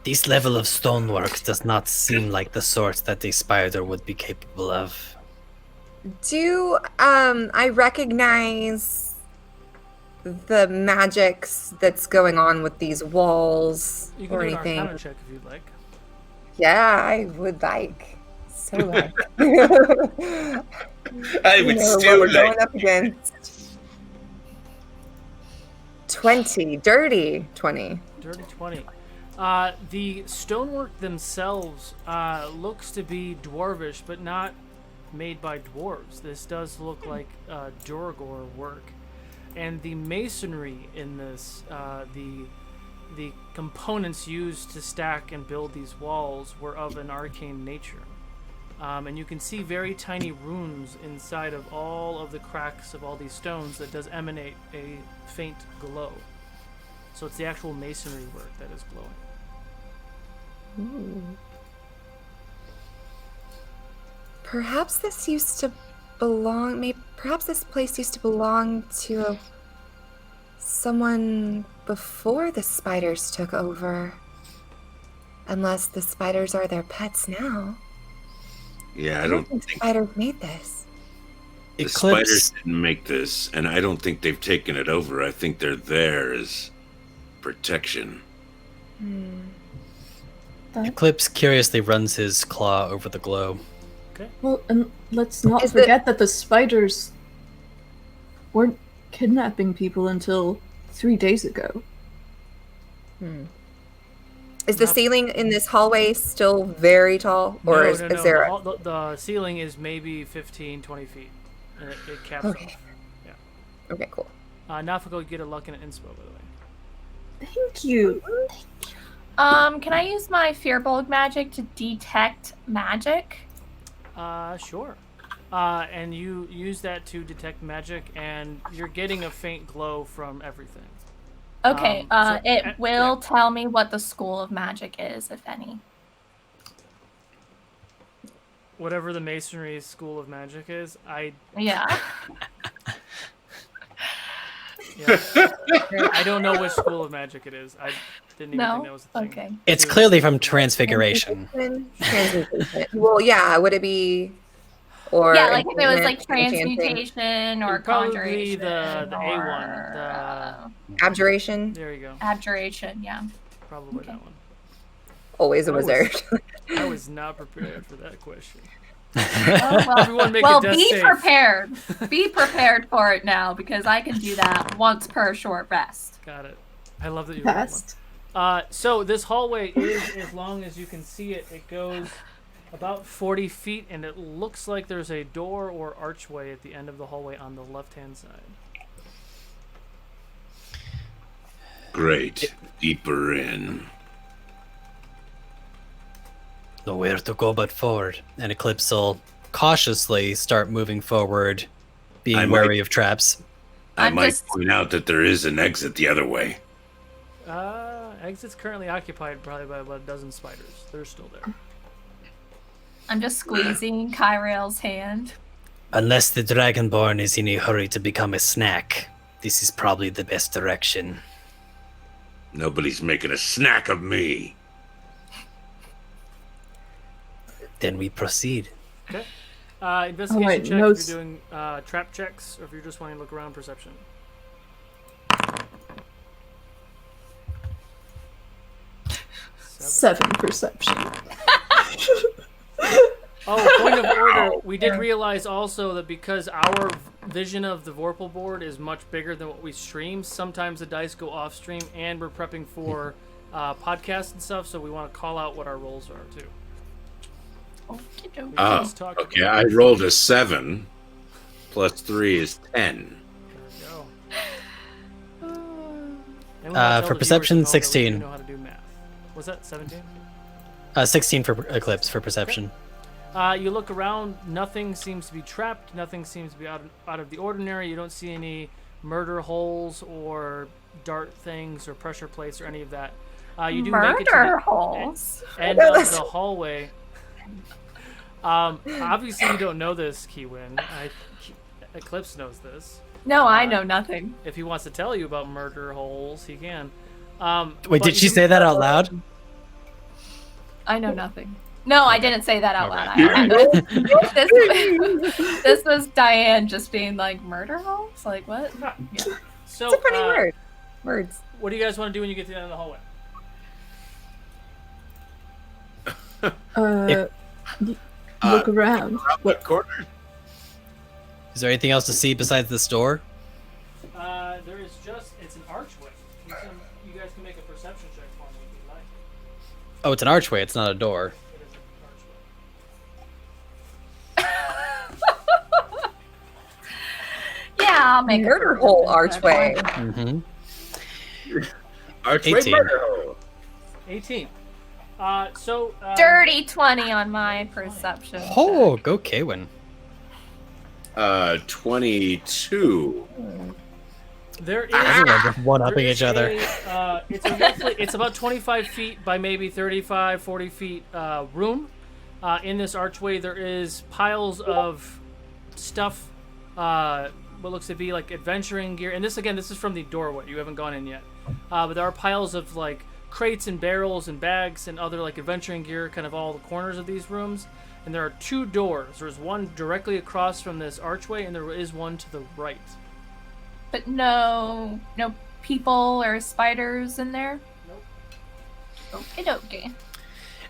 This level of stonework does not seem like the sort that a spider would be capable of.
Do I recognize the magics that's going on with these walls
You can
or
do an
anything?
Arcana check if you'd like.
Yeah, I would like. So like.
I
You
would
know what
still
we're
like.
going up against. 20. Dirty 20.
Dirty 20. The stonework themselves looks to be dwarvish, but not made by dwarves. This does look like Duragor work. And the masonry in this, the components used to stack and build these walls were of an arcane nature. And you can see very tiny runes inside of all of the cracks of all these stones that does emanate a faint glow. So it's the actual masonry work that is glowing.
Ooh. Perhaps this used to belong. Perhaps this place used to belong to someone before the spiders took over. Unless the spiders are their pets now.
Yeah, I don't
think
think
spiders made this.
the
Eclipse.
spiders didn't make this, and I don't think they've taken it over. I think they're there as protection.
Eclipse curiously runs his claw over the globe.
Well, and let's not
Is
forget that the spiders weren't kidnapping people until 3 days ago.
Is the ceiling in this hallway still very tall? Or
No,
is
no, no.
there
The ceiling is maybe 15, 20 feet. And it caps
Okay.
off. Yeah.
Okay, cool.
Nafiko, you get a luck and an inspo, by the way.
Thank you.
Can I use my Fearbolg magic to detect magic?
Sure. And you use that to detect magic, and you're getting a faint glow from everything.
Okay,
so-
it will tell me what the school of magic is, if any.
Whatever the masonry school of magic is,
Yeah.
I don't know which school of magic it is. I didn't even think that
No?
was a thing.
Okay.
It's clearly from Transfiguration.
Transmutation. Well, yeah, would it be? Or
Yeah, like if it was like
enchanting?
transmutation or
It'd probably be
conjuration.
the A1,
or,
Abjuration.
There you go.
abjuration, yeah.
Probably
Okay.
that one.
Always a
I was-
wizard.
I was not prepared for that question.
Oh, well,
Everyone make
well
a death
be
save.
prepared. Be prepared for it now, because I can do that once per short rest.
Got it. I love that you rolled one.
Past.
So this hallway is, as long as you can see it, it goes about 40 feet, and it looks like there's a door or archway at the end of the hallway on the left-hand side.
Great. Deeper in.
Nowhere to go but forward. And Eclipse will cautiously start moving forward, being
I
wary of traps.
I
I'm
might
just-
point out that there is an exit the other way.
Exit's currently occupied probably by about a dozen spiders. They're still there.
I'm just squeezing Kyrael's hand.
Unless the Dragonborn is in a hurry to become a snack, this is probably the best direction.
Nobody's making a snack of me.
Then we proceed.
Okay. Investigation
Alright,
check
notes.
if you're doing trap checks, or if you're just wanting to look around. Perception.
Seven perception.
Oh, point of order. We did realize also that because our vision of the Vorpal board is much bigger than what we stream, sometimes the dice go off stream, and we're prepping for podcasts and stuff, so we want to call out what our rolls are too.
Okey-dokey.
Oh,
just talked
okay.
about
I rolled a 7. Plus 3 is 10.
There we go. And we wanna tell
For
the
perception,
viewers at home that we
16.
do know how to do math. Was that 17?
16 for Eclipse for perception.
You look around, nothing seems to be trapped, nothing seems to be out of the ordinary. You don't see any murder holes or dart things or pressure plates or any of that. You do make it to
Murder
the
holes.
end of the hallway. Obviously you don't know this, Kiwin. Eclipse knows this.
No, I know nothing.
If he wants to tell you about murder holes, he can.
Wait,
but
did she
you-
say that out loud?
I know nothing. No, I didn't say that out loud.
Okay.
This was Diane just being like, murder holes? Like, what? Yeah.
So,
It's a funny word. Words.
what do you guys want to do when you get to the end of the hallway?
Look around.
What corner?
Is there anything else to see besides this door?
There is just, it's an archway. You guys can make a perception check for me if you like.
Oh, it's an archway. It's not a door.
It is an archway.
Yeah, I'll make a
Murder hole archway.
Mm-hmm.
Archway
18.
murder hole.
18.
Dirty 20 on my perception.
Oh, go Kaywin.
22.
There is.
Everyone's just one-upping
there is
each other.
It's about 25 feet by maybe 35, 40 feet room. In this archway, there is piles of stuff. What looks to be like adventuring gear. And this is from the doorway. You haven't gone in yet. But there are piles of like crates and barrels and bags and other like adventuring gear, kind of all the corners of these rooms. And there are 2 doors. There's one directly across from this archway, and there is one to the right.
But no people or spiders in there?
Nope.
Okay.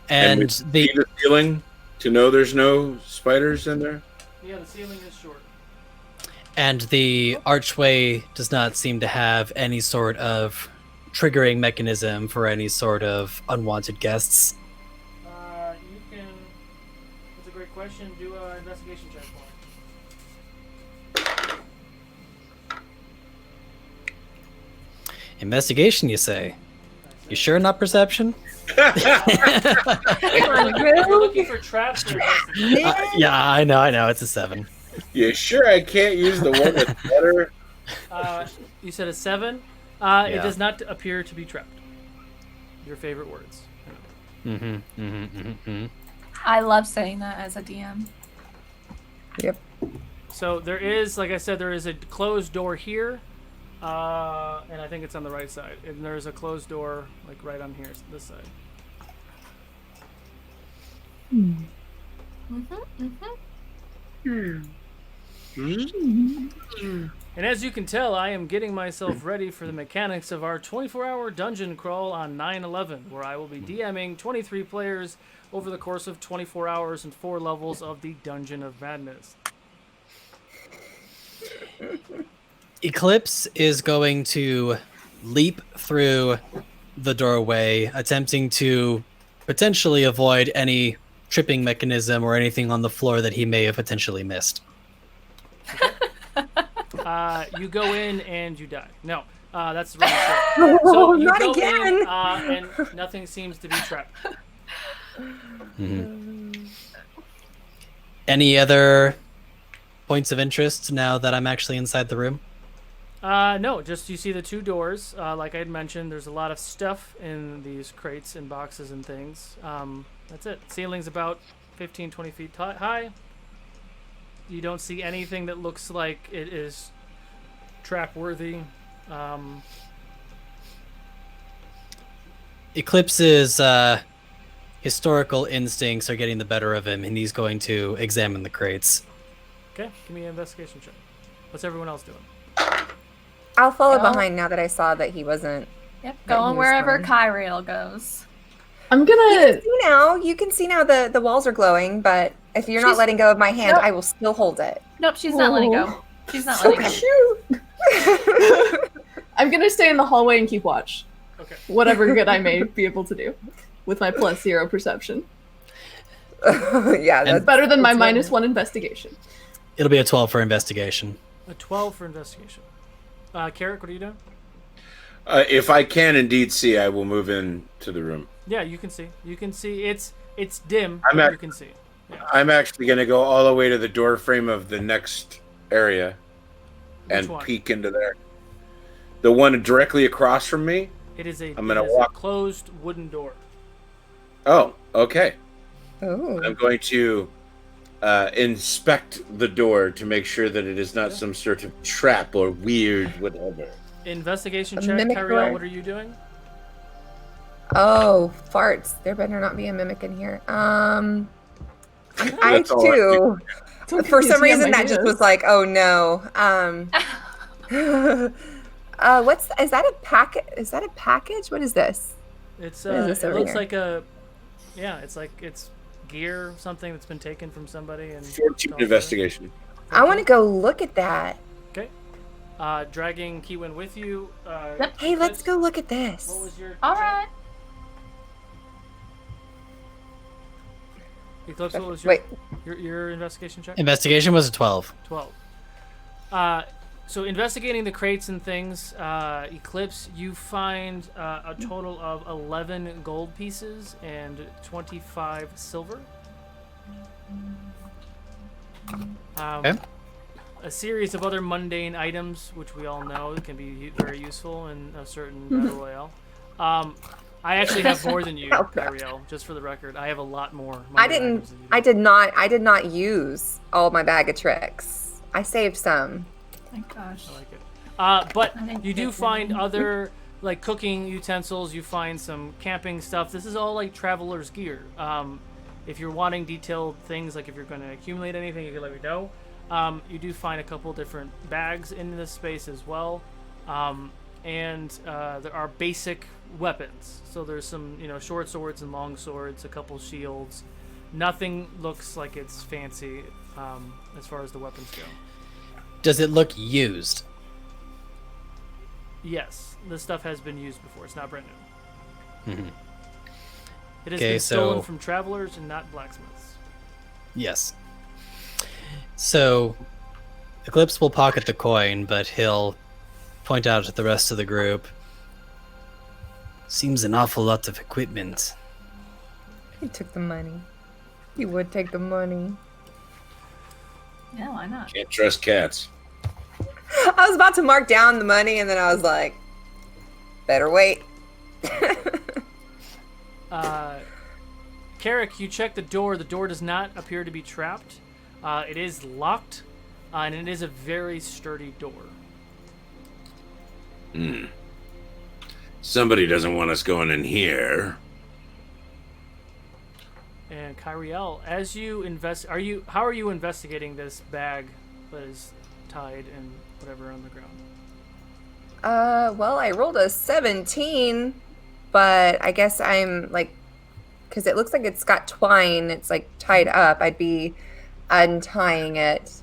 And
we see the ceiling to know there's no spiders in there.
Yeah, the ceiling is short.
And the archway does not seem to have any sort of triggering mechanism for any sort of unwanted guests.
You can. That's a great question. Do an investigation check for me.
Investigation, you say? You sure not perception?
You're looking for traps. Or
Yeah, I know. It's a 7.
You sure I can't use the one that's better?
You said a 7. It
Yeah.
does not appear to be trapped. Your favorite words.
I love saying that as a DM.
Yep.
So there is, like I said, there is a closed door here, and I think it's on the right side. And there's a closed door, like right on here, this side. And as you can tell, I am getting myself ready for the mechanics of our 24-hour dungeon crawl on 9/11, where I will be DMing 23 players over the course of 24 hours and 4 levels of the Dungeon of Madness.
Eclipse is going to leap through the doorway, attempting to potentially avoid any tripping mechanism or anything on the floor that he may have potentially missed.
You go in and you die. No, that's really short. So you
Not
go
again.
in, and nothing seems to be trapped.
Any other points of interest now that I'm actually inside the room?
No, just you see the 2 doors. Like I had mentioned, there's a lot of stuff in these crates and boxes and things. That's it. Ceiling's about 15, 20 feet high. You don't see anything that looks like it is trap-worthy.
Eclipse's historical instincts are getting the better of him, and he's going to examine the crates.
Okay, give me an investigation check. What's everyone else doing?
I'll follow
Go.
behind now that I saw that he wasn't.
Yep,
That he
going
was
wherever
fine.
Kyriel goes.
I'm gonna.
You can see now the walls are glowing, but if you're not
She's-
letting go of my hand,
Nope.
I will still hold it.
Nope, she's not letting go. She's not
So
letting go.
cute. I'm gonna stay in the hallway and keep watch.
Okay.
Whatever good I may be able to do with my +0 perception.
Yeah, that's
Better than my
that's
-1 investigation.
It'll be a 12 for investigation.
A 12 for investigation. Carrick, what are you doing?
If I can indeed see, I will move in to the room.
Yeah, you can see. You can see it's dim,
I'm
but
at-
you can see. Yeah.
I'm actually going to go all the way to the door frame of the next area and
one?
peek into there. The one directly across from me?
It is a,
I'm gonna
it is a
walk-
closed wooden door.
Oh, okay.
Ooh.
I'm going to inspect the door to make sure that it is not some sort of trap or weird whatever.
Investigation
A
check.
mimic
Kyriel,
door?
what are you doing?
Oh, farts. There better not be a mimic in here. I
That's all I
too.
Don't
For
confuse
some
me on
reason,
my
that just
ideas.
was like, oh no. Is that a packet? Is that a package? What is this?
It's
What is this
it
over
looks
here?
like it's gear, something that's been taken from somebody and
14
tossed
investigation.
I want to go look at that.
there. Okay. Dragging Kiwin with you.
Yep.
Hey, let's
Eclipse,
go look at this.
What was your
All
check?
right.
Eclipse, what was
Wait.
your investigation check?
Investigation was a 12.
12. So investigating the crates and things, Eclipse, you find a total of 11 gold pieces and 25 silver.
Okay.
a series of other mundane items, which we all know can be very useful in a certain battle royale. I actually have more than you, Ariel. Just for the record, I have a lot more.
I did not use all my bag of tricks. I saved some.
Oh my gosh.
I like it. But you do find other like cooking utensils. You find some camping stuff. This is all like traveler's gear. If you're wanting detailed things, like if you're going to accumulate anything, you can let me know. You do find a couple different bags in this space as well. And there are basic weapons. So there's some, short swords and long swords, a couple shields. Nothing looks like it's fancy as far as the weapons go.
Does it look used?
Yes, this stuff has been used before. It's not brand new.
Mm-hmm.
It has been stolen from travelers and not blacksmiths.
Yes. So, Eclipse will pocket the coin, but he'll point out to the rest of the group. Seems an awful lot of equipment.
He took the money. He would take the money.
Yeah, why not?
Can't trust cats.
I was about to mark down the money, and then I was like, better wait.
Carrick, you check the door. The door does not appear to be trapped. It is locked, and it is a very sturdy door.
Somebody doesn't want us going in here.
And Kyriel, as you how are you investigating this bag that is tied and whatever on the ground?
Well, I rolled a 17, but I guess I'm like, because it looks like it's got twine, it's like tied up. I'd be untying it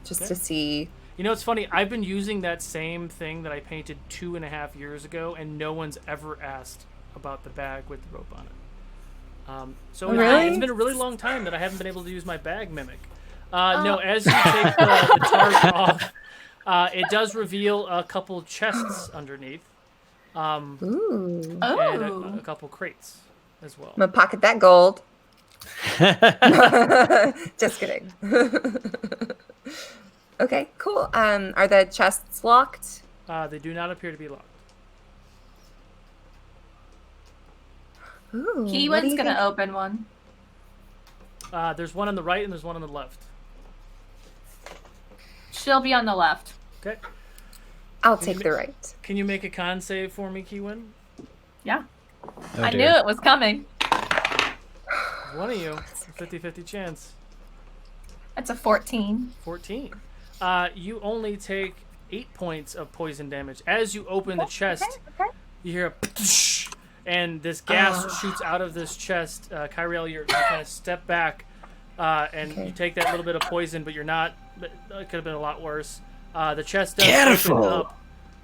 just to see.
It's funny. I've been using that same thing that I painted 2.5 years ago, and no one's ever asked about the bag with the rope on it. So it's been a really long time that I haven't been able to use my bag mimic. No, as you take the tarp off, it does reveal a couple chests underneath.
Ooh.
And a couple crates as well.
I'm gonna pocket that gold. Just kidding. Okay, cool. Are the chests locked?
They do not appear to be locked.
Ooh,
Keywin's gonna open one.
There's one on the right and there's one on the left.
She'll be on the left.
Okay.
I'll take the right.
Can you make a con save for me, Keywin?
Yeah.
Oh,
I
dear.
knew it was coming.
One of you. 50-50 chance.
That's a 14.
14. You only take 8 points of poison damage. As you open the chest, you hear a psh, and this gas shoots out of this chest. Kyriel, you kind of step back, and you take that little bit of poison, but you're not. It could have been a lot worse. The chest does open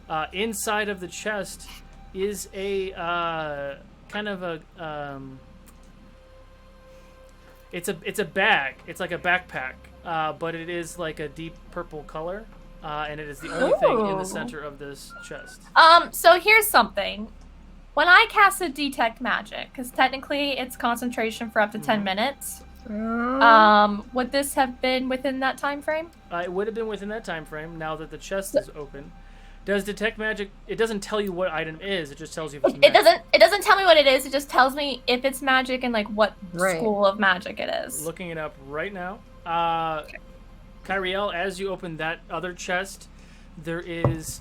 up. Inside of the chest is a kind of a. It's a bag. It's like a backpack, but it is like a deep purple color, and it is the only thing in the center of this chest.
So here's something. When I casted Detect Magic, because technically it's concentration for up to 10 minutes, would this have been within that time frame?
It would have been within that time frame. Now that the chest is open, does Detect Magic? It doesn't tell you what item is. It just tells you if it's magic.
It doesn't tell me what it is. It just tells me if it's magic and like what school of magic it is.
Looking it up right now. Kyriel, as you open that other chest, there is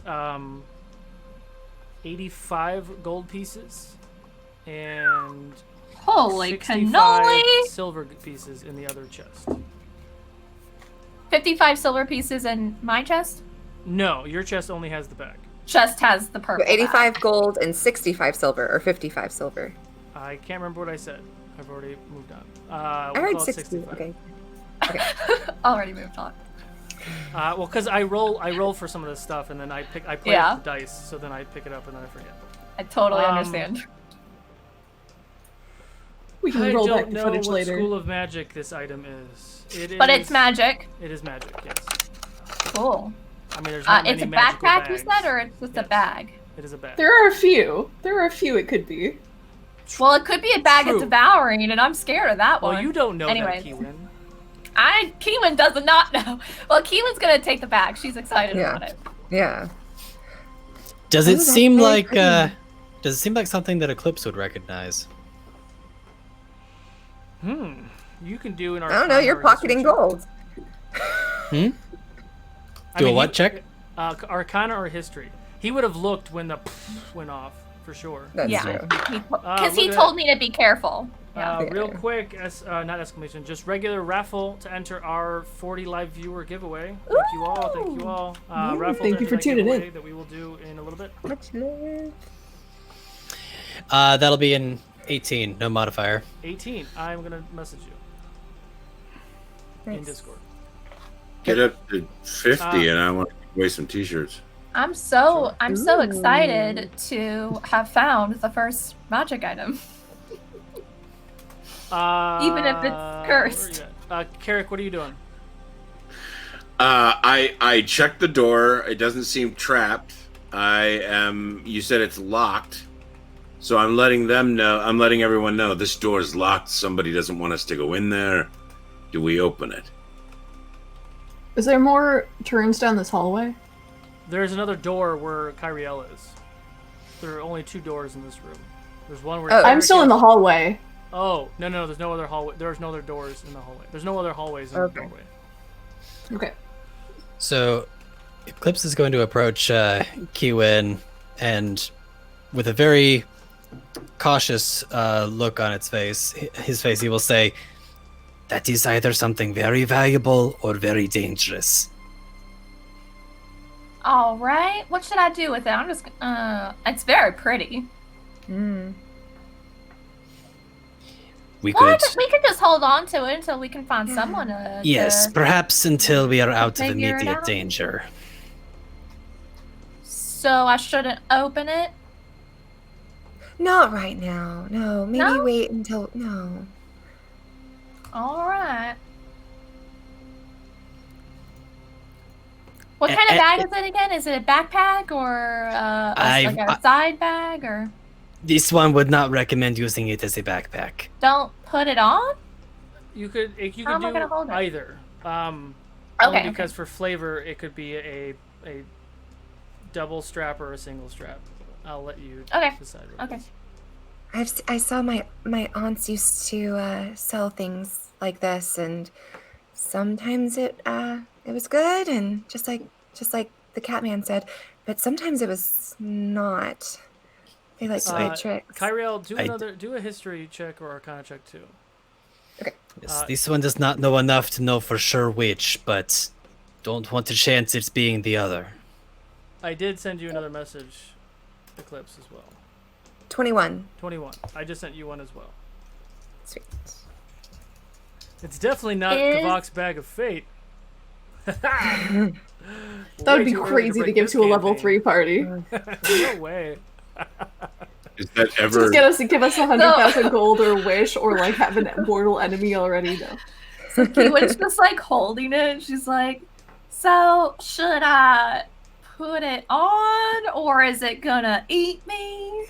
85 gold pieces and
holy
65
cannoli!
Silver pieces in the other chest.
55 silver pieces in my chest?
No, your chest only has the bag.
Chest has the purple
85
bag.
gold and 65 silver, or 55 silver.
I can't remember what I said. I've already moved on.
I heard 60. Okay.
Already moved on.
Well, because I roll for some of this stuff, and then I play with the dice, so then I pick it up and then I forget.
I totally understand.
We can roll back the footage
what
later.
School of Magic this item is.
But it's magic.
It is magic, yes.
Cool.
I mean, there's not
it's a
many magical
backpack,
bags.
you said, or it's just a bag?
It is a bag.
There are a few. It could be.
Well, it could be a bag of devouring, and I'm scared of that one.
Well, you don't know
Anyways.
that, Keywin.
Keelan does not know. Well, Keelan's gonna take the bag. She's excited about it.
Yeah.
Does
Ooh,
it
that's
seem
very
like
pretty.
does it seem like something that Eclipse would recognize?
You can do an
I don't know.
Arcana
You're
or
pocketing
history check.
gold.
Do a what check?
Arcana or history. He would have looked when the went off for sure.
That's
Yeah.
true.
Because he
look at
told me to be careful. Yeah.
Real quick, not exclamation, just regular raffle to enter our 40 live viewer giveaway. Thank you all. Thank you all. Raffle
thank
to
you for
enter that
tuning in.
giveaway that we will do in a little bit.
Much love.
That'll be in 18, no modifier.
18. I'm gonna message you in
Nice.
Discord.
Get up to 50, and I want to give away some T-shirts.
I'm so
Ooh.
excited to have found the first magic item. Even if it's cursed.
Carrick, what are you doing?
I checked the door. It doesn't seem trapped. You said it's locked. So I'm letting them know. I'm letting everyone know this door is locked. Somebody doesn't want us to go in there. Do we open it?
Is there more turns down this hallway?
There's another door where Kyriel is. There are only 2 doors in this room. There's one where
Oh.
I'm
Carrick
still
is.
in the hallway.
Oh, no, there's no other hallway. There's no other doors in the hallway. There's no other hallways in the
Okay.
doorway.
Okay.
So, Eclipse is going to approach Kiwin, and with a very cautious look on his face, he will say, "That is either something very valuable or very dangerous."
All right. What should I do with it? I'm just. It's very pretty.
Mm.
We
Well,
could,
we could just hold on to it until we can find someone to.
yes, perhaps until we are out of
figure it
immediate
out.
danger.
So I shouldn't open it.
Not right now. No, maybe
No?
wait until. No.
All right. What kind of bag is it again? Is it a backpack or like a side bag or?
This one would not recommend using it as a backpack.
Don't put it on.
You could
How am I gonna
do
hold it?
either. Only
Okay.
because for flavor, it could be a double strap or a single strap. I'll let you
Okay.
decide.
Okay.
I saw my aunts used to sell things like this, and sometimes it was good, and just like the Catman said, but sometimes it was not. They like to play tricks.
Kyriel, do a history check or arcana check too.
Yes, this one does not know enough to know for sure which, but don't want to chance it being the other.
I did send you another message, Eclipse, as well.
21.
21. I just sent you one as well.
Sweet.
It's definitely not
Is-
Kavok's bag of fate.
That would be crazy to give to a level 3 party.
No way.
Is that ever?
Just give us 100,000 gold or wish, or like have an mortal enemy already. No.
Kiwa's just like holding it. She's like, so should I put it on or is it gonna eat me?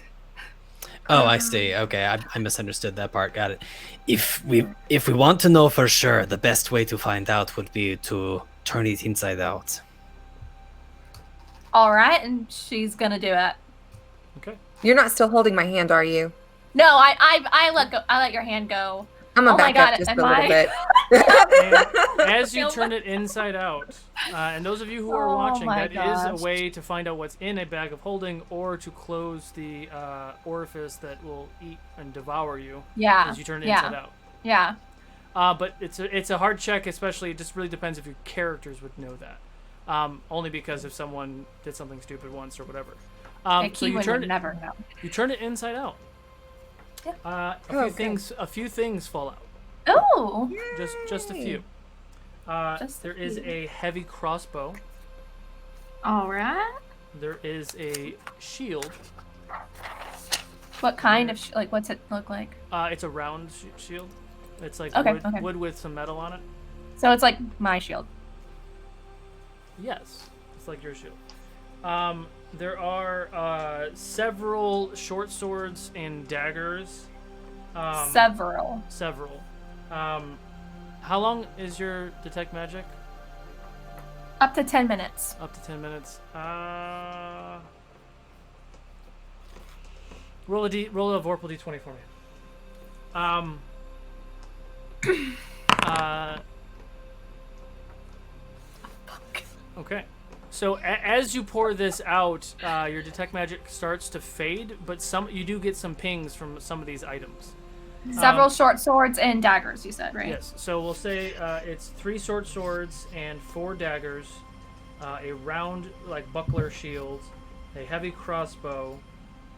Oh, I see. Okay, I misunderstood that part. Got it. If we want to know for sure, the best way to find out would be to turn it inside out.
All right, and she's gonna do it.
Okay.
You're not still holding my hand, are you?
No, I let go. I let your hand go.
I'm gonna
Oh my
back
God,
up just
am
a little
I-
bit.
And as you turn it inside out, and those of you who are
Oh
watching,
my
that is
gosh.
a way to find out what's in a bag of holding, or to close the orifice that will eat and devour you
Yeah.
as you turn it
yeah.
inside out.
Yeah.
But it's a hard check, especially. It just really depends if your characters would know that. Only because if someone did something stupid once or whatever. So you
Kiwa
turn
would
it.
never know.
You turn it inside out.
Yeah.
A few things fall out.
Oh.
Just a few. There is a heavy crossbow.
All right.
There is a shield.
What kind of what's it look like?
It's a round shield. It's like
Okay,
wood,
okay.
wood with some metal on it.
So it's like my shield.
Yes, it's like your shield. There are several short swords and daggers.
Several.
Several. How long is your detect magic?
Up to 10 minutes.
Up to 10 minutes. Roll a Vorpal D20 for me. Okay. So as you pour this out, your detect magic starts to fade, but you do get some pings from some of these items.
Several short swords and daggers, you said, right?
Yes. So we'll say it's 3 short swords and 4 daggers, a round buckler shield, a heavy crossbow,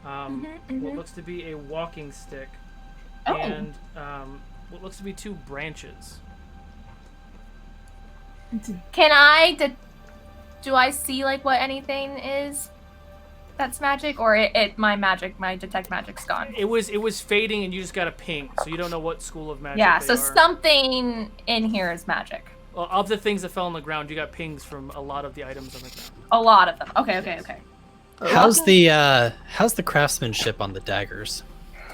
what looks to be a walking stick, and what looks to be 2 branches.
Can I do I see what anything is that's magic, or my detect magic's gone?
It was fading, and you just got a ping, so you don't know what school of magic.
Yeah,
they
so
are.
Something in here is magic.
Well, of the things that fell on the ground, you got pings from a lot of the items on the ground.
A lot of them. Okay.
How's the craftsmanship on the daggers?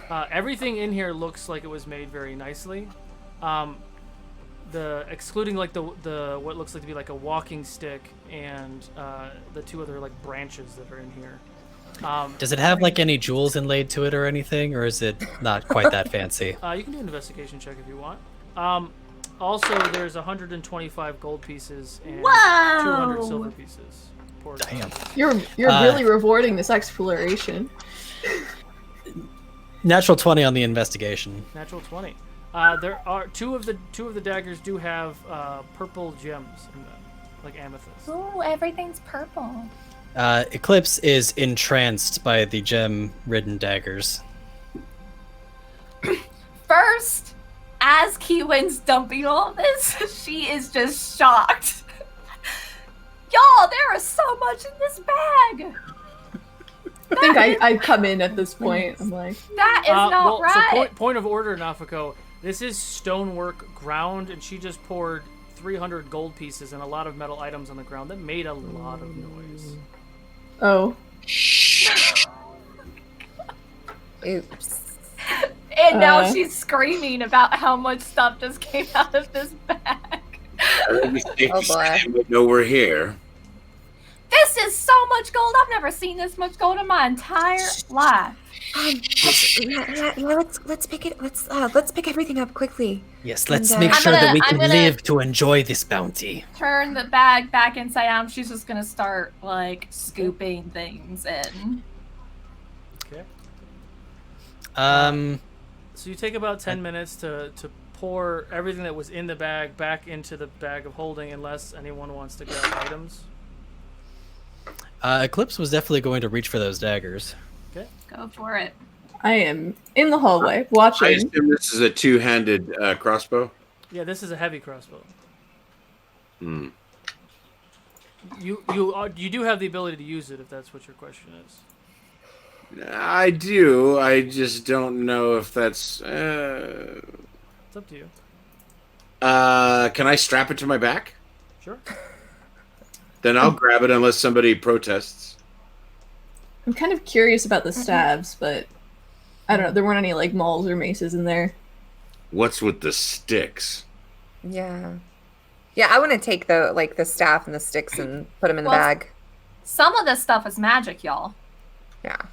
Everything in here looks like it was made very nicely. Excluding the what looks like to be a walking stick and the 2 other branches that are in here.
Does it have any jewels inlaid to it or anything, or is it not quite that fancy?
You can do an investigation check if you want. Also, there's 125 gold pieces and 200 silver pieces.
Damn.
You're really rewarding this exploration.
Natural 20 on the investigation.
Natural 20. There are two of the daggers do have purple gems in them, like amethyst.
Ooh, everything's purple.
Eclipse is entranced by the gem-ridden daggers.
First, as Kiwin's dumping all this, she is just shocked. Y'all, there is so much in this bag.
I think I come in at this point. I'm like,
that is not right.
So point of order, Nafako. This is stonework ground, and she just poured 300 gold pieces and a lot of metal items on the ground that made a lot of noise.
Oh.
Oops.
And now she's screaming about how much stuff just came out of this bag.
Oh boy.
No, we're here.
This is so much gold. I've never seen this much gold in my entire life.
Let's pick it. Let's pick everything up quickly.
Yes, let's
And,
make sure that we
I'm
can
gonna
live to enjoy this bounty.
Turn the bag back inside out. She's just gonna start scooping things in.
Okay.
So
you take about 10 minutes to pour everything that was in the bag back into the bag of holding, unless anyone wants to grab items.
Eclipse was definitely going to reach for those daggers.
Okay.
Go for it.
I am in the hallway
I
watching.
assume this is a 2-handed crossbow.
Yeah, this is a heavy crossbow.
Hmm.
You do have the ability to use it if that's what your question is.
I do. I just don't know if that's.
It's up to you.
Can I strap it to my back?
Sure.
Then I'll grab it unless somebody protests.
I'm kind of curious about the stabs, but I don't know. There weren't any mauls or maces in there.
What's with the sticks?
Yeah. Yeah, I want to take the staff and the sticks and put them in the bag.
Some of this stuff is magic, y'all.
Yeah.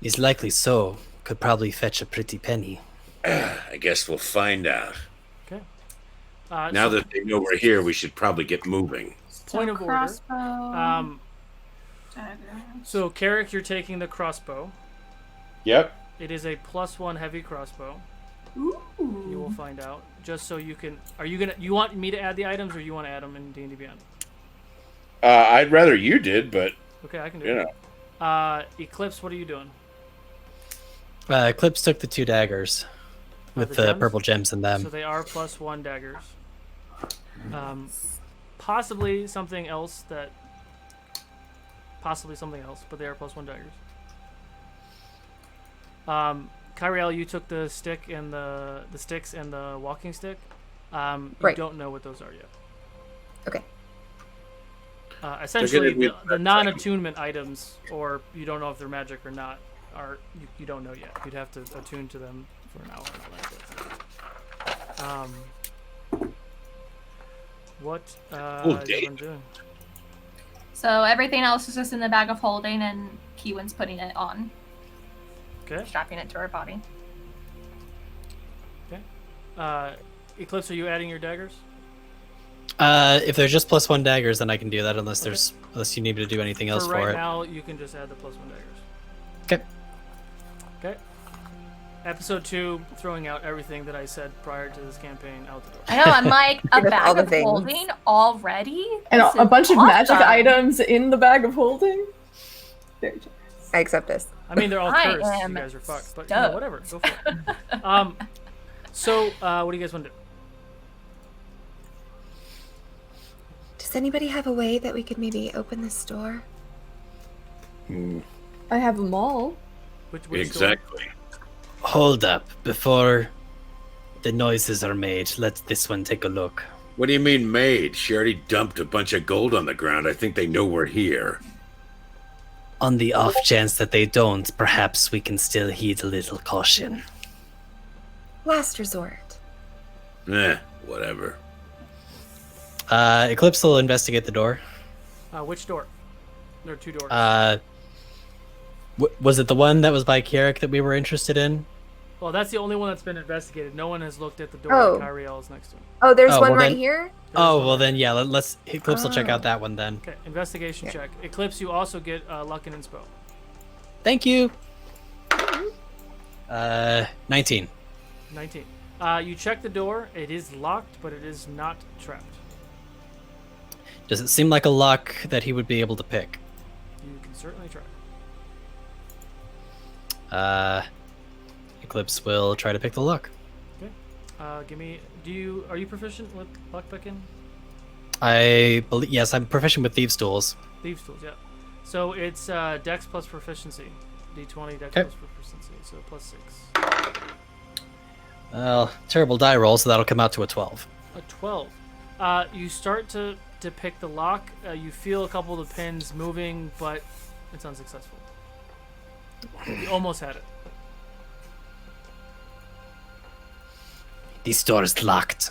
Is likely so. Could probably fetch a pretty penny.
I guess we'll find out.
Okay.
Now that they know we're here, we should probably get moving.
Point of order.
Crossbow.
So Carrick, you're taking the crossbow.
Yep.
It is a +1 heavy crossbow.
Ooh.
You will find out. Just so you can. You want me to add the items, or you want to add them in D&D Beyond?
I'd rather you did, but
Okay, I can do
you
it.
know.
Eclipse, what are you doing?
Eclipse took the 2 daggers with
the
the
gems?
purple gems in them.
So they are +1 daggers. Possibly something else, but they are +1 daggers. Kyriel, you took the stick and the sticks and the walking stick. You
Right.
don't know what those are yet.
Okay.
Essentially,
be
the non-attunement items, or you don't know if they're magic or not, you don't know yet. You'd have to attune to them for an hour and all that. What is
damn.
everyone doing?
So everything else is just in the bag of holding, and Kiwan's putting it on,
Okay.
strapping it to her body.
Eclipse, are you adding your daggers?
If there's just +1 daggers, then I can do that unless unless you need me to do anything else
For
for
right
it.
now, you can just add the +1 daggers.
Okay.
Okay. Episode 2, throwing out everything that I said prior to this campaign out the door.
I know, I'm like, a
Give us all
bag
the
of
things.
holding already?
And
This
a
is
bunch of magic
awesome.
items in the bag of holding. Very generous.
I accept this.
I mean, they're all
I
cursed. You
am
guys are fucked. But
stoked.
whatever. Go for it. So, what do you guys want to do?
Does anybody have a way that we could maybe open this door?
I have them all.
Which door?
Exactly.
Hold up. Before the noises are made, let this one take a look.
What do you mean made? She already dumped a bunch of gold on the ground. I think they know we're here.
On the off chance that they don't, perhaps we can still heed a little caution.
Last resort.
Whatever.
Eclipse will investigate the door.
Which door? There are 2 doors.
Was it the one that was by Kieric that we were interested in?
Well, that's the only one that's been investigated. No one has looked at the door
Oh.
that Kyriel is next to him.
Oh, there's
Oh,
one
well
right
then-
here?
Oh, well then, yeah, let's Eclipse will check out that one then.
Okay, investigation
Yeah.
check. Eclipse, you also get luck and inspo.
Thank you. 19.
19. You check the door. It is locked, but it is not trapped.
Does it seem like a lock that he would be able to pick?
You can certainly try.
Eclipse will try to pick the lock.
Okay. Give me. Are you proficient with lockpicking?
I believe, yes, I'm proficient with thieves' tools.
Thieves tools, yeah. So it's Dex plus proficiency. D20 Dex
Okay.
plus proficiency, so +6.
Well, terrible die roll, so that'll come out to a 12.
A 12. You start to pick the lock. You feel a couple of the pins moving, but it's unsuccessful. You almost had it.
This door is locked.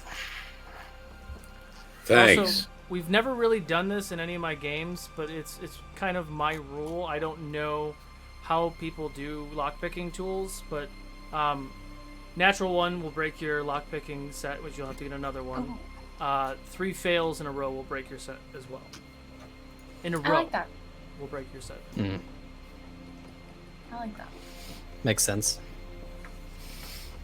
Thanks.
Also, we've never really done this in any of my games, but it's kind of my rule. I don't know how people do lockpicking tools, but natural 1 will break your lockpicking set, which you'll have to get another one. 3 fails in a row will break your set as well. In a
I
row
like that.
will break your set.
Mm,
I like that.
makes sense.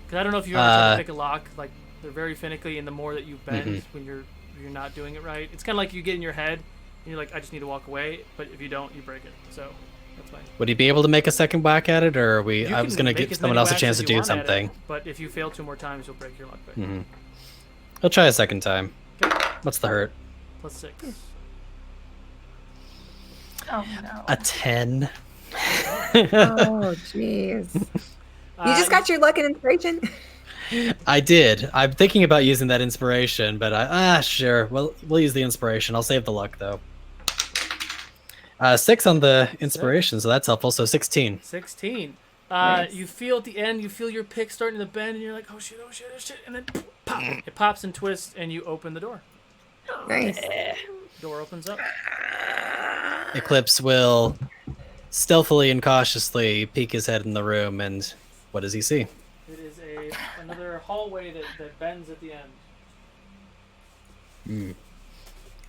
Because I don't know if you ever try to pick a lock, like they're very finicky, and the more that you bend when you're not doing it right, it's kind of like you get in your head and you're like, I just need to walk away, but if you don't, you break it. So that's fine.
Would he be able to make a second whack at it, or are we?
You
I was
can
gonna
make
give
as
someone
many
else a
whacks
chance
as
to
you
do
want at it,
something.
but if you fail 2 more times, you'll break your lockpick.
Mm-hmm. He'll try a second time. What's the hurt?
+6.
Oh no.
A 10.
Oh, jeez. You just got your luck and inspiration?
I did. I'm thinking about using that inspiration, but sure. We'll use the inspiration. I'll save the luck though. 6 on the inspiration, so that's helpful. So 16.
16.
Nice.
You feel at the end, you feel your pick starting to bend, and you're like, oh shit, and then pop, it pops and twists, and you open the door.
Nice.
Door opens up.
Eclipse will stealthily and cautiously peek his head in the room, and what does he see?
It is another hallway that bends at the end.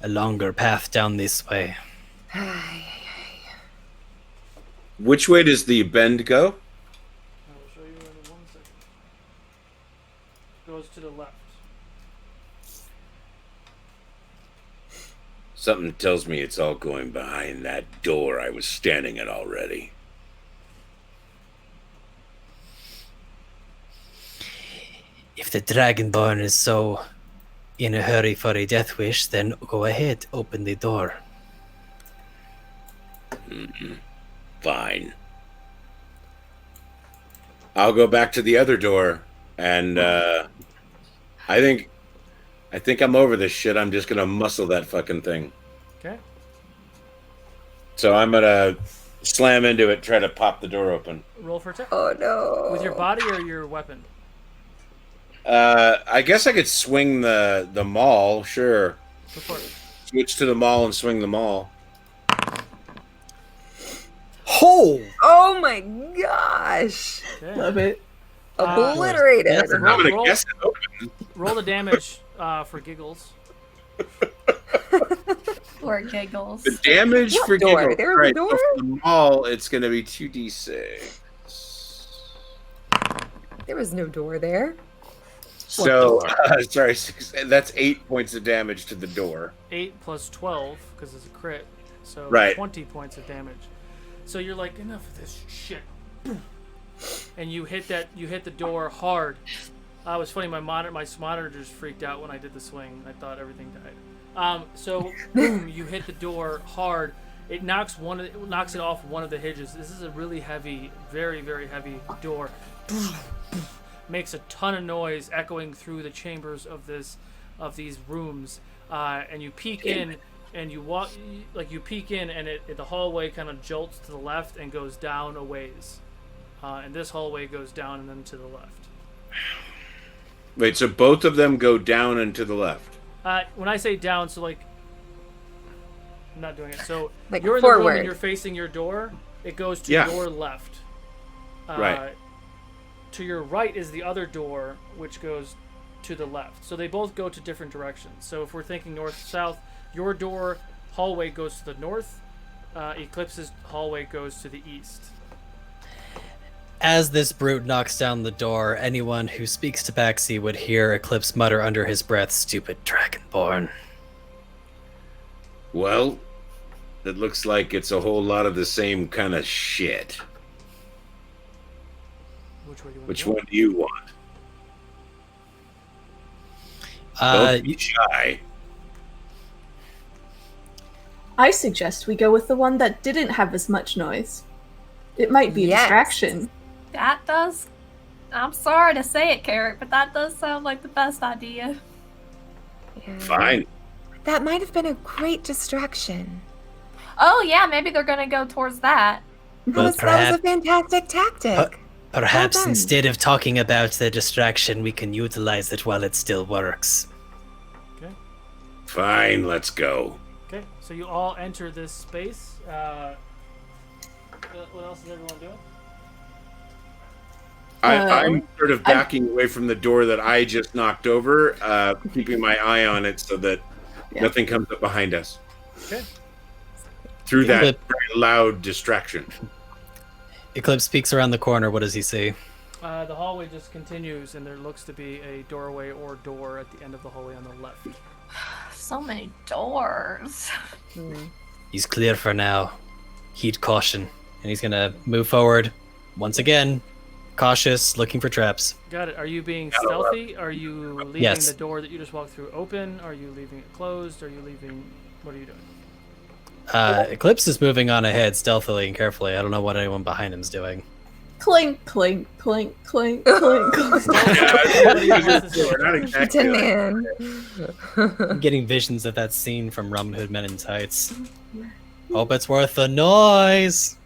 A longer path down this way.
Which way does the bend go?
I will show you in 1 second. Goes to the left.
Something tells me it's all going behind that door I was standing at already.
If the Dragonborn is so in a hurry for a death wish, then go ahead, open the door.
Fine. I'll go back to the other door, and I think I'm over this shit. I'm just gonna muscle that fucking thing.
Okay.
So I'm gonna slam into it, try to pop the door open.
Roll for attack.
Oh, no.
With your body or your weapon?
I guess I could swing the maul, sure.
Go for it.
Switch to the mall and swing the mall.
Oh!
Oh my gosh!
Okay.
Love it.
Obliterated.
That's
I'm gonna
roll-
guess it open.
Roll the damage for giggles.
Or giggles.
The damage
What
for
door?
giggles.
There was a
Right,
door?
so for the mall, it's gonna be 2d6.
There was no door there.
So, sorry, that's 8 points of damage to the door.
8 plus 12 because it's a crit, so
Right.
20 points of damage. So you're like, enough of this shit, and you hit the door hard. It was funny. My monitor just freaked out when I did the swing. I thought everything died. So boom, you hit the door hard. It knocks it off one of the hinges. This is a really heavy, very very heavy door. Makes a ton of noise echoing through the chambers of these rooms, and you peek in, and you walk you peek in, and the hallway kind of jolts to the left and goes down a ways, and this hallway goes down and then to the left.
Wait, so both of them go down and to the left.
When I say down, so like, I'm not doing it. So
Like
you're in the room
forward.
and you're facing your door. It goes to
Yeah.
your left.
Right.
To your right is the other door, which goes to the left. So they both go to different directions. So if we're thinking north-south, your door hallway goes to the north. Eclipse's hallway goes to the east.
As this brute knocks down the door, anyone who speaks to Baxi would hear Eclipse mutter under his breath, "Stupid Dragonborn."
Well, it looks like it's a whole lot of the same kind of shit.
Which way do you want
Which
to go?
one do you want? Don't be shy.
I suggest we go with the one that didn't have as much noise. It might be a
Yes.
distraction.
That does. I'm sorry to say it, Carrot, but that does sound like the best idea.
Yeah.
Fine.
That might have been a great distraction.
Oh yeah, maybe they're gonna go towards that.
Well,
that was a
perhaps-
fantastic tactic.
Perhaps
Well done.
instead of talking about the distraction, we can utilize it while it still works.
Fine, let's go.
Okay, so you all enter this space. What else is everyone doing?
I'm sort of backing away from the door that I just knocked over, keeping my eye on it so that nothing comes up behind us.
Okay.
Through that
But-
very loud distraction.
Eclipse peeks around the corner. What does he see?
The hallway just continues, and there looks to be a doorway or door at the end of the hallway on the left.
So many doors.
He's clear for now. Heed caution. And he's gonna move forward. Once again, cautious, looking for traps.
Got it. Are you being stealthy? Are you leaving
Yes.
the door that you just walked through open? Are you leaving it closed? Are you leaving... What are you doing?
Eclipse is moving on ahead stealthily and carefully. I don't know what anyone behind him's doing.
Clink, clink, clink, clink, clink, clink.
We're not exactly
Tin
like-
Man.
I'm getting visions of that scene from Robin Hood Men in Tights. Hope it's worth the noise!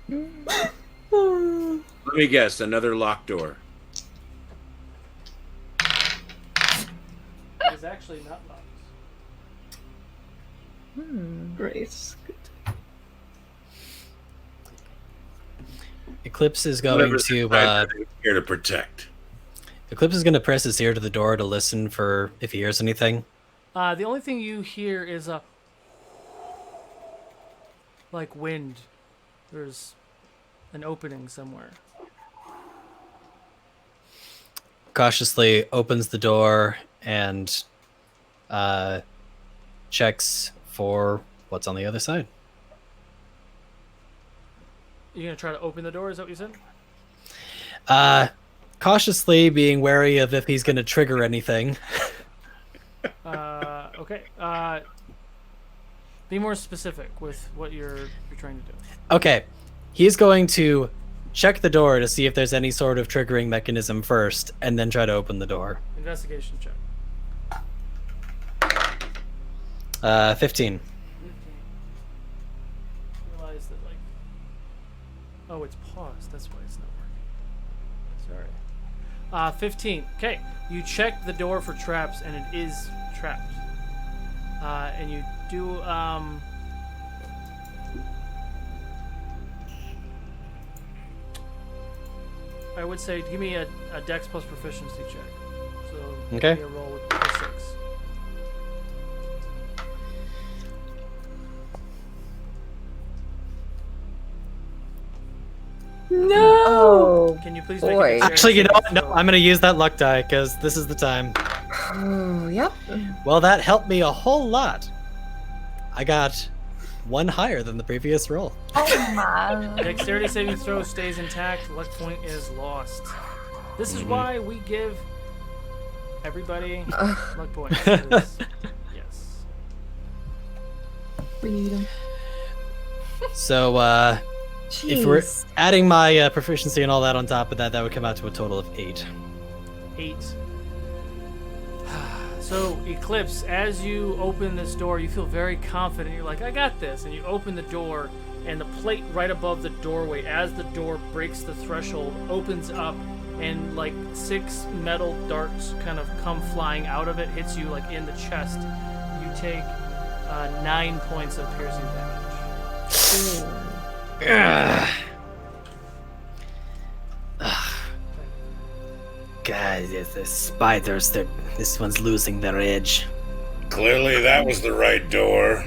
Let me guess, another locked door.
It's actually not locked.
Great.
Eclipse is going
Whoever's
to
here to protect.
Eclipse is going to press his ear to the door to listen for if he hears anything.
The only thing you hear is a... like wind. There's an opening somewhere.
Cautiously opens the door and checks for what's on the other side.
You're gonna try to open the door, is that what you said?
Cautiously being wary of if he's going to trigger anything.
Okay. Be more specific with what you're trying to do.
Okay, he's going to check the door to see if there's any sort of triggering mechanism first, and then try to open the door.
Investigation check.
15.
Realize that, like... Oh, it's paused. That's why it's not working. 15. Okay, you check the door for traps, and it is trapped. And you do, I would say give me a Dex plus proficiency check. So
Okay.
give me a roll with plus 6.
No.
Oh,
Can you please
boy.
make a dexterity
Actually, you know what?
saving
No,
throw?
I'm gonna use that luck die because this is the time.
oh, yep.
Well, that helped me a whole lot. I got one higher than the previous roll.
Oh my.
Dexterity saving throw stays intact. Luck point is lost. This is why we give everybody luck points. 'Cause- yes.
We need him.
So, if we're adding my proficiency and all that on top of that, that would come out to a total of 8.
8. So, Eclipse, as you open this door, you feel very confident. You're like, I got this. And you open the door, and the plate right above the doorway, as the door breaks the threshold, opens up, and like 6 metal darts kind of come flying out of it, hits you like in the chest. You take 9 points of piercing damage.
God, the spiders, this one's losing their edge.
Clearly, that was the right door.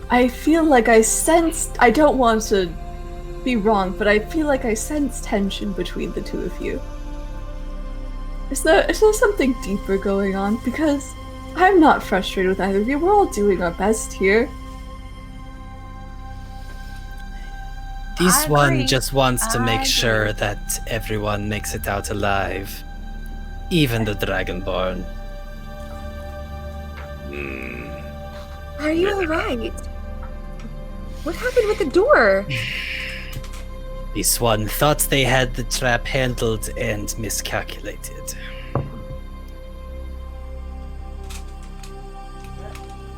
I feel like I sensed. I don't want to be wrong, but I feel like I sense tension between the two of you. Is there something deeper going on? Because I'm not frustrated with either of you. We're all doing our best here.
This
I
one
agree.
just wants to
I
make
agree.
sure that everyone makes it out alive. Even the Dragonborn.
Are you alright? What happened with the door?
This one thought they had the trap handled and miscalculated.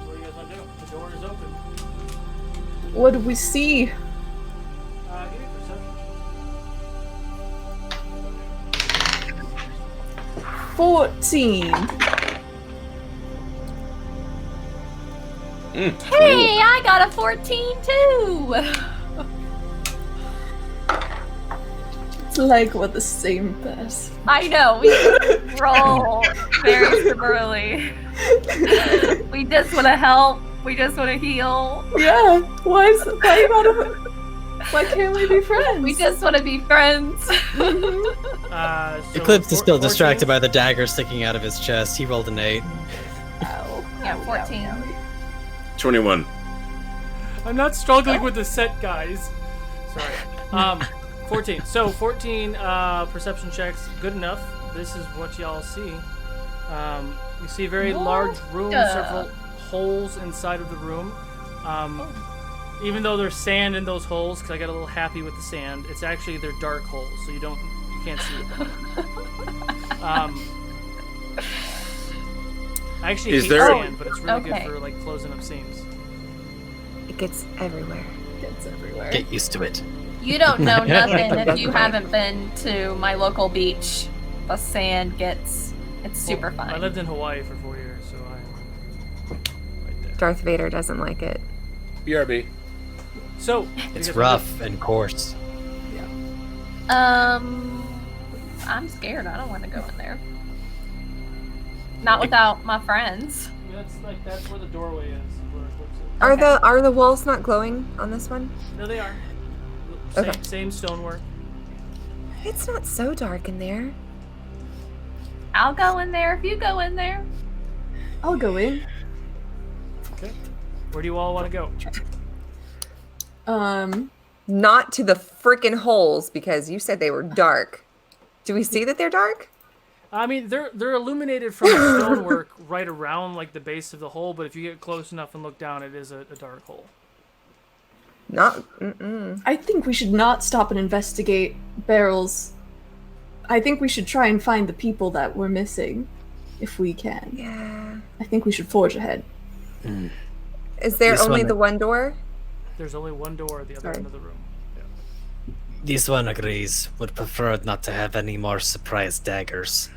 What do you guys want to do? The door is open.
What do we see?
Give me perception.
14.
Hey, I got a 14 too.
It's like we're the same pass.
I know, we roll very similarly. We just want to help. We just want to heal.
Yeah. Why can't we be friends?
We just want to be friends.
So
Eclipse is still
14?
distracted by the dagger sticking out of his chest. He rolled an 8.
Yeah, 14.
21.
I'm not struggling with the set, guys. Sorry. 14. So 14 perception checks, good enough. This is what y'all see. You see a very large room, several holes inside of the room. Even though there's sand in those holes, because I got a little happy with the sand, it's actually they're dark holes, so you can't see them. I actually
Is
hate
there-
sand, but it's really good
Okay.
for like closing up seams.
It gets everywhere.
It's everywhere.
Get used to it.
You don't know nothing if you haven't been to my local beach. The sand gets, it's super
Well, I
fun.
lived in Hawaii for 4 years, so I'm right there.
Darth Vader doesn't like it.
BRB.
So
It's
you guys
rough and coarse.
I'm scared. I don't want to go in there. Not without my friends.
That's where the doorway is. Where Eclipse is.
Are the walls not glowing on this one?
No, they are.
Okay.
Same stonework.
It's not so dark in there.
I'll go in there if you go in there.
I'll go in.
Okay. Where do you all want to go?
Not to the freaking holes because you said they were dark. Do we see that they're dark?
I mean, they're illuminated from the stonework right around like the base of the hole, but if you get close enough and look down, it is a dark hole.
Not.
I think we should not stop and investigate barrels. I think we should try and find the people that we're missing, if we can.
Yeah.
I think we should forge ahead.
Is there
This
only
one-
the one door?
There's only one door at the other end of the room.
This one agrees. Would prefer not to have any more surprise daggers.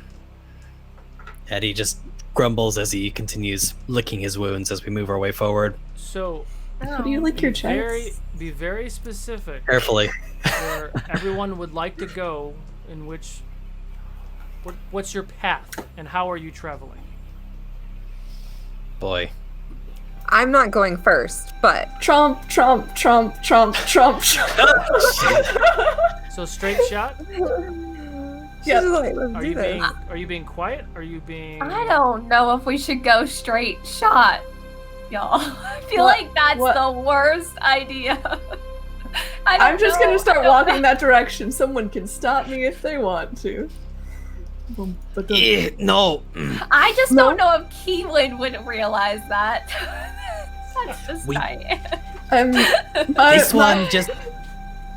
And he just grumbles as he continues licking his wounds as we move our way forward.
So,
How do you lick your chest?
be very specific.
Carefully.
Where everyone would like to go, in which... What's your path, and how are you traveling?
Boy.
I'm not going first, but
Trump, Trump, Trump, Trump, Trump, Trump.
So straight shot?
Yeah.
Are you being quiet? Are you being...
I don't know if we should go straight shot, y'all. I feel like that's the worst idea.
I'm just gonna start walking that direction. Someone can stop me if they want to.
No.
I just don't know if Keelan would realize that. That's just tight.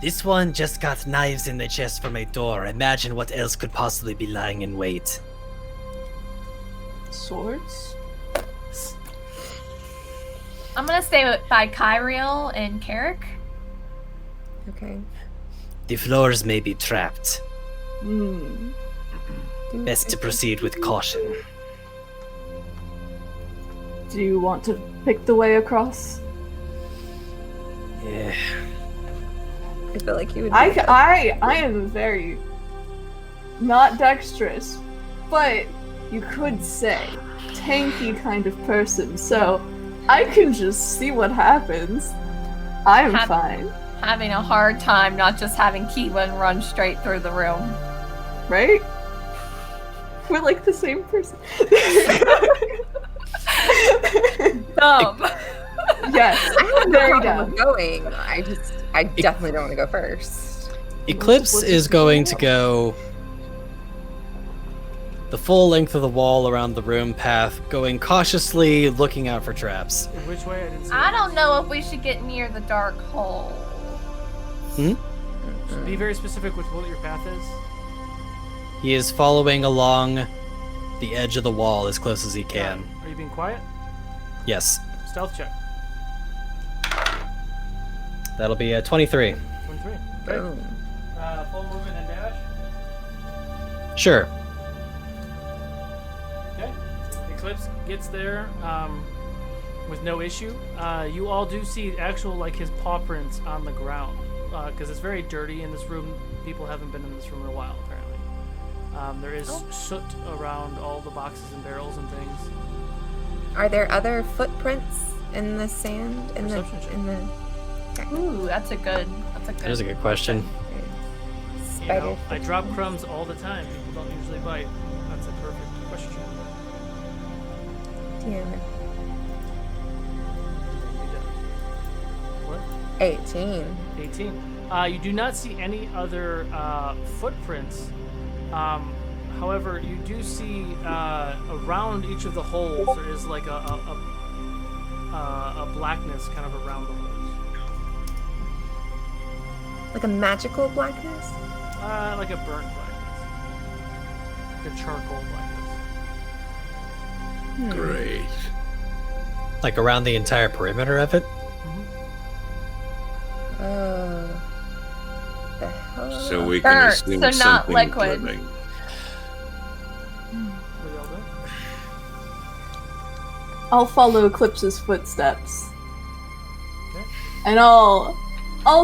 This one just got knives in the chest from a door. Imagine what else could possibly be lying in wait.
Swords?
I'm gonna stay by Kyriel and Carrick.
Okay.
The floors may be trapped.
Hmm.
Best to proceed with caution.
Do you want to pick the way across?
Yeah.
I feel like you would.
I am very not dexterous, but you could say tanky kind of person. So I can just see what happens. I'm fine.
Having a hard time not just having Keelan run straight through the room.
Right? We're like the same person.
Dumb.
Yes.
I have no
Very
problem
dumb.
with going. I definitely don't want to go first.
Eclipse is going to go the full length of the wall around the room path, going cautiously, looking out for traps.
Which way? I didn't see
I
it.
don't know if we should get near the dark hole.
Hmm?
So be very specific with what your path is.
He is following along the edge of the wall as close as he can.
Are you being quiet?
Yes.
Stealth check.
That'll be a 23.
23. Okay.
Boom.
Full movement and dash.
Sure.
Okay. Eclipse gets there with no issue. You all do see actual his paw prints on the ground because it's very dirty in this room. People haven't been in this room in a while apparently. There is soot around all the boxes and barrels and things.
Are there other footprints in the sand?
Perception check.
Ooh, that's a good.
That is a good question.
You know, I drop crumbs all the time. People don't usually bite. That's a perfect question.
Damn it.
What?
18.
18. You do not see any other footprints. However, you do see around each of the holes there is like a blackness kind of around the holes.
Like a magical blackness?
Like a burnt blackness. Like a charcoal blackness.
Great.
Like around the entire perimeter of it?
Oh. The hell?
So we can
Burnt,
assume
so not
something
liquid.
living.
What y'all do?
I'll follow Eclipse's footsteps.
Okay.
And I'll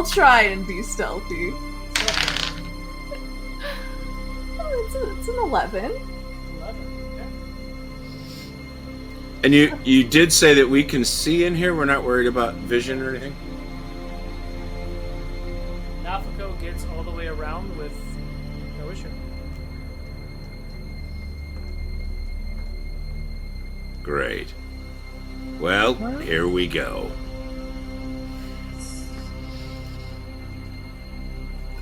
try and be stealthy. Oh, it's an 11.
11. Okay.
And you did say that we can see in here. We're not worried about vision or anything.
Nafako gets all the way around with no issue.
Great. Well, here we go.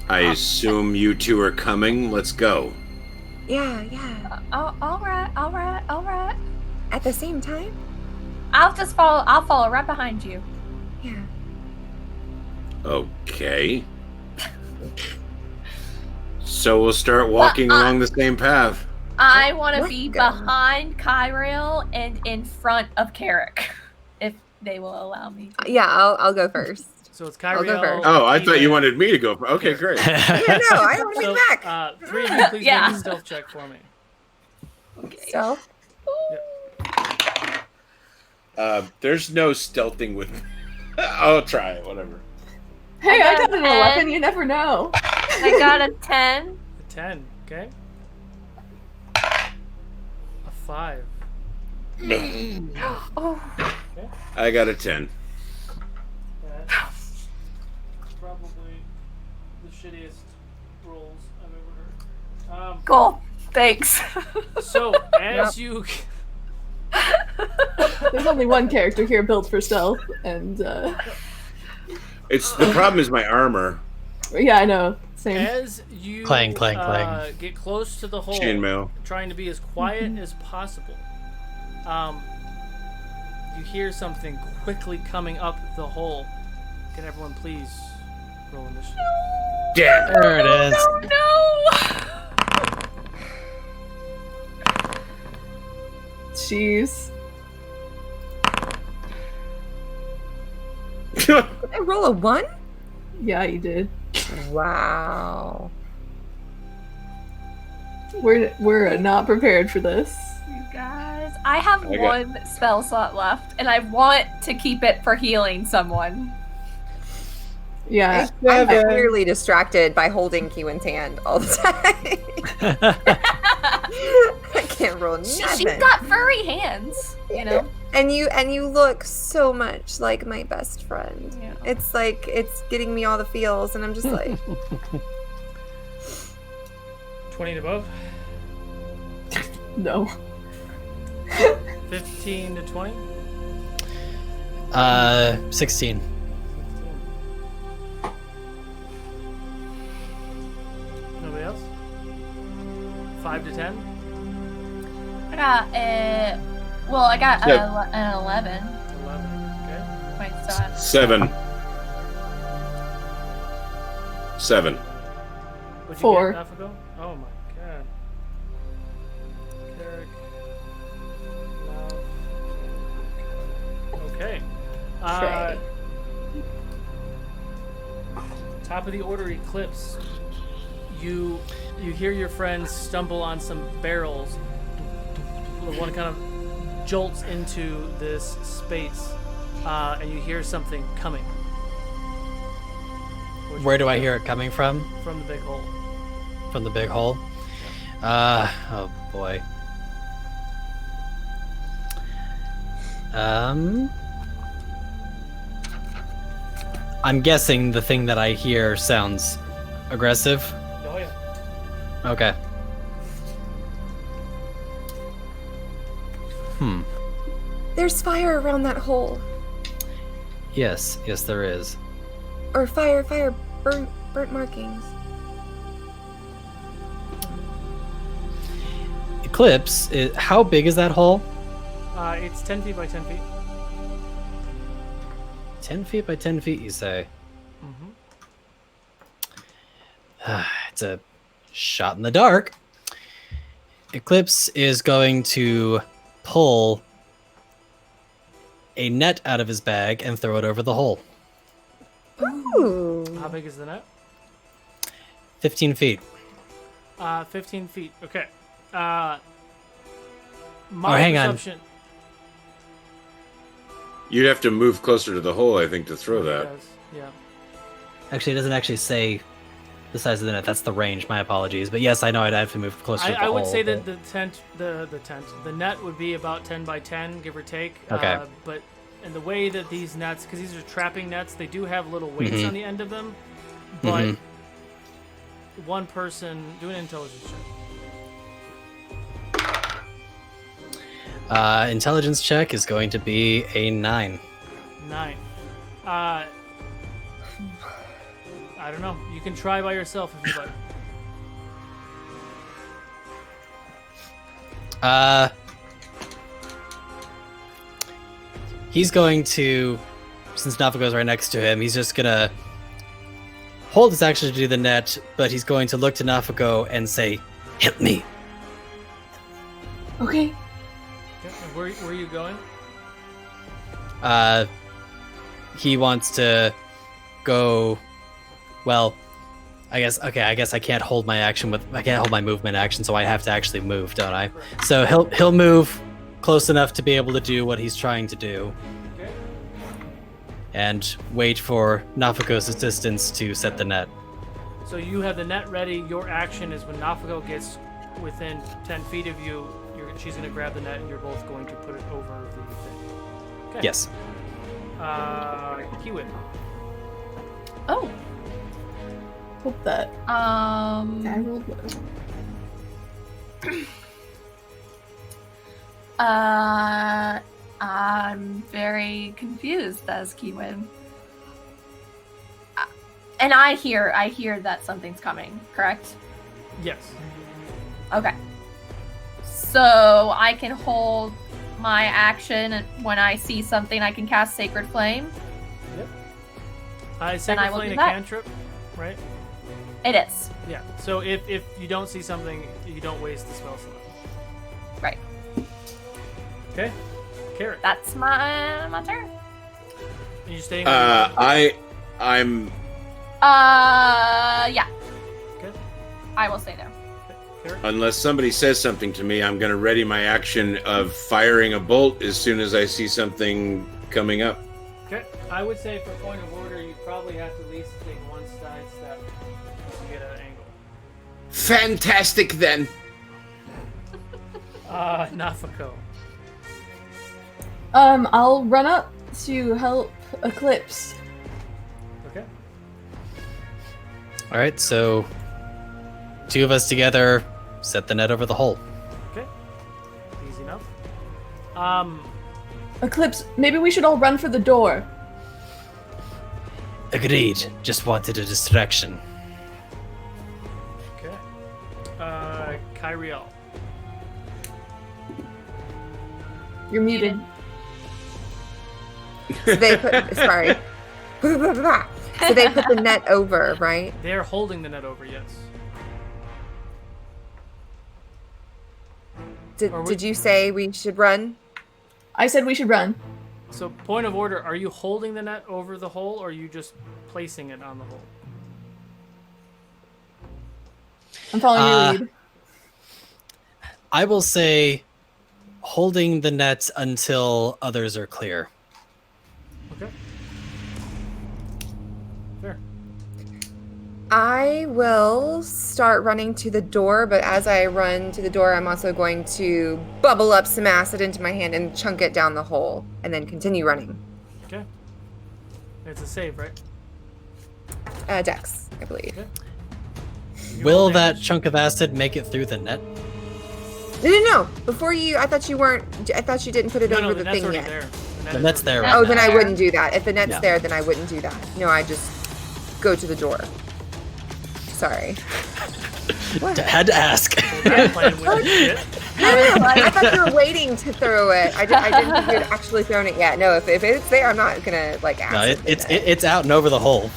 I assume you two are coming. Let's go.
Yeah.
All right.
At the same time?
I'll follow right behind you.
Yeah.
Okay. So we'll start walking along the same path.
I want to
Let's
be
go.
behind Kyriel and in front of Carrick, if they will allow me.
Yeah, I'll go first.
So it's
I'll go
Kyriel.
first.
Oh, I thought you
Ethan.
wanted me to go. Okay, great.
Yeah, no, I don't
So,
think back.
3 of you, please
Yeah.
make a stealth check for me.
Stealth.
There's no stealthing with. I'll try it. Whatever.
Hey,
I
I
got
got an
an
11. You never know.
I got a 10.
A 10, okay? A 5.
Oh,
I got a 10.
That's probably the shittiest rolls I've ever heard.
cool. Thanks.
So, as you...
There's only one character here built for stealth, and
It's the problem is my armor.
yeah, I know. Same.
As you
Clang, clang, clang.
get close to the hole,
Chainmail.
trying to be as quiet as possible, you hear something quickly coming up the hole. Can everyone please roll initiative?
Damn.
There it is.
No.
Jeez.
Did I roll a 1?
Yeah, you did.
Wow.
We're not prepared for this.
You guys, I have
I got-
one spell slot left, and I want to keep it for healing someone.
Yeah.
I'm clearly distracted by holding Kiwan's hand all the time. I can't roll
She's
nothing.
got furry hands, you know.
And you look so much like my best friend.
Yeah.
It's like it's getting me all the feels, and I'm just like,
20 and above?
No.
15 to 20?
16.
Nobody else? 5 to 10?
I got I got
Yep.
an 11.
11. Okay.
Wait, so I have
7. 7.
What'd you
4.
get, Nafuko? Oh my god. Carrick. Love. Okay.
Trey.
Top of the order, Eclipse. You hear your friends stumble on some barrels. One kind of jolts into this space, and you hear something coming.
Where do I hear it coming from?
From the big hole.
From the big hole? Oh boy. I'm guessing the thing that I hear sounds aggressive.
Oh yeah.
Okay.
there's fire around that hole,
Yes, there is.
or burnt markings.
Eclipse, how big is that hole?
It's 10 feet by 10 feet.
10 feet by 10 feet, you say?
Mm-hmm.
It's a shot in the dark. Eclipse is going to pull a net out of his bag and throw it over the hole.
Ooh.
How big is the net?
15 feet.
15 feet. Okay. My
hang on.
perception.
You'd have to move closer to the hole, I think, to throw that.
Does, yeah.
Actually, it doesn't actually say the size of the net. That's the range. My apologies. But yes, I know I'd have to move closer to the
I would
hole,
say
but-
that the net would be about 10 by 10, give or take.
Okay.
But in the way that these nets, because these are trapping nets, they do have little weights
Mhm.
on the end of them. But
Mhm.
one person, do an intelligence check.
Intelligence check is going to be a 9.
9. I don't know. You can try by yourself if you like.
He's going to, since Nafuko's right next to him, he's just gonna hold his action to do the net, but he's going to look to Nafuko and say, "Help me."
Okay.
Okay, and where are you going?
He wants to go. Well, I guess I can't hold my action I can't hold my movement action, so I have to actually move, don't I? So he'll move close enough to be able to do what he's trying to do.
Okay.
And wait for Nafuko's assistance to set the net.
So you have the net ready. Your action is when Nafuko gets within 10 feet of you, she's going to grab the net and you're both going to put it over the thing. Okay.
Yes.
Kiwin.
Oh.
Hope that. I rolled low.
I'm very confused as Kiwin. And I hear that something's coming, correct?
Yes.
Okay. So I can hold my action, and when I see something, I can cast Sacred Flame.
Yep.
I
Sacred
will
Flame
do
a
that.
cantrip, right?
It is.
Yeah. So if you don't see something, you don't waste the spell slot.
Right.
Okay. Carrot.
That's my turn.
Are you staying?
I'm.
Yeah.
Okay.
I will stay there.
Carrot.
Unless somebody says something to me, I'm going to ready my action of firing a bolt as soon as I see something coming up.
Okay. I would say for point of order, you probably have to at least take one side step to get an angle.
Fantastic, then.
Nafuko.
I'll run up to help Eclipse.
Okay.
All right, so 2 of us together set the net over the hole.
Okay. Easy enough.
Eclipse, maybe we should all run for the door.
Agreed. Just wanted a distraction.
Okay. Kyriel.
You're muted.
So they put sorry. So they put the net over, right?
They're holding the net over, yes.
Did you say we should run?
I said we should run.
So, point of order, are you holding the net over the hole, or are you just placing it on the hole?
I'm following your lead.
I will say holding the net until others are clear.
Okay. Fair.
I will start running to the door, but as I run to the door, I'm also going to bubble up some acid into my hand and chunk it down the hole, and then continue running.
Okay. It's a save, right?
Dex, I believe.
Okay.
Will that chunk of acid make it through the net?
No. Before you, I thought you didn't put it
No,
over
the
the
net's
thing
already
yet.
there.
The net's there.
Oh,
Oh,
right
then
now.
I wouldn't do that. If the net's
Yeah.
there, then I wouldn't do that. No, I just go to the door. Sorry.
Had to ask.
I'm playing with shit.
No. I thought you were waiting to throw it. I didn't think you had actually thrown it yet. No, if it's there, I'm not gonna like ask.
No, it's out and over the hole.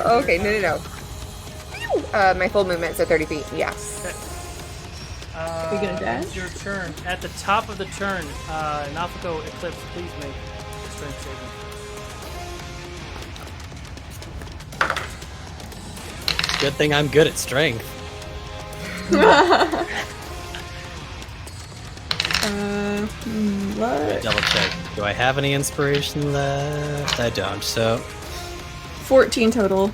Okay, no. My full movement, so 30 feet. Yes.
Are you gonna dash?
It's your turn. At the top of the turn, Nafuko, Eclipse, please make a strength saving.
Good thing I'm good at strength.
What?
Double check. Do I have any inspiration left? I don't. So
14 total.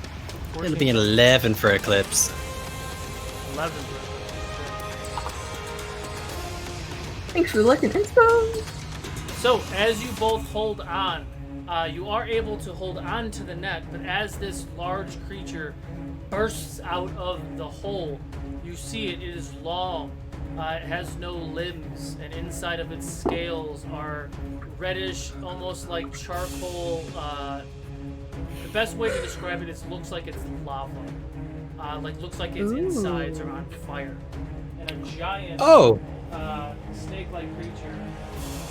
it'll be an 11 for Eclipse.
11.
Thanks for looking inspo.
So, as you both hold on, you are able to hold on to the net, but as this large creature bursts out of the hole, you see it is long. It has no limbs, and inside of its scales are reddish, almost like charcoal. The best way to describe it is looks like it's lava. Looks like its insides are on fire. And a giant snake-like creature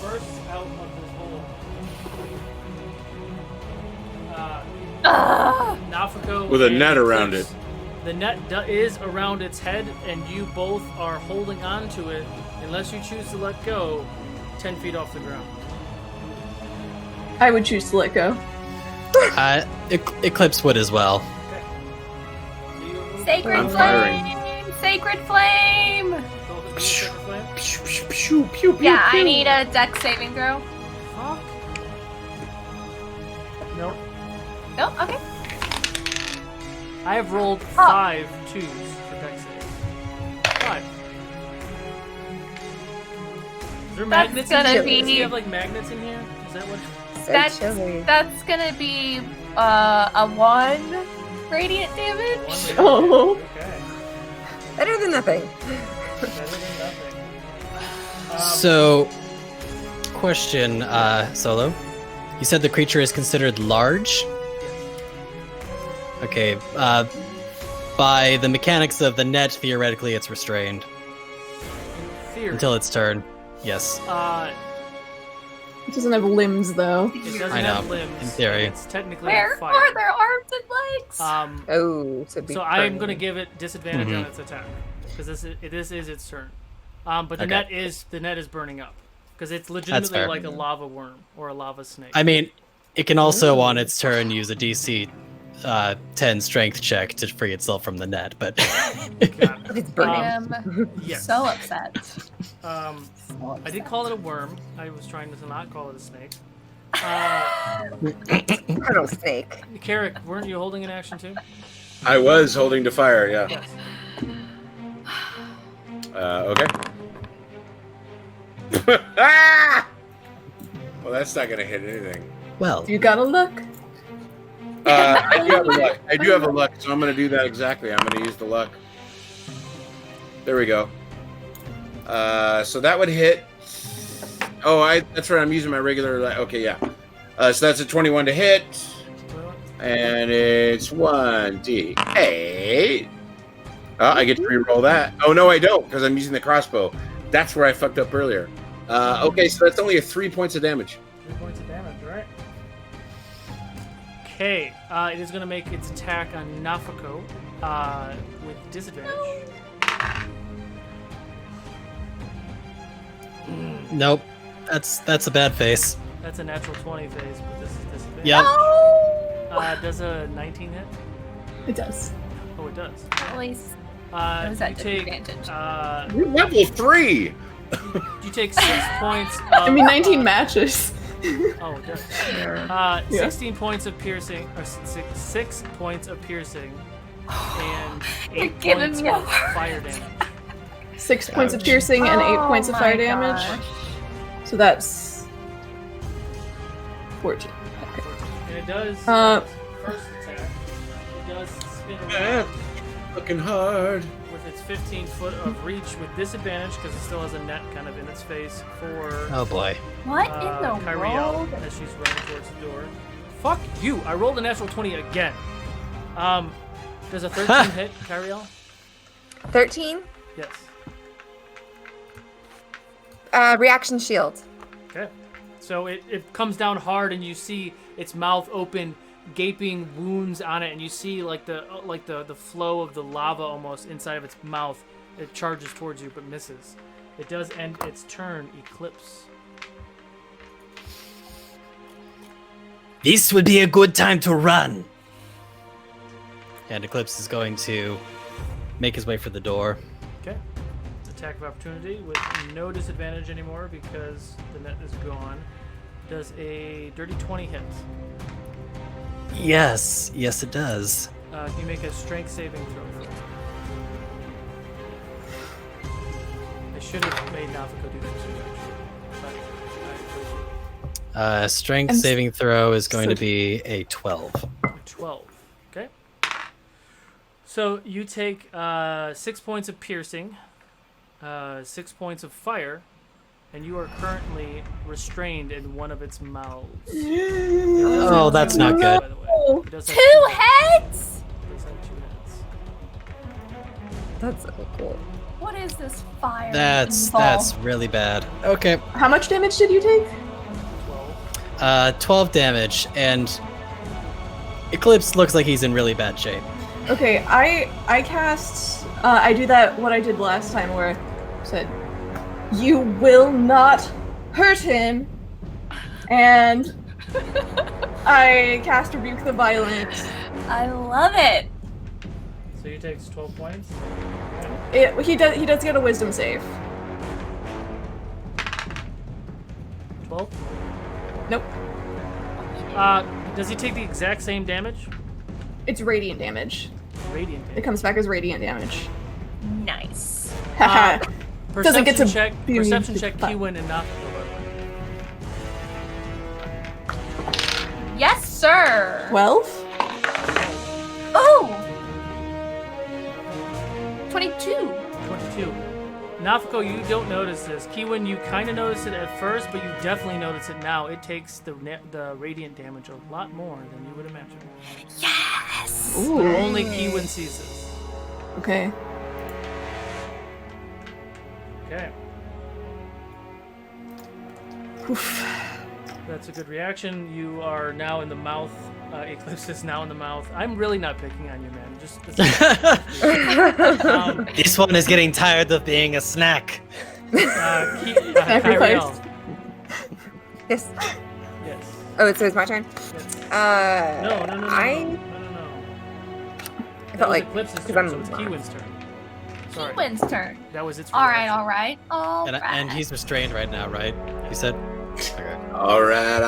bursts out of this hole. Nafuko
With a
and
net around
Eclipse, the net is around its head, and you both are holding on to it, unless you choose to let go, 10 feet off the ground.
I would choose to let go.
Eclipse would as well.
Sacred
I'm firing.
flame! Sacred flame!
Pew, pew, pew, pew,
Yeah, I
pew.
need a dex saving throw.
Fuck. Nope.
Nope, okay.
I have rolled 5 twos for dex save. 5. Is there
That's
magnets
gonna
in here?
be-
Does he have like magnets in here? Is that what?
So chilly.
That's gonna be a 1 radiant damage.
Oh.
Okay.
Better than nothing.
Better than nothing.
So, question, Solo. You said the creature is considered large? Okay, by the mechanics of the net, theoretically it's restrained
In theory.
until its turn. Yes.
It doesn't have limbs though.
It doesn't
I know,
have limbs.
in theory.
It's technically
Where
on fire.
are their arms and legs?
Oh, so be
So I'm
burning.
going to give it disadvantage on
Mhm.
its attack because this is its turn. But the
Okay.
net is burning up because it's legitimately
fair.
like a lava worm or a lava snake.
I mean, it can also, on its turn, use a DC 10 strength check to free itself from the net, but...
It's burning.
I am
yes.
so upset.
I did call it a worm. I was trying to not call it a snake.
Rattlesnake.
Carrick, weren't you holding an action too?
I was holding to fire, yeah.
Yes.
Okay. Ah! Well, that's not gonna hit anything.
Well,
You gotta look.
I do have a luck. I do have a luck, so I'm gonna do that exactly. I'm gonna use the luck. There we go. So that would hit. Oh, that's right. I'm using my regular. Okay, yeah. So that's a 21 to hit, and it's 1d8. I get to re-roll that. Oh no, I don't, because I'm using the crossbow. That's where I fucked up earlier. Okay, so that's only 3 points of damage.
3 points of damage, right? Okay, it is going to make its attack on Nafako with disadvantage.
nope. That's a bad face.
That's a natural 20 phase, but this is disadvantage.
Yep.
Does a 19 hit?
It does.
Oh, it does.
At least
You
at
take
disadvantage.
You're level 3.
you take 6 points. Of,
I mean, 19 matches.
Oh, it does. 16 points of piercing, or 6 points of piercing, and 8
giving
points
me a
of fire damage.
6 points of piercing and 8 points of fire damage. So that's 14. Okay.
And it does first attack. It does spin around
Looking hard.
with its 15 foot of reach with disadvantage because it still has a net kind of in its face for
Oh boy.
What in the
Kyrielle
world?
as she's running towards the door. Fuck you! I rolled a natural 20 again. Does a 13 hit, Kyrielle?
13.
Yes.
Reaction shield.
Okay. So it comes down hard, and you see its mouth open, gaping wounds on it, and you see like the flow of the lava almost inside of its mouth. It charges towards you, but misses. It does end its turn. Eclipse.
This would be a good time to run. And Eclipse is going to make his way for the door.
Okay. Attack of opportunity with no disadvantage anymore because the net is gone. Does a dirty 20 hit?
Yes, it does.
Can you make a strength saving throw for me? I should have made Nafako do this too, actually. But
Strength
I'm
saving throw is going
so-
to be a 12.
12. Okay. So you take 6 points of piercing, 6 points of fire, and you are currently restrained in one of its mouths.
Oh, that's not good.
By the way. It does have
2 heads?
It does have 2 heads.
That's so cool.
What is this fire?
That's really bad. Okay.
How much damage did you take?
12 damage, and Eclipse looks like he's in really bad shape.
Okay, I cast. I do that what I did last time, where I said, "You will not hurt him," and I cast Rebuke the Violent.
I love it.
So he takes 12 points.
He does get a Wisdom save.
12?
Nope.
Does he take the exact same damage?
It's radiant damage.
Radiant
It
damage.
comes back as radiant damage.
Nice.
Haha. Doesn't get to
check.
be
Perception
immune
check.
to
Keywin and not.
Yes, sir.
12?
Oh! 22.
22. Nafako, you don't notice this. Keywin, you kind of notice it at first, but you definitely notice it now. It takes the radiant damage a lot more than you would imagine.
Yes!
Ooh.
Only Keywin sees this.
Okay.
Okay.
Oof.
That's a good reaction. You are now in the mouth. Eclipse is now in the mouth. I'm really not picking on you, man.
This one is getting tired of being a snack.
Sacrifice.
Kyriel.
Yes.
Yes.
Oh, so it's my turn?
Yes.
No.
No.
I
That
felt
was
like
Eclipse's
because
turn,
I'm
so it's Keywin's turn. Sorry.
Keywin's turn.
That was its
Alright,
reaction.
alright.
And he's restrained right now, right? You said? Okay.
All right.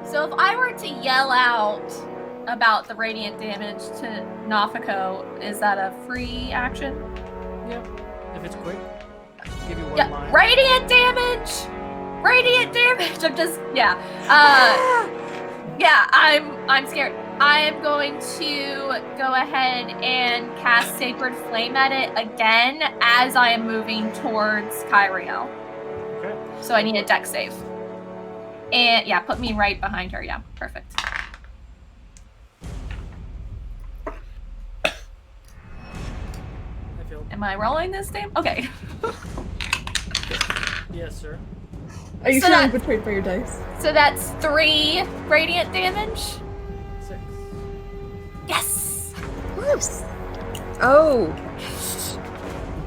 So if I were to yell out about the radiant damage to Nafako, is that a free action?
Yeah. If it's quick, give you one
Yeah,
line.
radiant damage! Radiant damage! I'm just, yeah. Yeah, I'm scared. I am going to go ahead and cast Sacred Flame at it again as I am moving towards Kyriel.
Okay.
So I need a dex save. And yeah, put me right behind her. Yeah, perfect.
I feel.
Am I rolling this damn? Okay.
Yes, sir.
Are you
So
feeling
that-
betrayed by your dice?
So that's 3 radiant damage.
6.
Yes!
Oh,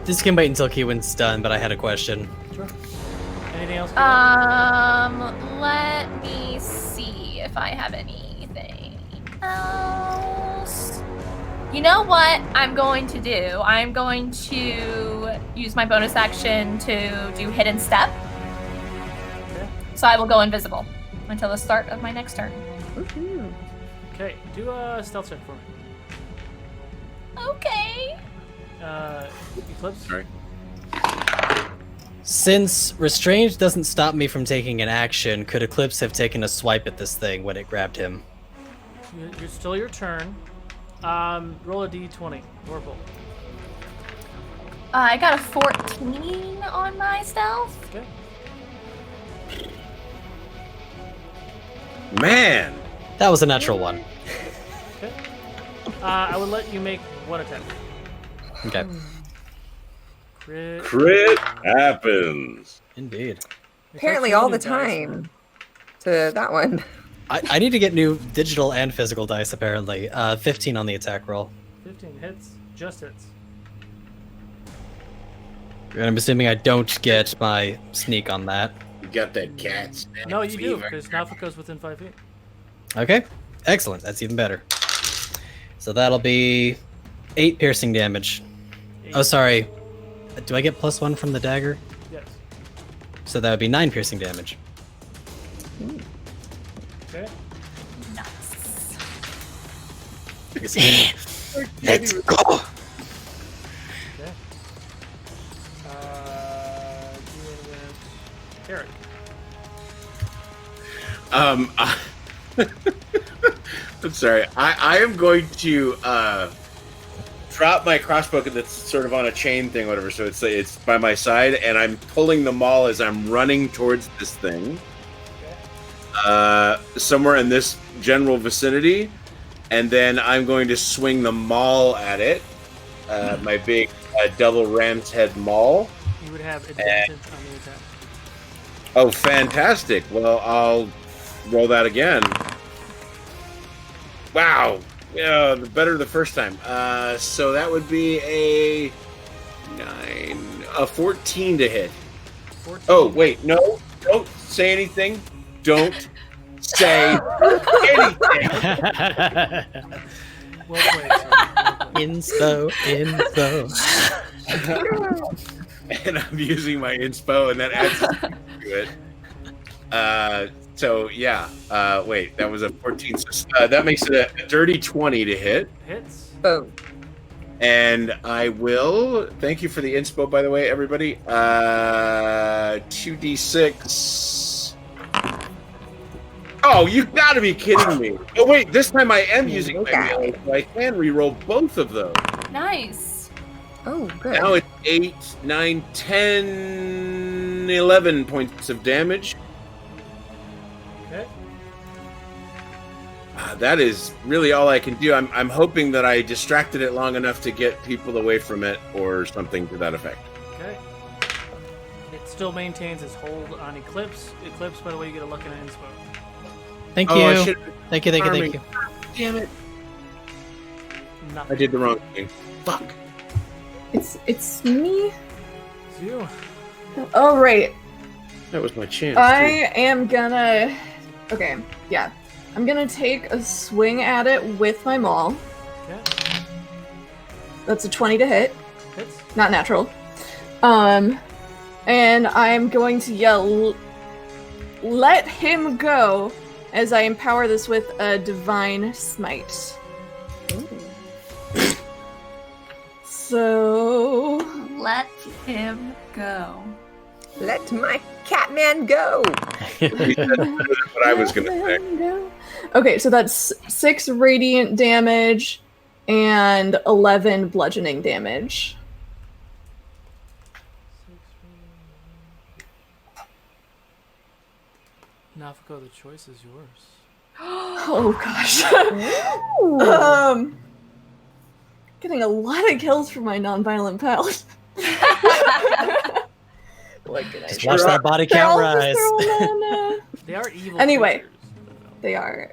This can wait until Keywin's done, but I had a question.
Sure. Anything else?
Let me see if I have anything else. You know what I'm going to do? I'm going to use my bonus action to do Hidden Step.
Okay.
So I will go invisible until the start of my next turn.
Okay. Do a stealth check for me.
Okay.
Eclipse.
Sorry.
Since restrained doesn't stop me from taking an action, could Eclipse have taken a swipe at this thing when it grabbed him?
You're still your turn. Roll a d20. Oracle.
I got a 14 on my stealth.
Okay.
Man.
That was a natural one.
Okay. I would let you make one attack.
Okay.
Crit happens.
Indeed.
apparently all the time to that one.
I need to get new digital and physical dice, apparently. 15 on the attack roll.
15 hits. Just hits.
And I'm assuming I don't get my sneak on that.
You got that cat.
No, you do, because Nafuko's within 5 feet.
Okay. Excellent. That's even better. So that'll be 8 piercing damage. Oh, sorry. Do I get +1 from the dagger?
Yes.
So that would be 9 piercing damage.
Okay.
Nice.
Let's go.
Okay. Dealing with Eric.
I'm sorry. I am going to drop my crossbow that's sort of on a chain thing, whatever. So it's by my side, and I'm pulling the maul as I'm running towards this thing. Somewhere in this general vicinity, and then I'm going to swing the maul at it. My big double ram's head maul.
You would have advantage on the attack.
Oh, fantastic! Well, I'll roll that again. Wow, yeah, better the first time. So that would be a 14 to hit.
14.
Oh, wait, no,
say anything. Don't say anything.
Well played, sir.
Inspo.
And I'm using my inspo, and that adds to it. So yeah. Wait, that was a 14. So, that makes it a dirty 20 to hit.
Hits.
Boom.
And I will. Thank you for the inspo, by the way, everybody. 2d6. Oh, you gotta be kidding me! Oh wait, this time I am using my melee, so I can reroll both of those.
Nice.
Oh, good.
Now it's 8, 9, 10, 11 points of damage.
Okay.
That is really all I can do. I'm hoping that I distracted it long enough to get people away from it or something to that effect.
Okay. It still maintains its hold on Eclipse. Eclipse, by the way, you get a look at an inspo.
Thank
Oh,
you.
I should-
Thank you.
Damn it.
Nothing.
I did the wrong thing. Fuck.
It's me.
It's you.
Oh right.
That was my chance.
I am gonna. Okay, yeah. I'm gonna take a swing at it with my maul.
Okay.
That's a 20 to hit.
Hits.
Not natural. And I'm going to yell, "Let him go!" as I empower this with a divine smite. So
Let him go.
Let my Catman go.
what I was gonna say.
Okay, so that's 6 radiant damage and 11 bludgeoning damage.
Nafiko, the choice is yours.
Oh gosh. Getting a lot of kills from my non-violent pals. What can I
Just
do?
watch that body
They're
count
all just
rise.
throwing on,
They are evil.
Anyway.
creatures.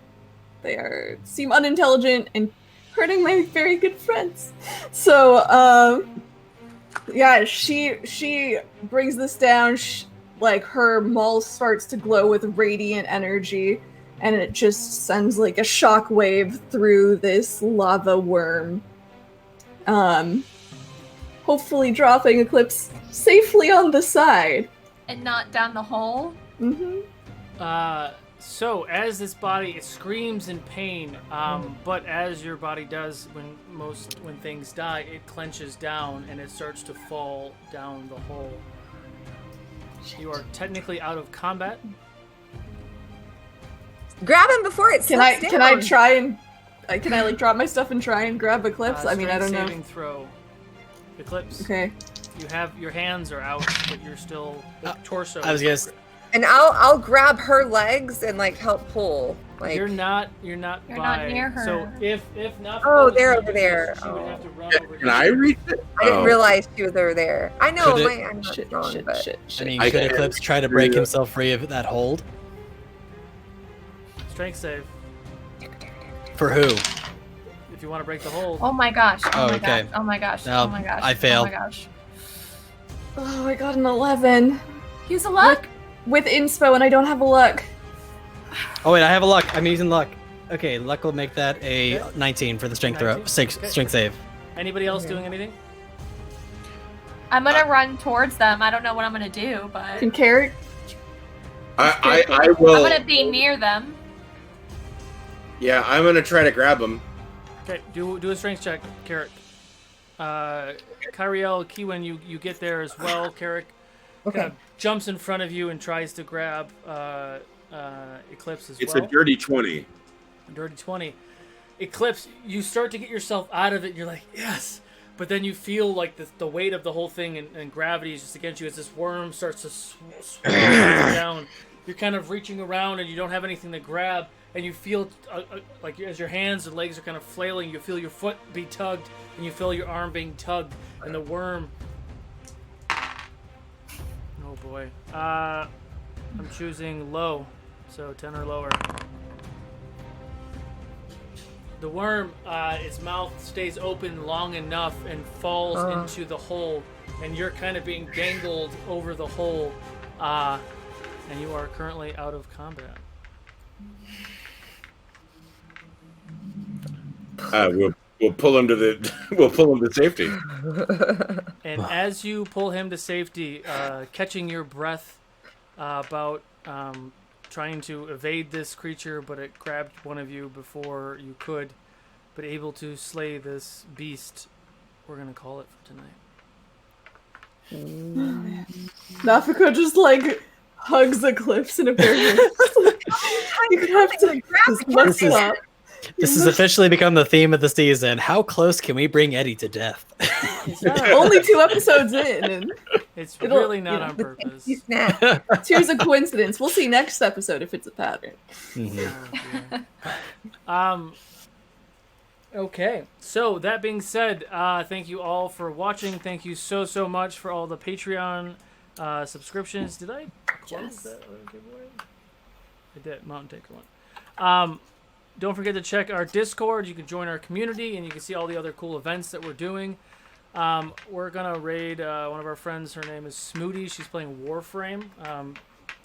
They seem unintelligent and hurting my very good friends. So, yeah, she brings this down. Like her maul starts to glow with radiant energy, and it just sends like a shockwave through this lava worm. Hopefully dropping Eclipse safely on the side.
And not down the hole.
Mm-hmm.
So as this body, it screams in pain, but as your body does when things die, it clenches down and it starts to fall down the hole. You are technically out of combat.
Grab him before it
Can I
slips
can I
down.
try and can I like drop my stuff and try and grab Eclipse? I mean, I don't
Strength
know.
saving throw. Eclipse.
Okay.
You have your hands are out, but you're still torso.
I was gonna
And I'll grab her legs and like help pull. Like
You're not
You're
by.
not near her.
So if not.
Oh, they're over there.
She would have to run over.
Can I reach it?
I didn't
Oh.
realize she was over there. I know
Could it-
I'm not
Shit,
strong,
shit,
but
shit,
I
shit.
mean,
I
could
can-
Eclipse try to break himself free of that hold?
Strength save
For who?
if you want to break the hold.
Oh my gosh. Oh,
Oh,
my
okay.
gosh. Oh my gosh.
No,
Oh my gosh.
I failed.
Oh my gosh.
Oh, I got an 11
Use a luck.
with inspo, and I don't have a luck.
Oh wait, I have a luck. I'm using luck. Okay, luck will make that a
Okay.
19 for the strength
19?
throw.
Okay.
Strength save.
Anybody else doing anything?
I'm gonna run towards them. I don't know what I'm gonna do, but
Can Carrick?
I
I'm
will.
gonna be near them.
Yeah, I'm gonna try to grab him.
Okay, do a strength check, Carrick. Kyriel, Kiwin, you get there as well. Carrick
Okay.
kind of jumps in front of you and tries to grab Eclipse as
It's
well.
a dirty 20.
Dirty 20. Eclipse, you start to get yourself out of it. You're like, yes. But then you feel like the weight of the whole thing and gravity is just against you as this worm starts to swirl down. You're kind of reaching around and you don't have anything to grab. And you feel like as your hands and legs are kind of flailing, you feel your foot be tugged and you feel your arm being tugged. And the worm... Oh boy. I'm choosing low. So 10 or lower. The worm, its mouth stays open long enough and falls into the hole, and you're kind of being dangled over the hole. and you are currently out of combat.
We'll pull him to the we'll pull him to safety.
And as you pull him to safety, catching your breath about trying to evade this creature, but it grabbed one of you before you could, but able to slay this beast, we're going to call it for tonight.
Nafika just like hugs Eclipse in a very you have to muscle up.
This has officially become the theme of the season. How close can we bring Eddie to death?
Only 2 episodes in, and
It's really not on purpose.
here's a coincidence. We'll see next episode if it's a pattern.
Okay, so that being said, thank you all for watching. Thank you so much for all the Patreon subscriptions. Did I close that giveaway? I did. Mountain Taker one. Don't forget to check our Discord. You can join our community, and you can see all the other cool events that we're doing. We're gonna raid one of our friends. Her name is Smooty. She's playing Warframe.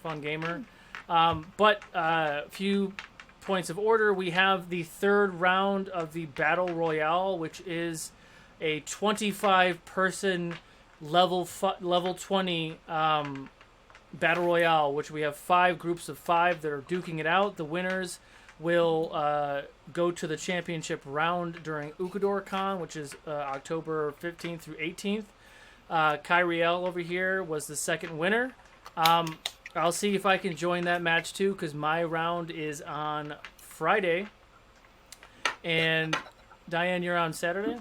Fun gamer. But a few points of order. We have the 3rd round of the Battle Royale, which is a 25-person level 20 Battle Royale, which we have 5 groups of 5 that are duking it out. The winners will go to the championship round during Ukodor Con, which is October 15th through 18th. Kyriel over here was the 2nd winner. I'll see if I can join that match too, because my round is on Friday. And Diane, you're on Saturday?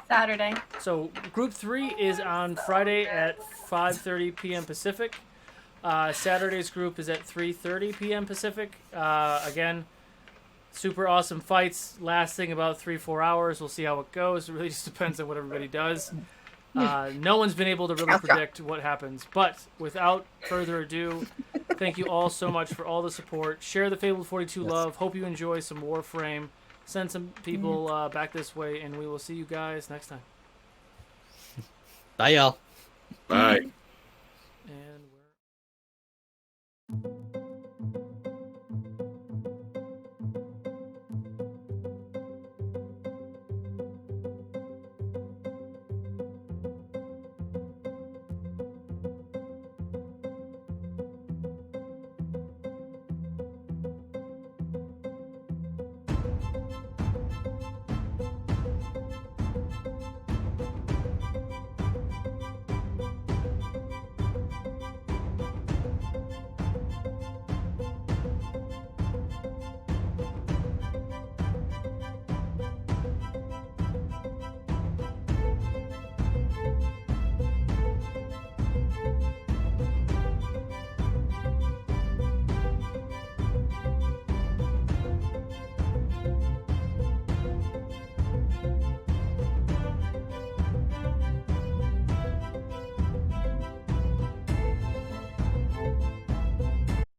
Saturday.
So Group 3 is on Friday at 5:30 p.m. Pacific. Saturday's group is at 3:30 p.m. Pacific. Again, super awesome fights lasting about 3-4 hours. We'll see how it goes. It really just depends on what everybody does. No one's been able to really predict what happens. But without further ado, thank you all so much for all the support. Share the Fabled 42 love. Hope you enjoy some Warframe. Send some people back this way, and we will see you guys next time.
Bye, y'all.
Bye.